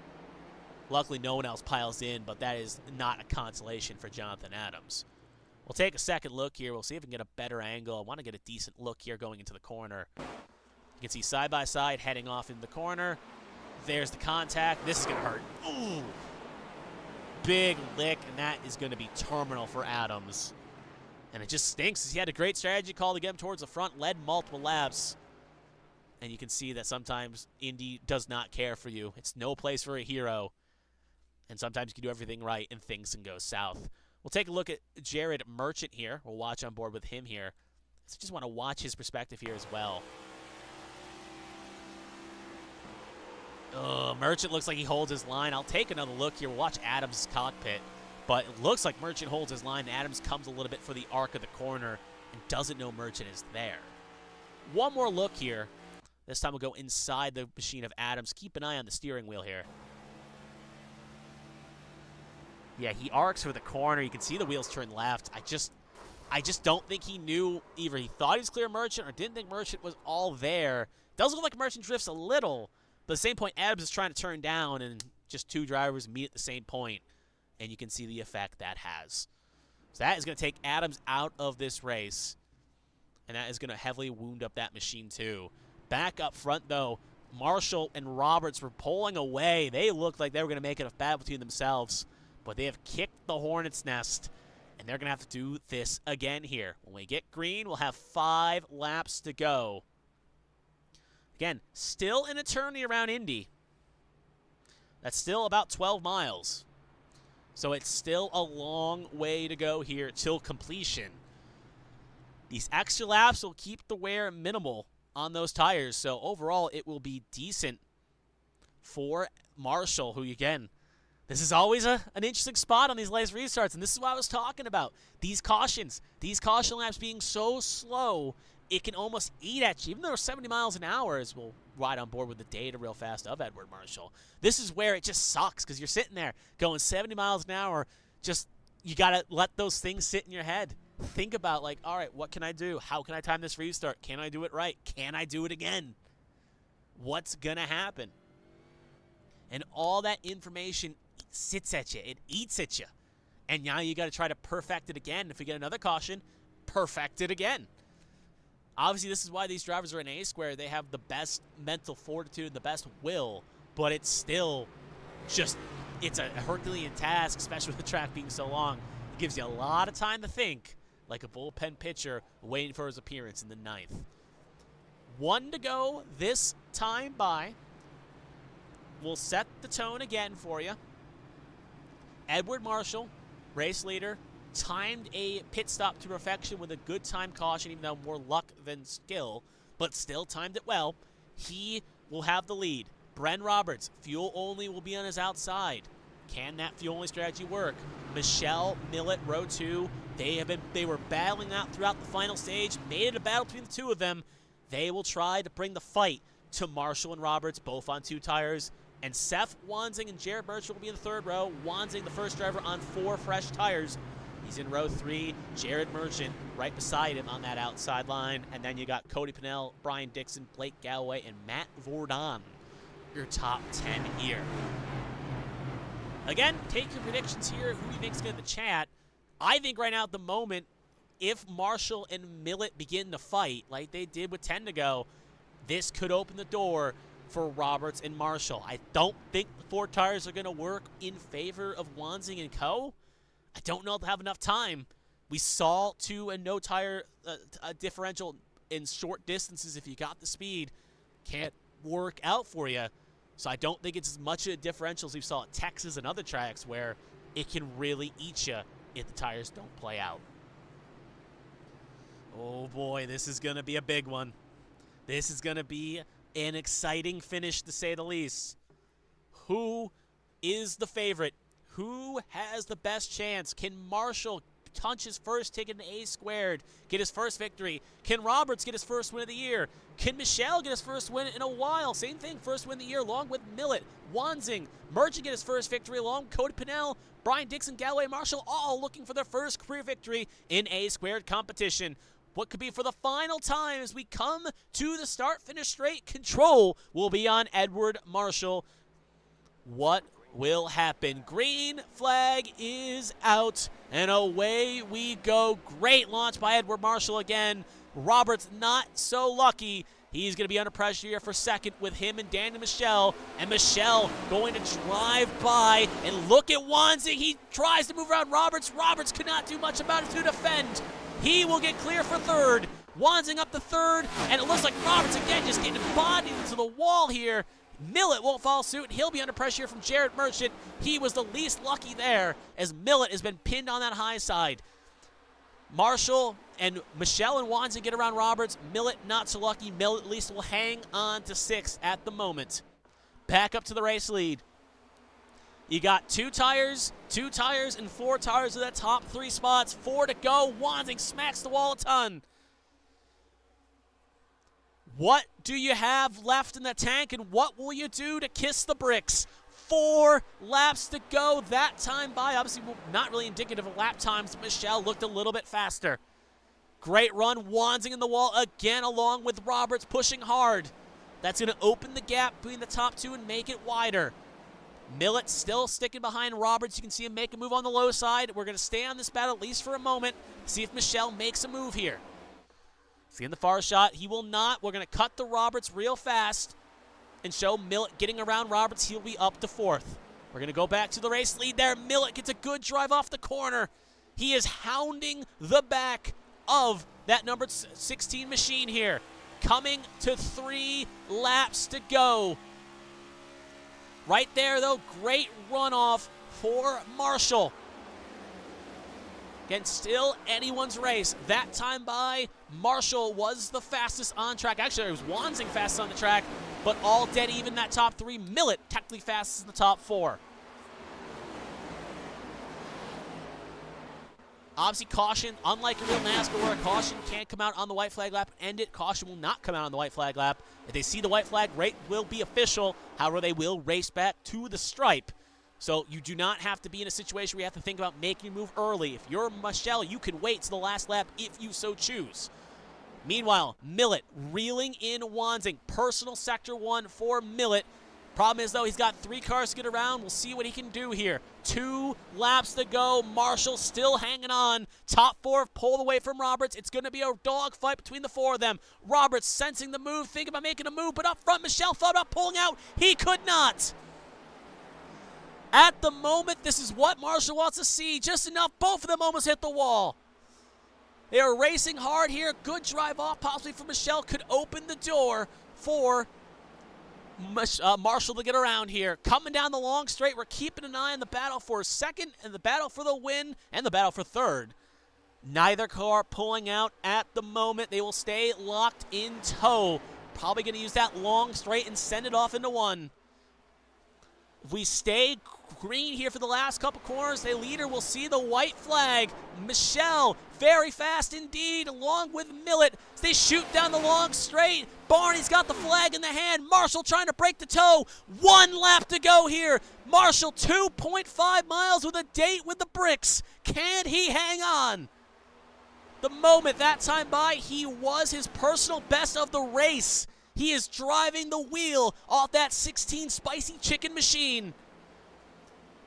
Speaker 1: Luckily, no one else piles in, but that is not a consolation for Jonathan Adams. We'll take a second look here. We'll see if we can get a better angle. I want to get a decent look here going into the corner. You can see side-by-side heading off into the corner. There's the contact. This is going to hurt. Ooh. Big lick, and that is going to be terminal for Adams. And it just stinks. He had a great strategy call to get him towards the front, led multiple laps. And you can see that sometimes Indy does not care for you. It's no place for a hero. And sometimes you can do everything right and things can go south. We'll take a look at Jared Merchant here. We'll watch on board with him here. So just want to watch his perspective here as well. Merchant looks like he holds his line. I'll take another look here. We'll watch Adams' cockpit. But it looks like Merchant holds his line. Adams comes a little bit for the arc of the corner and doesn't know Merchant is there. One more look here. This time we'll go inside the machine of Adams. Keep an eye on the steering wheel here. Yeah, he arcs for the corner. You can see the wheels turn left. I just don't think he knew. Either he thought he was clear Merchant or didn't think Merchant was all there. Does look like Merchant drifts a little. But at the same point, Adams is trying to turn down, and just two drivers meet at the same point. And you can see the effect that has. So that is going to take Adams out of this race. And that is going to heavily wound up that machine too. Back up front, though, Marshall and Roberts were pulling away. They looked like they were going to make it a battle between themselves. But they have kicked the hornet's nest. And they're going to have to do this again here. When we get green, we'll have 5 laps to go. Again, still an eternity around Indy. That's still about 12 miles. So it's still a long way to go here till completion. These extra laps will keep the wear minimal on those tires. So overall, it will be decent for Marshall, who, again, this is always an interesting spot on these last restarts. And this is what I was talking about. These cautions, these caution laps being so slow, it can almost eat at you. Even though 70 miles an hour, as we'll ride on board with the data real fast of Edward Marshall. This is where it just sucks because you're sitting there going 70 miles an hour. Just, you got to let those things sit in your head. Think about, like, all right, what can I do? How can I time this restart? Can I do it right? Can I do it again? What's going to happen? And all that information sits at you. It eats at you. And now you got to try to perfect it again. If we get another caution, perfect it again. Obviously, this is why these drivers are in A-square. They have the best mental fortitude, the best will, but it's still just, it's a Herculean task, especially with the track being so long. It gives you a lot of time to think, like a bullpen pitcher waiting for his appearance in the 9th. 1 to go this time by. We'll set the tone again for you. Edward Marshall, race leader, timed a pit stop to perfection with a good time caution, even though more luck than skill, but still timed it well. He will have the lead. Bren Roberts, fuel only, will be on his outside. Can that fuel only strategy work? Michelle, Millett, row 2. They were battling out throughout the final stage, made it a battle between the two of them. They will try to bring the fight to Marshall and Roberts, both on 2 tires. And Seth Wanzing and Jared Merchant will be in the 3rd row. Wanzing, the first driver, on 4 fresh tires. He's in row 3. Jared Merchant right beside him on that outside line. And then you got Cody Pennell, Brian Dixon, Blake Galloway, and Matt Vordon. Your top 10 here. Again, take your predictions here. Who do you think's good in the chat? I think right now at the moment, if Marshall and Millett begin to fight like they did with 10 to go, this could open the door for Roberts and Marshall. I don't think the 4 tires are going to work in favor of Wanzing and co. I don't know if they'll have enough time. We saw 2 and no tire differential in short distances. If you got the speed, can't work out for you. So I don't think it's as much of a differential as we saw at Texas and other tracks where it can really eat you if the tires don't play out. Oh boy, this is going to be a big one. This is going to be an exciting finish, to say the least. Who is the favorite? Who has the best chance? Can Marshall punch his first ticket in A squared, get his first victory? Can Roberts get his first win of the year? Can Michelle get his first win in a while? Same thing, first win of the year, along with Millet, Wanzing, Merchant get his first victory, along with Cody Pinnell, Brian Dixon, Galloway Marshall, all looking for their first career victory in A squared competition. What could be for the final time as we come to the start-finish straight? Control will be on Edward Marshall. What will happen? Green flag is out, and away we go. Great launch by Edward Marshall again. Roberts not so lucky. He's going to be under pressure here for second with him and Daniel Michelle. And Michelle going to drive by. And look at Wanzing. He tries to move around Roberts. Roberts could not do much about it to defend. He will get clear for third. Wanzing up to third. And it looks like Roberts again just getting bodied into the wall here. Millet won't follow suit. He'll be under pressure from Jared Merchant. He was the least lucky there as Millet has been pinned on that high side. Marshall and Michelle and Wanzing get around Roberts. Millet not so lucky. Millet at least will hang on to sixth at the moment. Back up to the race lead. You got two tires, and 4 tires of that top 3 spots. 4 to go. Wanzing smacks the wall a ton. What do you have left in the tank, and what will you do to kiss the bricks? 4 laps to go. That time by, obviously not really indicative of lap times. Michelle looked a little bit faster. Great run. Wanzing in the wall again along with Roberts pushing hard. That's going to open the gap between the top 2 and make it wider. Millet still sticking behind Roberts. You can see him make a move on the low side. We're going to stay on this battle at least for a moment. See if Michelle makes a move here. See in the far shot. He will not. We're going to cut the Roberts real fast and show Millet getting around Roberts. He'll be up to 4th. We're going to go back to the race lead there. Millet gets a good drive off the corner. He is hounding the back of that number 16 machine here. Coming to 3 laps to go. Right there, though, great runoff for Marshall. Again, still anyone's race. That time by, Marshall was the fastest on track. Actually, it was Wanzing fastest on the track, but all dead even that top 3. Millet technically fastest in the top 4. Obviously, caution, unlike a real NASCAR where a caution can't come out on the white flag lap and end it, caution will not come out on the white flag lap. If they see the white flag, rate will be official. However, they will race back to the stripe. So you do not have to be in a situation where you have to think about making a move early. If you're Michelle, you can wait to the last lap if you so choose. Meanwhile, Millet reeling in Wanzing. Personal sector 1 for Millet. Problem is, though, he's got 3 cars to get around. We'll see what he can do here. 2 laps to go. Marshall still hanging on. Top 4 pulled away from Roberts. It's going to be a dogfight between the 4 of them. Roberts sensing the move, thinking about making a move, but up front, Michelle thought about pulling out. He could not. At the moment, this is what Marshall wants to see. Just enough. Both of them almost hit the wall. They are racing hard here. Good drive off, possibly for Michelle. Could open the door for Marshall to get around here. Coming down the long straight, we're keeping an eye on the battle for second and the battle for the win and the battle for third. Neither car pulling out at the moment. They will stay locked in tow. Probably going to use that long straight and send it off into 1. If we stay green here for the last couple corners, the leader will see the white flag. Michelle, very fast indeed, along with Millet. As they shoot down the long straight. Barney's got the flag in the hand. Marshall trying to break the tow. 1 lap to go here. Marshall 2.5 miles with a date with the bricks. Can he hang on? The moment that time by, he was his personal best of the race. He is driving the wheel off that 16 spicy chicken machine.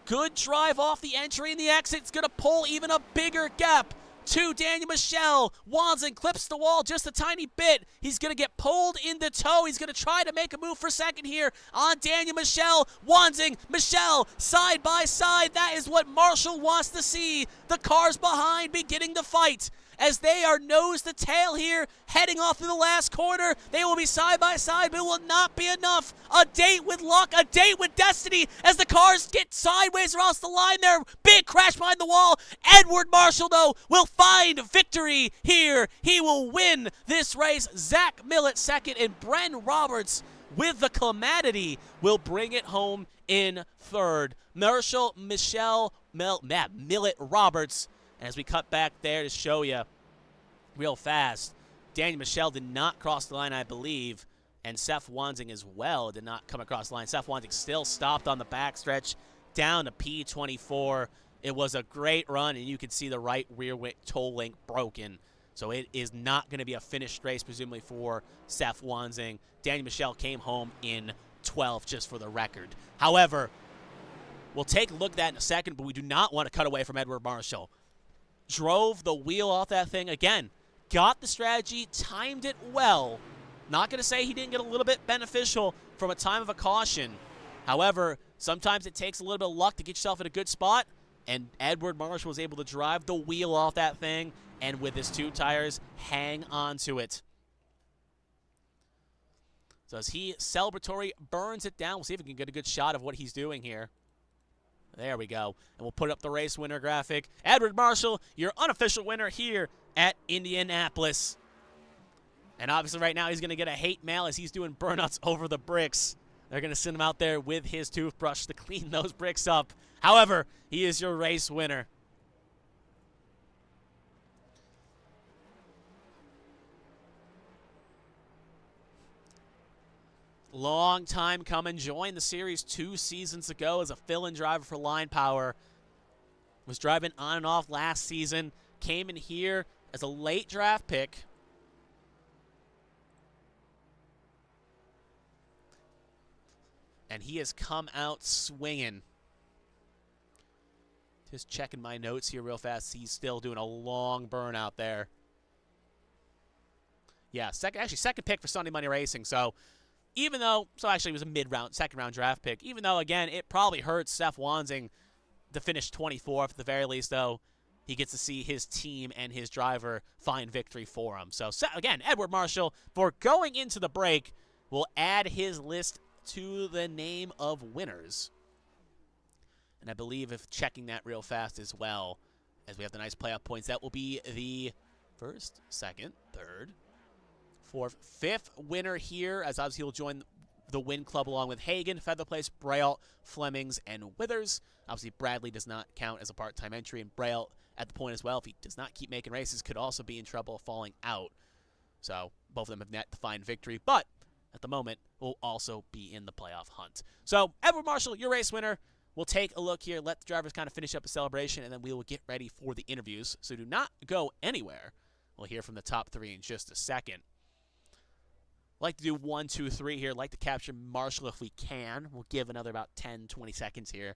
Speaker 1: Good drive off the entry and the exit. It's going to pull even a bigger gap to Daniel Michelle. Wanzing clips the wall just a tiny bit. He's going to get pulled into tow. He's going to try to make a move for second here on Daniel Michelle. Wanzing, Michelle, side by side. That is what Marshall wants to see. The cars behind beginning to fight. As they are nose to tail here, heading off to the last corner. They will be side by side, but it will not be enough. A date with luck, a date with destiny, as the cars get sideways across the line there. Big crash behind the wall. Edward Marshall, though, will find victory here. He will win this race. Zach Millet second, and Bren Roberts with the Commentator will bring it home in third. Marshall, Michelle, Millet, Roberts, And as we cut back there to show you real fast, Daniel Michel did not cross the line, I believe, and Seth Wansing as well did not come across the line. Seth Wansing still stopped on the backstretch down to P24. It was a great run, and you can see the right rear toe link broken. So it is not going to be a finished race, presumably, for Seth Wansing. Daniel Michel came home in 12th, just for the record. However, we'll take a look at that in a second, but we do not want to cut away from Edward Marshall. Drove the wheel off that thing again. Got the strategy, timed it well. Not going to say he didn't get a little bit beneficial from a time of a caution. However, sometimes it takes a little bit of luck to get yourself in a good spot, and Edward Marshall was able to drive the wheel off that thing and with his 2 tires hang on to it. So as he celebratory burns it down, we'll see if we can get a good shot of what he's doing here. There we go. And we'll put up the race winner graphic. Edward Marshall, your unofficial winner here at Indianapolis. And obviously right now he's going to get a hate mail as he's doing burnouts over the bricks. They're going to send him out there with his toothbrush to clean those bricks up. However, he is your race winner. Long time coming. Joined the series 2 seasons ago as a fill-in driver for Line Power. Was driving on and off last season. Came in here as a late draft pick. And he has come out swinging. Just checking my notes here real fast. He's still doing a long burn out there. Yeah, second pick for Sunday Money Racing. So even though, actually it was a mid-round, second-round draft pick. Even though, again, it probably hurts Seth Wansing to finish 24th at the very least, though. He gets to see his team and his driver find victory for him. So, again, Edward Marshall, for going into the break, will add his list to the name of winners. And I believe if checking that real fast as well, as we have the nice playoff points, that will be the first, second, third, fourth, fifth winner here, as obviously he'll join the win club along with Hagan, Featherplace, Braille, Flemings, and Withers. Obviously, Bradley does not count as a part-time entry, and Braille at the point as well, if he does not keep making races, could also be in trouble of falling out. So both of them have net to find victory, but at the moment will also be in the playoff hunt. So Edward Marshall, your race winner. We'll take a look here, let the drivers kind of finish up a celebration, and then we will get ready for the interviews. So do not go anywhere. We'll hear from the top 3 in just a second. Like to do 1, 2, 3 here. Like to capture Marshall if we can. We'll give another about 10, 20 seconds here.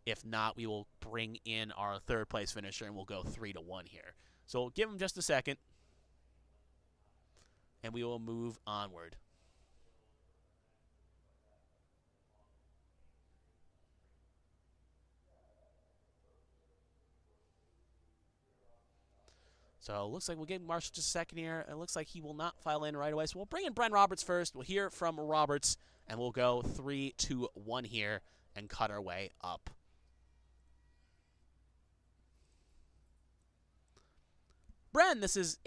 Speaker 1: If not, we will bring in our third place finisher and we'll go 3-1 here. So we'll give him just a second. And we will move onward. So it looks like we'll give Marshall just a second here. It looks like he will not file in right away. So we'll bring in Brent Roberts first. We'll hear from Roberts, and we'll go 3-2-1 here and cut our way up. Bren, this is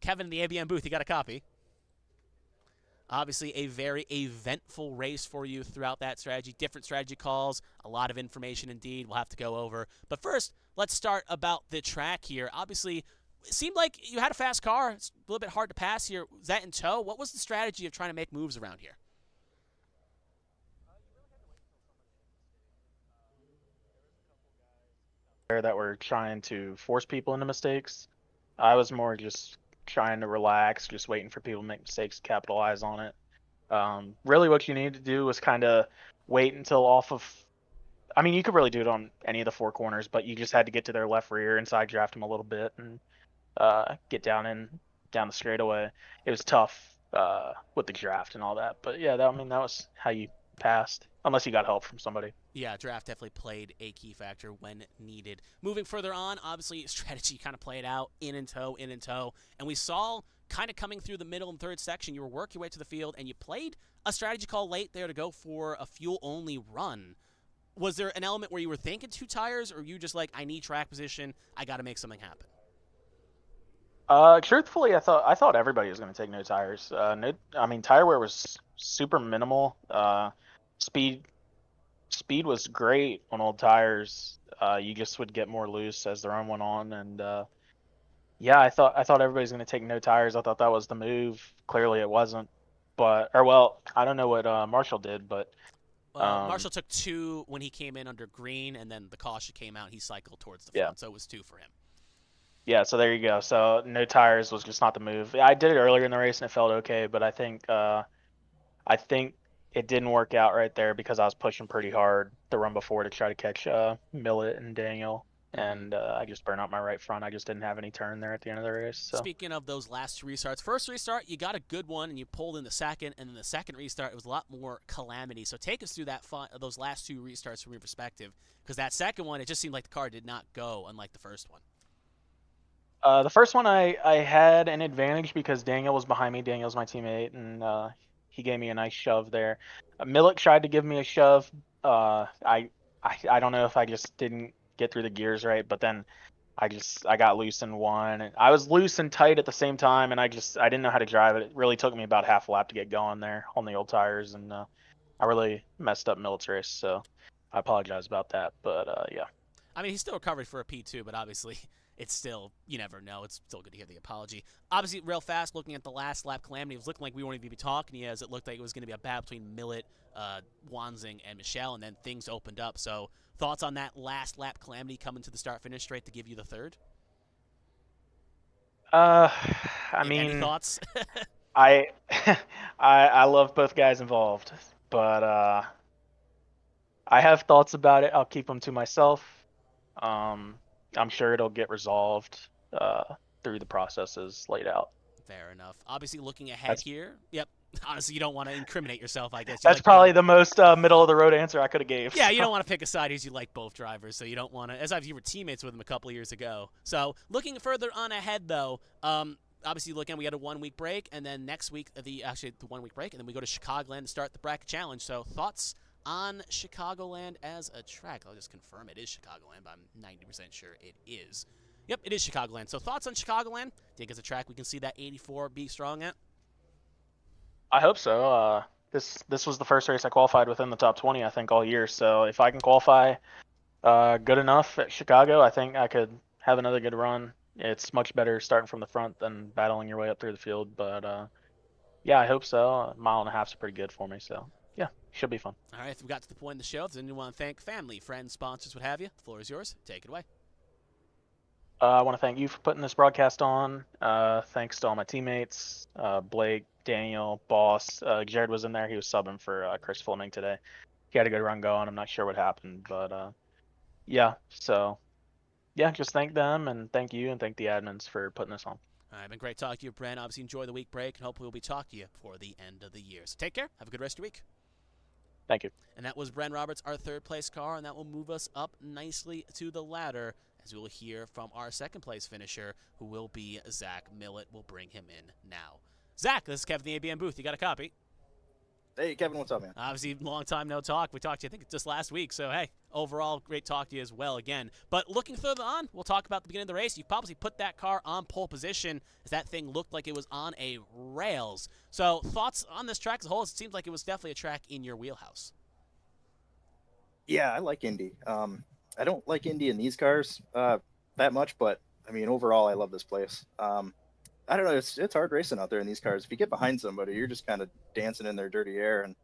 Speaker 1: Kevin in the ABM booth. You got a copy. Obviously, a very eventful race for you throughout that strategy. Different strategy calls, a lot of information indeed we'll have to go over. But first, let's start about the track here. Obviously, it seemed like you had a fast car. It's a little bit hard to pass here. Was that in tow? What was the strategy of trying to make moves around here?
Speaker 2: That were trying to force people into mistakes. I was more just trying to relax, just waiting for people to make mistakes, capitalize on it. Really what you need to do is kind of wait until off of, I mean, you could really do it on any of the 4 corners, but you just had to get to their left rear and side draft them a little bit and get down the straightaway. It was tough with the draft and all that, but yeah, that was how you passed, unless you got help from somebody.
Speaker 1: Yeah, draft definitely played a key factor when needed. Moving further on, obviously strategy kind of played out in and tow, and we saw kind of coming through the middle and third section, you were working your way to the field, and you played a strategy call late there to go for a fuel-only run. Was there an element where you were thinking 2 tires, or were you just like, I need track position, I got to make something happen?
Speaker 2: Truthfully, I thought everybody was going to take no tires. Tire wear was super minimal. Speed speed was great on old tires. You just would get more loose as the run went on, and yeah, I thought everybody's going to take no tires. I thought that was the move. Clearly, it wasn't. But or well, I don't know what Marshall did, but
Speaker 1: Well, Marshall took 2 when he came in under green, and then the caution came out. He cycled towards the
Speaker 2: yeah,
Speaker 1: front, so it was 2 for him.
Speaker 2: yeah. So there you go. So no tires was just not the move. I did it earlier in the race and it felt okay, but I think it didn't work out right there because I was pushing pretty hard the run before to try to catch Millet and Daniel,
Speaker 1: Mm-hmm.
Speaker 2: and I just burned out my right front. I just didn't have any turn there at the end of the race. So
Speaker 1: Speaking of those last 2 restarts, first restart you got a good one and you pulled in the second, and then the second restart it was a lot more calamity. So take us through those last 2 restarts from your perspective, because that second one it just seemed like the car did not go, unlike the first one.
Speaker 2: the first one I had an advantage because Daniel was behind me. Daniel's my teammate, and he gave me a nice shove there. Millet tried to give me a shove. I don't know if I just didn't get through the gears right, but then I got loose in one, and I was loose and tight at the same time, and I didn't know how to drive it. It really took me about half a lap to get going there on the old tires, and I really messed up Millet's race, so I apologize about that. But yeah.
Speaker 1: I mean, he still recovered for a P2, but obviously it's still, you never know. It's still good to hear the apology. Obviously, real fast, looking at the last lap calamity, it was looking like we weren't even be talking to you, as it looked like it was going to be a battle between Millet, Wanzing, and Michelle, and then things opened up. So thoughts on that last lap calamity coming to the start-finish straight to give you the third?
Speaker 2: Uh, I
Speaker 1: Any
Speaker 2: mean,
Speaker 1: thoughts?
Speaker 2: I I love both guys involved, but I have thoughts about it. I'll keep them to myself. Um, I'm sure it'll get resolved through the processes laid out.
Speaker 1: Fair enough. Obviously, looking ahead
Speaker 2: That's
Speaker 1: here. Yep. Honestly, you don't want to incriminate yourself, I guess. You
Speaker 2: that's
Speaker 1: like both.
Speaker 2: probably the most middle of the road answer I could have gave.
Speaker 1: Yeah, you
Speaker 2: So.
Speaker 1: don't want to pick a side because you like both drivers, so you don't want to. As if you were teammates with them a couple of years ago. So looking further on ahead, though, obviously looking, we had a 1 week break, and then next week the 1 week break, and then we go to Chicagoland to start the bracket challenge. So thoughts on Chicagoland as a track? I'll just confirm it is Chicagoland, but I'm 90% sure it is. Yep, it is Chicagoland. So thoughts on Chicagoland? Think it's a track we can see that 84 be strong at?
Speaker 2: I hope so. This was the first race I qualified within the top 20, I think, all year. So if I can qualify good enough at Chicago, I think I could have another good run. It's much better starting from the front than battling your way up through the field. But yeah, I hope so. A mile and a half's pretty good for me. So yeah, should be fun.
Speaker 1: All right, if we got to the point in the show, if there's anyone want to thank, family, friends, sponsors, what have you, the floor is yours. Take it away.
Speaker 2: I want to thank you for putting this broadcast on. Thanks to all my teammates, Blake, Daniel, Boss. Jared was in there. He was subbing for Chris Fleming today. He had a good run going. I'm not sure what happened, but yeah. So yeah, just thank them and thank you and thank the admins for putting this on.
Speaker 1: All right, been great talking to you, Brent. Obviously, enjoy the week break, and hopefully we'll be talking to you before the end of the year. So take care. Have a good rest of your week.
Speaker 2: Thank you.
Speaker 1: And that was Bren Roberts, our third place car, and that will move us up nicely to the ladder, as we will hear from our second place finisher, who will be Zach Millet. We'll bring him in now. Zach, this is Kevin the ABM booth. You got a copy?
Speaker 3: Hey, Kevin, what's up, man?
Speaker 1: Obviously, long time no talk. We talked to you, I think, just last week. So, hey, overall, great talk to you as well again. But looking further on, we'll talk about the beginning of the race. You probably put that car on pole position as that thing looked like it was on a rails. So, thoughts on this track as a whole? It seems like it was definitely a track in your wheelhouse.
Speaker 3: Yeah, I like Indy. I don't like Indy in these cars that much, but I mean, overall, I love this place. I don't know, it's hard racing out there in these cars. If you get behind somebody, you're just kind of dancing in their dirty air, and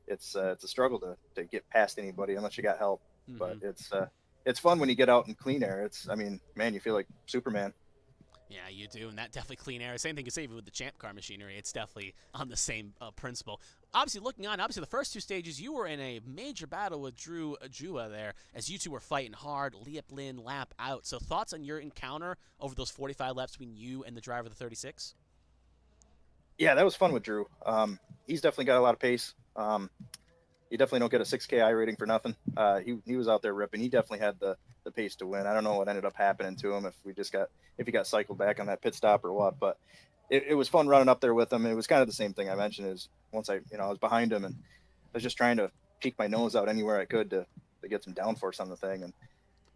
Speaker 3: it's a struggle to get past anybody unless you got help.
Speaker 1: Mm-hmm.
Speaker 3: But it's fun when you get out in clean air. I mean, man, you feel like Superman.
Speaker 1: Yeah, you do, and that definitely clean air. Same thing you say with the Champ Car machinery. It's definitely on the same principle. Obviously, looking on, the first 2 stages, you were in a major battle with Drew Jua there, as you two were fighting hard, Liep Lin lap out. So thoughts on your encounter over those 45 laps between you and the driver of the 36?
Speaker 3: Yeah, that was fun with Drew. He's definitely got a lot of pace. You definitely don't get a 6K I rating for nothing. He was out there ripping. He definitely had the pace to win. I don't know what ended up happening to him, if he got cycled back on that pit stop or what, but it was fun running up there with him. It was kind of the same thing I mentioned, is once I was behind him, and I was just trying to peek my nose out anywhere I could to get some downforce on the thing. And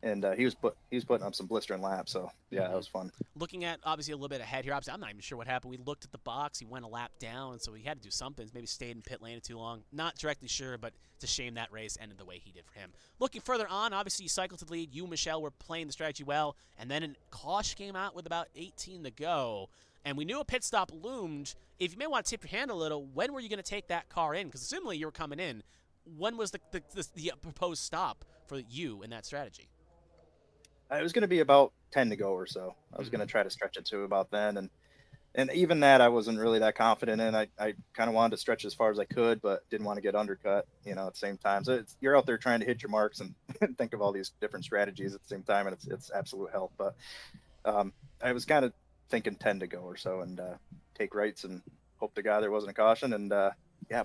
Speaker 3: and he was putting up some blistering laps. So yeah, that was fun.
Speaker 1: Looking at obviously a little bit ahead here. Obviously, I'm not even sure what happened. We looked at the box. He went a lap down, so he had to do something. Maybe stayed in pit lane too long. Not directly sure, but it's a shame that race ended the way he did for him. Looking further on, obviously you cycled to the lead. You, Michelle, were playing the strategy well, and then Kosh came out with about 18 to go, and we knew a pit stop loomed. If you may want to tip your hand a little, when were you going to take that car in? Because assumingly you were coming in. When was the proposed stop for you in that strategy?
Speaker 3: It was going to be about 10 to go or so. I was going to try to stretch it to about then. And even that, I wasn't really that confident in. I kind of wanted to stretch as far as I could, but didn't want to get undercut, at the same time. So you're out there trying to hit your marks and think of all these different strategies at the same time. And it's absolute hell. But I was kind of thinking 10 to go or so, and take rights and hope to God there wasn't a caution. And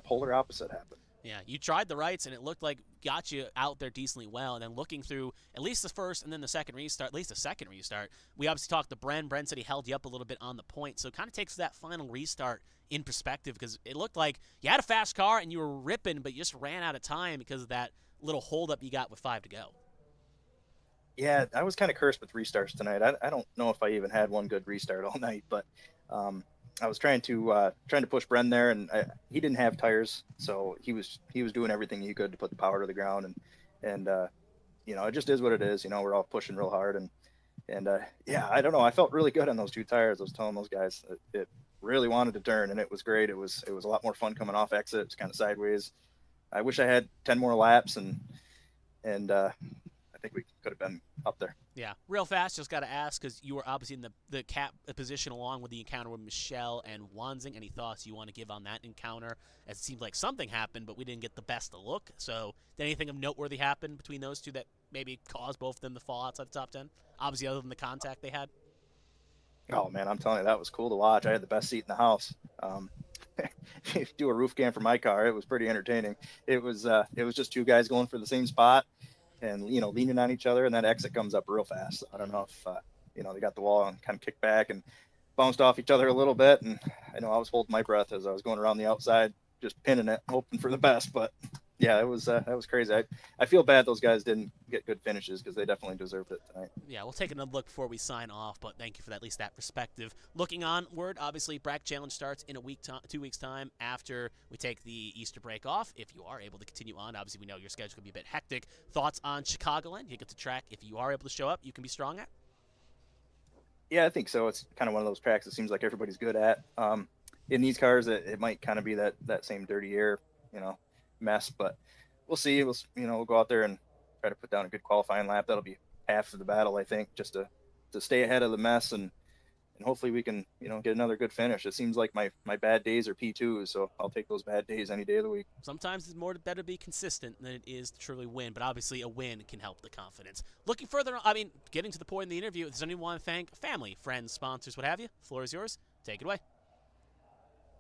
Speaker 3: polar opposite happened.
Speaker 1: Yeah, you tried the rights, and it looked like got you out there decently well. And then looking through at least the first and then the second restart, at least the second restart, we obviously talked to Bren. Bren said he held you up a little bit on the point. So it kind of takes that final restart in perspective, because it looked like you had a fast car and you were ripping, but you just ran out of time because of that little holdup you got with 5 to go.
Speaker 3: Yeah, I was kind of cursed with restarts tonight. I don't know if I even had one good restart all night, but I was trying to push Bren there, and he didn't have tires, so he was doing everything he could to put the power to the ground, and it just is what it is. We're all pushing real hard, and I don't know. I felt really good on those 2 tires. I was telling those guys it really wanted to turn, and it was great. It was a lot more fun coming off exit. It's kind of sideways. I wish I had 10 more laps, and I think we could have been up there.
Speaker 1: Yeah, real fast, just got to ask, because you were obviously in the cap position along with the encounter with Michelle and Wanzing. Any thoughts you want to give on that encounter? As it seemed like something happened, but we didn't get the best of look. So did anything of noteworthy happen between those two that maybe caused both of them to fall outside the top 10? Obviously, other than the contact they had.
Speaker 3: Oh, man, I'm telling you, that was cool to watch. I had the best seat in the house. Do a roof cam for my car. It was pretty entertaining. It was just 2 guys going for the same spot, and leaning on each other, and that exit comes up real fast. I don't know if they got the wall and kind of kicked back and bounced off each other a little bit, and I know I was holding my breath as I was going around the outside, just pinning it, hoping for the best. But yeah, that was crazy. I feel bad those guys didn't get good finishes, because they definitely deserved it tonight.
Speaker 1: Yeah, we'll take another look before we sign off, but thank you for at least that perspective. Looking onward, obviously, Brack Challenge starts in 2 weeks' time after we take the Easter break off. If you are able to continue on, obviously we know your schedule can be a bit hectic. Thoughts on Chicagoland? You get to track. If you are able to show up, you can be strong at?
Speaker 3: Yeah, I think so. It's kind of one of those tracks it seems like everybody's good at. In these cars, it might kind of be that same dirty air, mess, but we'll see. We'll go out there and try to put down a good qualifying lap. That'll be half of the battle, I think, just to stay ahead of the mess, and hopefully we can get another good finish. It seems like my bad days are P2s, so I'll take those bad days any day of the week.
Speaker 1: Sometimes it's better to be consistent than it is to truly win, but obviously a win can help the confidence. Looking further, getting to the point in the interview, does anyone want to thank family, friends, sponsors, what have you? The floor is yours. Take it away.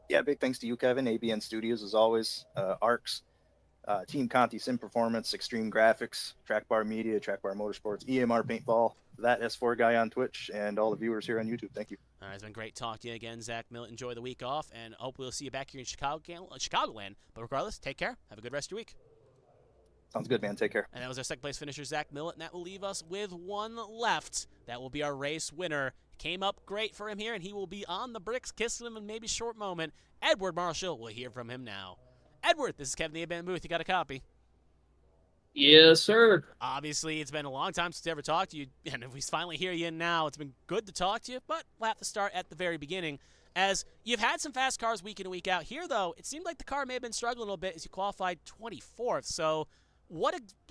Speaker 3: Yeah, big thanks to you, Kevin, ABN Studios, as always, ARCS, Team Conti Sim Performance, Extreme Graphics, Track Bar Media, Track Bar Motorsports, EMR Paintball, that S4 guy on Twitch, and all the viewers here on YouTube. Thank you.
Speaker 1: All right, it's been great talking to you again, Zach Millet. Enjoy the week off, and hopefully we'll see you back here in Chicagoland. But regardless, take care. Have a good rest of your week.
Speaker 3: Sounds good, man. Take care.
Speaker 1: And that was our second place finisher, Zach Millet, and that will leave us with one left. That will be our race winner. Came up great for him here, and he will be on the bricks, kissing him in maybe a short moment. Edward Marshall, we'll hear from him now. Edward, this is Kevin the A-Band Booth. You got a copy?
Speaker 4: Yes, sir.
Speaker 1: Obviously, it's been a long time since I ever talked to you, and if we finally hear you now, it's been good to talk to you, but we'll have to start at the very beginning, as you've had some fast cars week in and week out. Here, though, it seemed like the car may have been struggling a little bit as you qualified 24th. So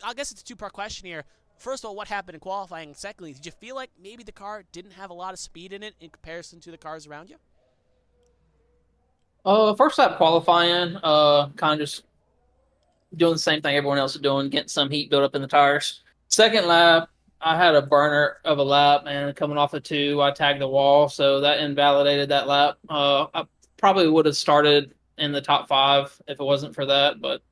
Speaker 1: I guess it's a two-part question here. First of all, what happened in qualifying? And secondly, did you feel like maybe the car didn't have a lot of speed in it in comparison to the cars around you?
Speaker 4: First lap qualifying, kind of just doing the same thing everyone else is doing, getting some heat built up in the tires. Second lap, I had a burner of a lap, and coming off the 2, I tagged the wall, so that invalidated that lap. I probably would have started in the top 5 if it wasn't for that, but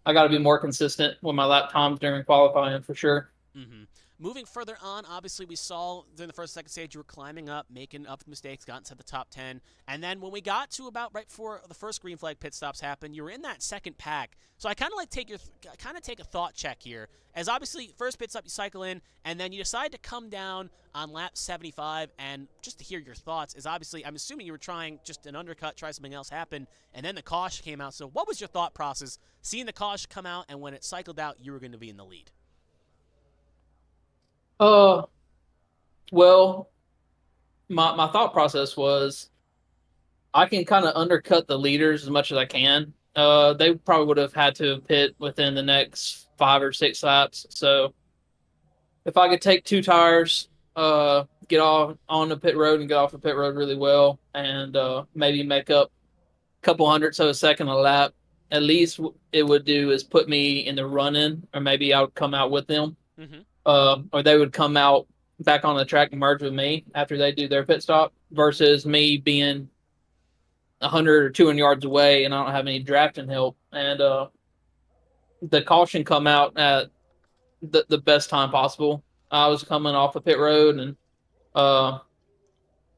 Speaker 4: I got to be more consistent with my lap times during qualifying for sure.
Speaker 1: Mm-hmm. moving further on, obviously we saw during the first second stage you were climbing up, making up the mistakes, got into the top 10, and then when we got to about right before the first green flag pit stops happened, you were in that second pack. So I kind of like take a thought check here, as obviously first pit stop you cycle in, and then you decide to come down on lap 75, and just to hear your thoughts is obviously I'm assuming you were trying just an undercut, try something else happen, and then the caution came out. So what was your thought process seeing the caution come out, and when it cycled out, you were going to be in the lead?
Speaker 4: Well, my thought process was I can kind of undercut the leaders as much as I can. They probably would have had to pit within the next 5 or 6 laps. So if I could take 2 tires, get off on the pit road and get off the pit road really well, and maybe make up a couple hundredths of a second a lap, at least it would do is put me in the run-in, or maybe I would come out with them. Or they would come out back on the track and merge with me after they do their pit stop, versus me being 100 or 200 yards away and I don't have any drafting help. And the caution come out at the best time possible. I was coming off a pit road, and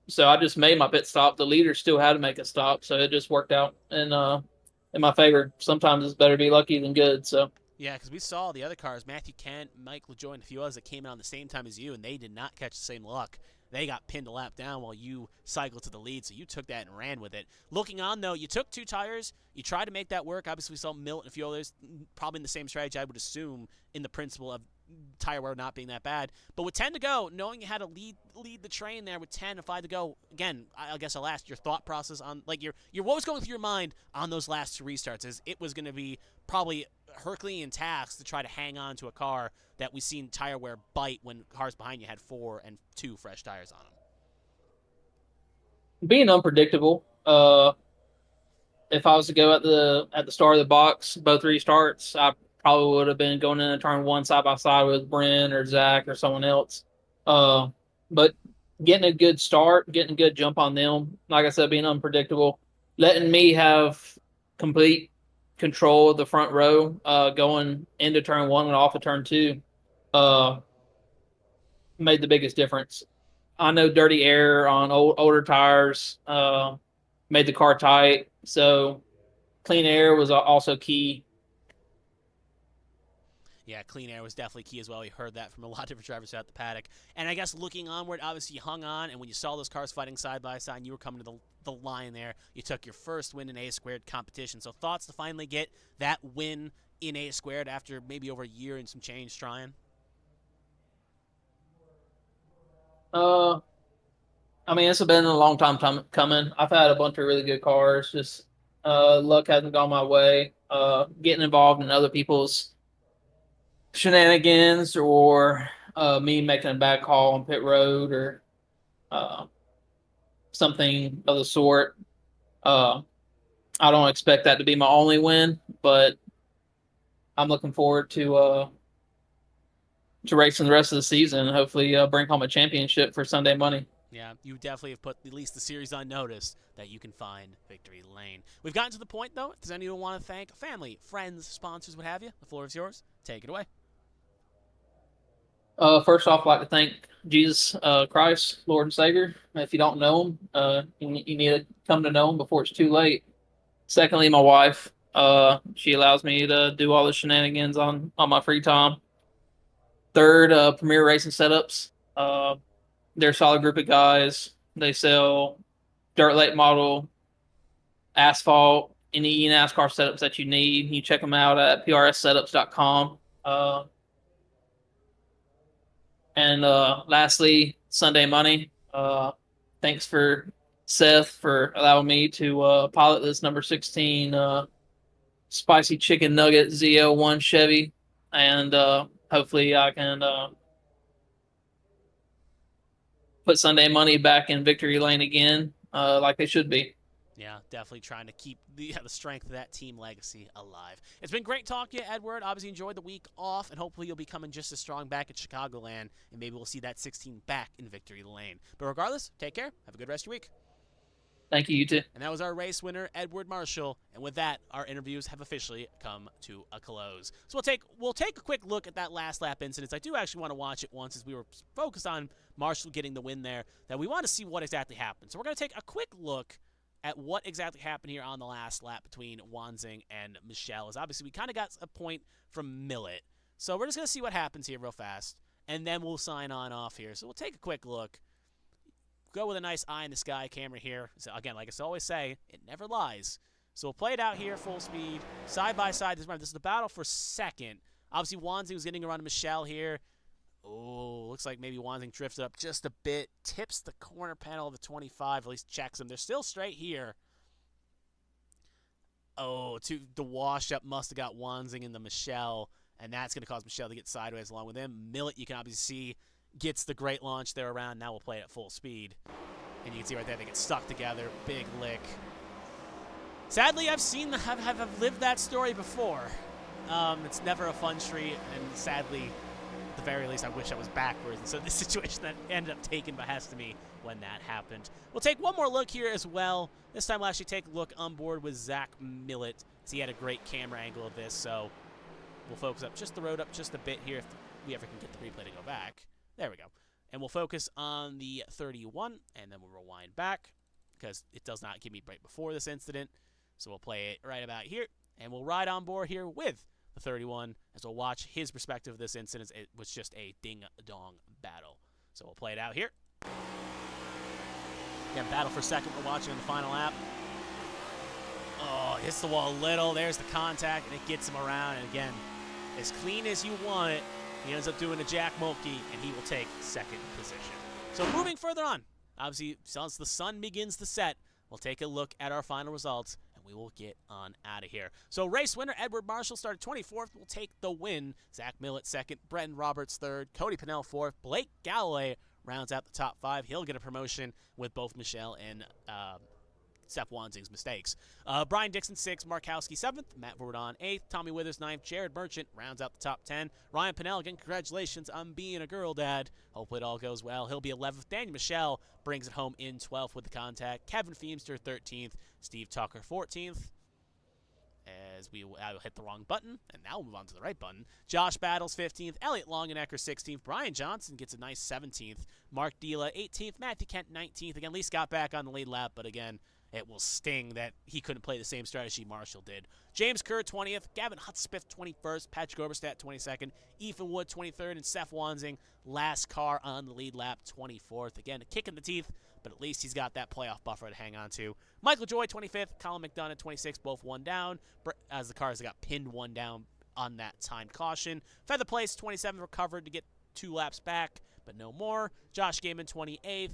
Speaker 4: so I just made my pit stop. The leader still had to make a stop, so it just worked out in my favor. Sometimes it's better to be lucky than good. So.
Speaker 1: Yeah, because we saw the other cars, Matthew Kent, Mike LaJoy, and a few others that came out the same time as you, and they did not catch the same luck. They got pinned a lap down while you cycled to the lead, so you took that and ran with it. Looking on, though, you took 2 tires. You tried to make that work. Obviously, we saw Milt and a few others probably in the same strategy, I would assume, in the principle of tire wear not being that bad. But with 10 to go, knowing you had to lead the train there with 10 and 5 to go, again, I guess I'll ask your thought process on, like, your what was going through your mind on those last 2 restarts, as it was going to be probably Herculean task to try to hang on to a car that we've seen tire wear bite when cars behind you had 4 and 2 fresh tires on them.
Speaker 4: Being unpredictable. If I was to go at the start of the box, both restarts, I probably would have been going in turn 1 side by side with Brent or Zach or someone else. But getting a good start, getting a good jump on them, like I said, being unpredictable, letting me have complete control of the front row, going into turn 1 and off of turn 2, made the biggest difference. I know dirty air on older tires made the car tight, so clean air was also key.
Speaker 1: Yeah, clean air was definitely key as well. We heard that from a lot of different drivers throughout the paddock. And I guess looking onward, obviously you hung on, and when you saw those cars fighting side by side and you were coming to the line there, you took your first win in A-squared competition. So thoughts to finally get that win in A-squared after maybe over a year and some change trying?
Speaker 4: I mean, it's been a long time coming. I've had a bunch of really good cars. Just luck hasn't gone my way. Getting involved in other people's shenanigans, or me making a bad call on pit road, or something of the sort. I don't expect that to be my only win, but I'm looking forward to racing the rest of the season and hopefully bring home a championship for Sunday money.
Speaker 1: Yeah, you definitely have put at least the series on notice that you can find Victory Lane. We've gotten to the point, though, if there's anyone want to thank, family, friends, sponsors, what have you, the floor is yours. Take it away.
Speaker 4: First off, I'd like to thank Jesus Christ, Lord and Savior. If you don't know him, you need to come to know him before it's too late. Secondly, my wife. She allows me to do all the shenanigans on my free time. Third, Premier Racing Setups. They're a solid group of guys. They sell dirt late model, asphalt, any NASCAR setups that you need. You check them out at prssetups.com. And lastly, Sunday Money. Thanks for Seth for allowing me to pilot this number 16 spicy chicken nugget ZL1 Chevy, and hopefully I can put Sunday Money back in Victory Lane again, like they should be.
Speaker 1: Yeah, definitely trying to keep the strength of that team legacy alive. It's been great talking to you, Edward. Obviously enjoyed the week off, and hopefully you'll be coming just as strong back at Chicagoland, and maybe we'll see that 16 back in Victory Lane. But regardless, take care. Have a good rest of your week.
Speaker 4: Thank you, you too.
Speaker 1: And that was our race winner, Edward Marshall. And with that, our interviews have officially come to a close. So we'll take a quick look at that last lap incident. I do actually want to watch it once, as we were focused on Marshall getting the win there, that we want to see what exactly happened. So we're going to take a quick look at what exactly happened here on the last lap between Wanzing and Michelle. As obviously we kind of got a point from Millet. So we're just going to see what happens here real fast, and then we'll sign on off here. So we'll take a quick look. Go with a nice eye in the sky camera here. So again, like I always say, it never lies. So we'll play it out here, full speed, side by side. This is the battle for second. Obviously, Wanzing was getting around Michelle here. Oh, looks like maybe Wanzing drifted up just a bit. Tips the corner panel of the 25, at least checks them. They're still straight here. Oh, the wash up must have got Wanzing in the Michelle, and that's going to cause Michelle to get sideways along with him. Millet, you can obviously see, gets the great launch there around. Now we'll play it at full speed. And you can see right there, they get stuck together. Big lick. Sadly, I've lived that story before. It's never a fun street, and sadly, at the very least, I wish I was backwards. And so this situation that ended up taken behest of me when that happened. We'll take one more look here as well. This time we'll actually take a look on board with Zach Millet, as he had a great camera angle of this. So we'll focus up just the road up just a bit here if we ever can get the replay to go back. There we go. And we'll focus on the 31, and then we'll rewind back, because it does not give me right before this incident. So we'll play it right about here, and we'll ride on board here with the 31, as we'll watch his perspective of this incident. It was just a ding-dong battle. So we'll play it out here. Again, battle for second we're watching on the final lap. Oh, hits the wall a little. There's the contact, and it gets him around. And again, as clean as you want it, he ends up doing a Jack Mulkey, and he will take second position. So moving further on, obviously, since the sun begins to set, we'll take a look at our final results, and we will get on out of here. So race winner Edward Marshall started 24th. Will take the win. Zach Millet second. Brenton Roberts third. Cody Pennell fourth. Blake Galloway rounds out the top five. He'll get a promotion with both Michelle and Seth Wanzing's mistakes. Brian Dixon 6th, Markowski 7th, Matt Vordon 8th, Tommy Withers 9th, Jared Merchant rounds out the top 10. Ryan Pennell, again, congratulations on being a girl dad. Hopefully it all goes well. He'll be 11th. Daniel Michelle brings it home in 12th with the contact. Kevin Feemster 13th, Steve Tucker 14th. As I will hit the wrong button, and now we'll move on to the right button. Josh Battles 15th, Elliot Longenecker 16th, Brian Johnson gets a nice 17th, Mark Dela 18th, Matthew Kent 19th. Again, Lee Scott back on the lead lap, but again, it will sting that he couldn't play the same strategy Marshall did. James Kerr 20th, Gavin Hutspeth 21st, Patrick Oberstadt 22nd, Ethan Wood 23rd, and Seth Wanzing, last car on the lead lap, 24th. Again, a kick in the teeth, but at least he's got that playoff buffer to hang on to. Michael Joy 25th, Colin McDonough 26th, both one down, as the cars got pinned one down on that timed caution. Feather Place 27th, recovered to get 2 laps back, but no more. Josh Gaiman 28th.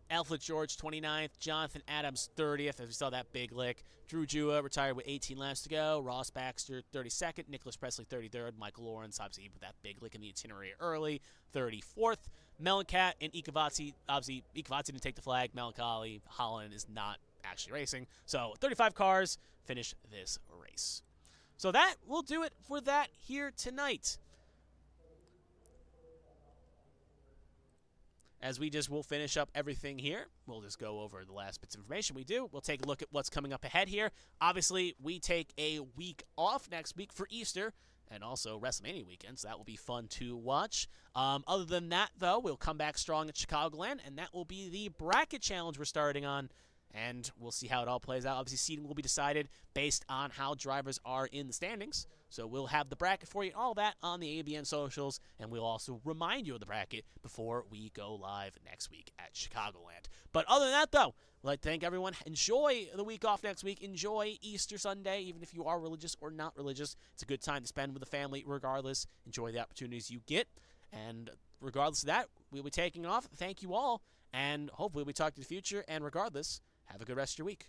Speaker 1: Alfred George 29th, Jonathan Adams 30th, as we saw that big lick. Drew Jua retired with 18 laps to go. Ross Baxter 32nd, Nicholas Presley 33rd, Michael Lawrence obviously with that big lick in the itinerary early, 34th. Mellencamp and Ikavazzi, obviously Ikavazzi didn't take the flag. Melancholy Holland is not actually racing. So 35 cars finish this race. So that will do it for that here tonight. As we'll finish up everything here. We'll just go over the last bits of information we do. We'll take a look at what's coming up ahead here. Obviously, we take a week off next week for Easter and also WrestleMania weekend, so that will be fun to watch. Other than that, though, we'll come back strong at Chicagoland, and that will be the bracket challenge we're starting on. And we'll see how it all plays out. Obviously, seeding will be decided based on how drivers are in the standings. So we'll have the bracket for you, all that on the ABN socials, and we'll also remind you of the bracket before we go live next week at Chicagoland. But other than that, though, I'd like to thank everyone. Enjoy the week off next week. Enjoy Easter Sunday, even if you are religious or not religious. It's a good time to spend with the family regardless. Enjoy the opportunities you get. And regardless of that, we'll be taking off. Thank you all, and hopefully we talk to you in the future. And regardless, have a good rest of your week.